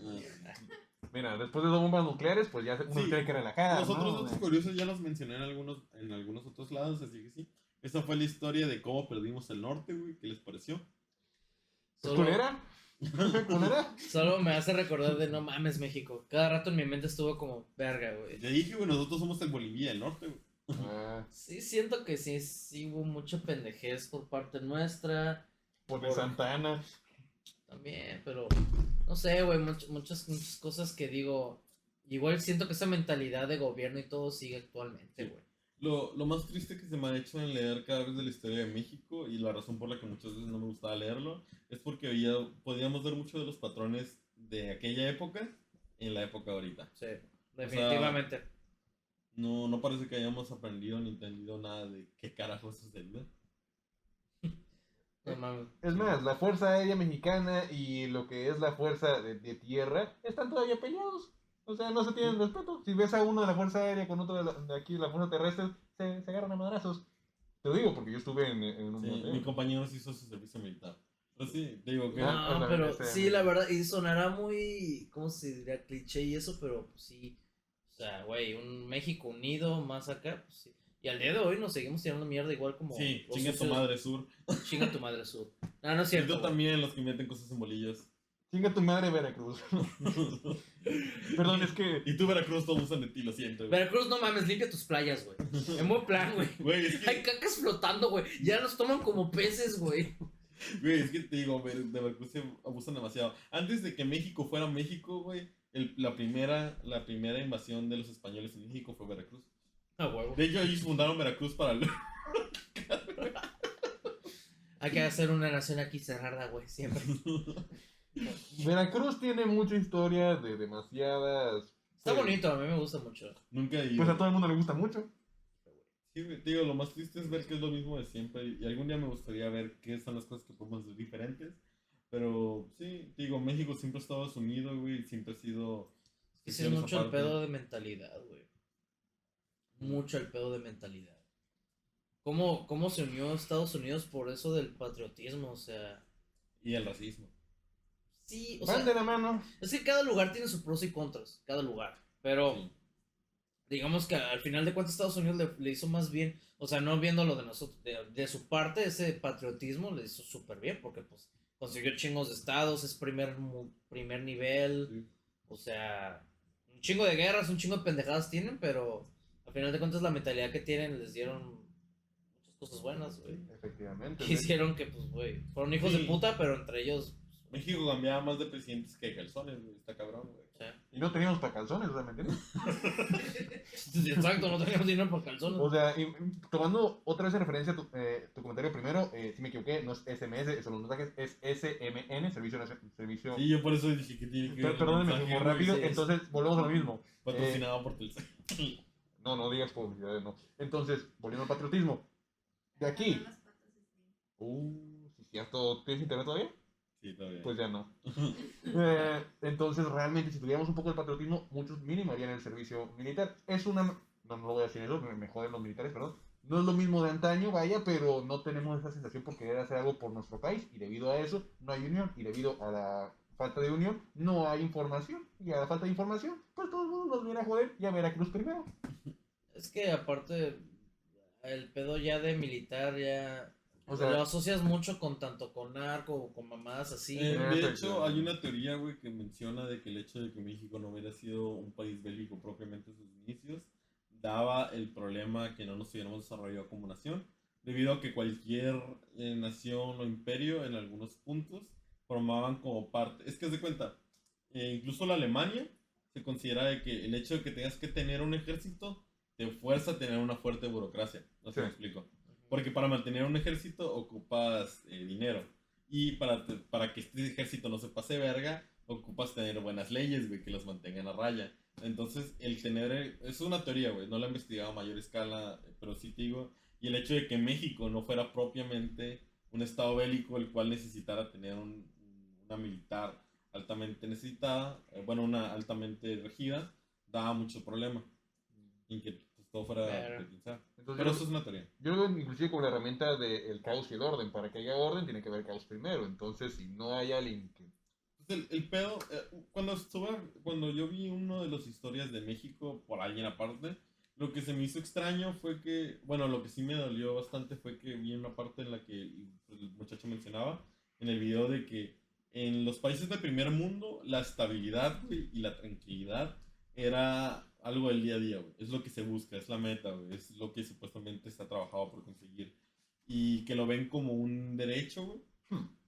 Mira, después de dos bombas nucleares, pues ya uno Sí. tiene que relajar, Los otros ¿no? datos curiosos ya los mencioné en algunos otros lados, así que sí. Esa fue la historia de cómo perdimos el norte, güey. ¿Qué les pareció? ¿Es culera? ¿Culera? Solo me hace recordar de no mames México. Cada rato en mi mente estuvo como verga, güey. Ya dije, güey, nosotros somos el Bolivia del norte, güey. Ah, Sí, siento que sí hubo mucha pendejez por parte nuestra. por de Santa Ana. También, pero no sé, güey, muchas cosas que digo. Igual siento que esa mentalidad de gobierno y todo sigue actualmente, güey. Lo más triste que se me ha hecho en leer cada vez de la historia de México, y la razón por la que muchas veces no me gustaba leerlo, es porque podíamos ver muchos de los patrones de aquella época en la época ahorita. Sí, definitivamente. No parece que hayamos aprendido ni entendido nada de qué carajos es de vida. No mames. Es más, la Fuerza Aérea Mexicana y lo que es la Fuerza de Tierra están todavía peleados. O sea, no se tienen respeto. Si ves a uno de la Fuerza Aérea con otro de aquí, la Fuerza Terrestre, se agarran a madrazos. Te lo digo porque yo estuve en un Sí, bombardeo. mi compañero sí hizo su servicio militar. Pero sí, te digo que... Ah, No, pero ese- sí, la verdad, y sonará muy, ¿cómo se diría? Cliché y eso, pero pues, sí. O sea, güey, un México unido más acá, pues sí. Y al día de hoy nos seguimos tirando mierda igual como... Sí, los chinga tu socios- madre sur. Chinga tu madre sur. No es Y cierto. tú güey. también, los que meten cosas en bolillos. Chinga tu madre, Veracruz. Perdón, es que... Y tú, Veracruz, todos usan de ti, lo siento. güey. Veracruz, no mames, limpia tus playas, güey. En buen plan, güey. Güey, es Hay que, cacas flotando, güey. Ya nos toman como peces, güey. te digo, de Veracruz se abusan demasiado. Antes de que México fuera México, güey, la primera invasión de los españoles en México fue Veracruz. Ah, huevo. De hecho, ellos fundaron Veracruz para... Hay que hacer una nación aquí cerrada, güey, siempre. Veracruz tiene mucha historia de demasiadas... Está pues, bonito, a mí me gusta mucho. Nunca he ido. Pues a todo el mundo le gusta mucho. Sí, güey, te digo, lo más triste es ver que es lo mismo de siempre. Y algún día me gustaría ver qué son las cosas que podemos hacer diferentes. Pero sí, te digo, México siempre ha estado unido, güey. Siempre ha sido. Es que sí es mucho el pedo de mentalidad, güey. Mucho el pedo de mentalidad. ¿Cómo se unió Estados Unidos por eso del patriotismo? O sea, Y el racismo. sí, o Van sea, de la mano. es que cada lugar tiene sus pros y contras, cada lugar. Pero Sí. digamos que al final de cuentas Estados Unidos le hizo más bien, o sea, no viendo lo de nosotros, de su parte, ese patriotismo le hizo súper bien, porque pues consiguió chingos de estados, es primer nivel, Sí. o sea, un chingo de guerras, un chingo de pendejadas tienen, pero al final de cuentas la mentalidad que tienen les dieron muchas cosas buenas, güey. Efectivamente. Que hicieron que, pues, güey, fueron hijos Sí. de puta, pero entre ellos, México cambiaba más de presidentes que de calzones, güey. Está cabrón, güey. o sea, Y no teníamos para calzones, o sea, ¿me entiendes? exacto, no teníamos dinero por calzones. O sea, tomando otra vez en referencia tu comentario primero, si me equivoqué, no es SMS, es los mensajes, es SMN, servicio... Sí, yo por eso dije que tiene que ver. Perdónenme, mensaje, muy güey, rápido, sí, entonces volvemos a lo mismo. Patrocinado por Telcel. No digas publicidad, no. Entonces, volviendo al patriotismo. De aquí. Sí, cierto. ¿Tienes internet todavía? Sí, todavía. Pues ya no. Entonces, realmente, si tuviéramos un poco de patriotismo, muchos mínimo harían el servicio militar. Es una... No lo voy a decir eso, me joden los militares, perdón. No es lo mismo de antaño, vaya, pero no tenemos esa sensación por querer hacer algo por nuestro país. Y debido a eso, no hay unión. Y debido a la falta de unión, no hay información. Y a la falta de información, pues todo el mundo nos viene a joder y a Veracruz primero. Es que aparte, el pedo ya de militar ya... O sea, lo asocias mucho con tanto con narco o con mamadas así. De Efectivamente. hecho, hay una teoría, güey, que menciona de que el hecho de que México no hubiera sido un país bélico propiamente en sus inicios daba el problema que no nos hubiéramos desarrollado como nación, debido a que cualquier nación o imperio en algunos puntos formaban como parte, es que haz de cuenta, incluso la Alemania se considera de que el hecho de que tengas que tener un ejército te fuerza a tener una fuerte burocracia, no sé si Sí. me explico, porque para mantener un ejército ocupas dinero, y para que este ejército no se pase verga, ocupas tener buenas leyes, güey, que los mantengan a raya. Entonces, el tener, es una teoría, güey, no la he investigado a mayor escala, pero sí te digo, y el hecho de que México no fuera propiamente un estado bélico el cual necesitara tener una militar altamente necesitada, bueno, una altamente regida, daba mucho problema. Y que pues, todo fuera Claro. de pensar. Entonces, Pero eso es una teoría. yo lo veo inclusive como la herramienta del caos y el orden. Para que haya orden, tiene que haber caos primero. Entonces, si no hay alguien que... Pues el pedo, cuando yo vi uno de las historias de México por alguien aparte, lo que se me hizo extraño fue que, bueno, lo que sí me dolió bastante fue que vi una parte en la que el muchacho mencionaba en el video de que en los países de primer mundo la estabilidad, güey, y la tranquilidad era algo del día a día, güey. Es lo que se busca, es la meta, güey. Es lo que supuestamente está trabajado por conseguir. Y que lo ven como un derecho, güey.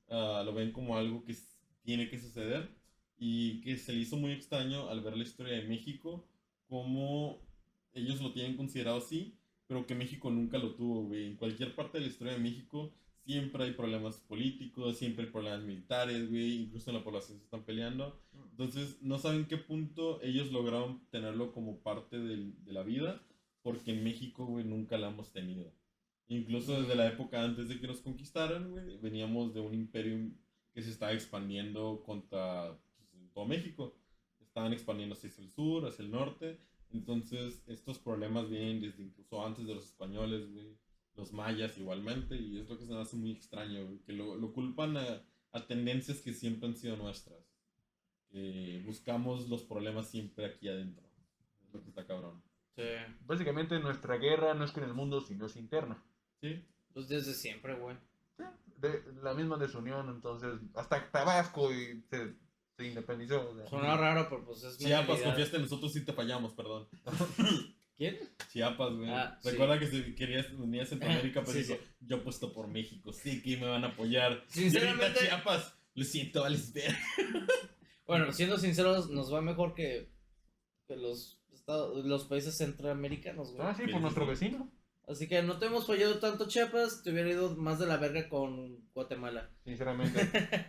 Lo ven como algo que tiene que suceder. Y que se le hizo muy extraño al ver la historia de México, como ellos lo tienen considerado así, pero que México nunca lo tuvo, güey. En cualquier parte de la historia de México siempre hay problemas políticos, siempre hay problemas militares, güey. Incluso en la población se están peleando. Entonces, no saben qué punto ellos lograron tenerlo como parte de la vida, porque en México, güey, nunca la hemos tenido. Incluso desde la época antes de que nos conquistaran, güey, veníamos de un imperio que se estaba expandiendo contra pues, todo México. Estaban expandiéndose hacia el sur, hacia el norte. Entonces, estos problemas vienen desde incluso antes de los españoles, güey. Los mayas igualmente, y es lo que se me hace muy extraño, güey, que lo culpan a tendencias que siempre han sido nuestras. Buscamos los problemas siempre aquí adentro. Es lo que está cabrón. Sí. Básicamente, nuestra guerra no es con el mundo, sino es interna. ¿Sí? Pues desde siempre, güey. De la misma desunión, entonces, hasta Tabasco y se independizó. O sea. Suena raro, pero pues es Chiapas, mentalidad. confiaste en nosotros y te fallamos, perdón. ¿Quién? Chiapas, güey. Ah, sí. Recuerda que si querías venir a Centroamérica, pero Sí, dijo, sí. yo apuesto por México, sí que me van a apoyar. Sinceramente- Y ahorita Chiapas, lo siento, Alisber. Bueno, siendo sinceros, nos va mejor que los países centroamericanos, güey. Ah, sí, por nuestro vecino. Así que no te hemos fallado tanto, Chiapas. Te hubiera ido más de la verga con Guatemala. Sinceramente.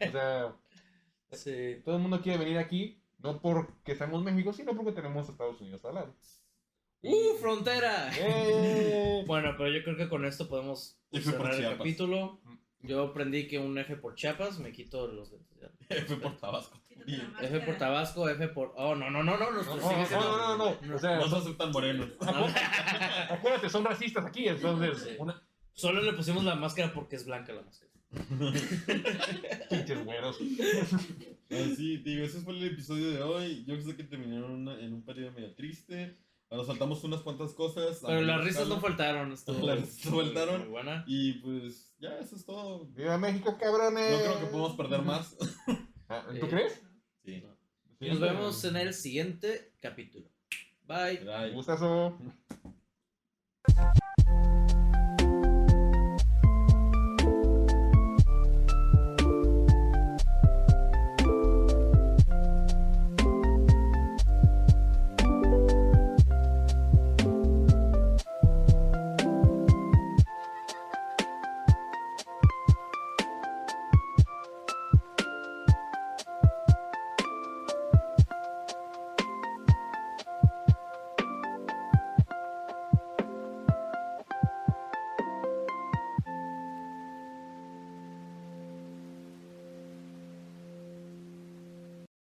O sea, Sí. todo el mundo quiere venir aquí, no porque seamos México, sino porque tenemos Estados Unidos al lado. ¡Frontera! ¡Eh! Bueno, pero yo creo que con esto podemos F por cerrar el Chiapas. capítulo. Yo aprendí que un F por Chiapas, me quito los dentes. Ya. F por Tabasco. Quítate la F por máscara. Tabasco, F por... Oh, no, No, sigue siendo... no. O sea, No se aceptan morenos. acuérdate, son racistas aquí, entonces. Sí. Solo le pusimos la máscara porque es blanca la máscara. pinches güeros. Así, digo, ese fue el episodio de hoy. Yo sé que terminó en un periodo medio triste. Nos saltamos unas cuantas cosas. Pero las risas no faltaron. Estuvo, Las risas no faltaron. muy buena. Y pues, ya, eso es todo. ¡Viva México, cabrones! No creo que podamos perder más. Ah, ¿tú crees? Sí. Y nos vemos en el siguiente capítulo. Bye. Bye. Un gustazo.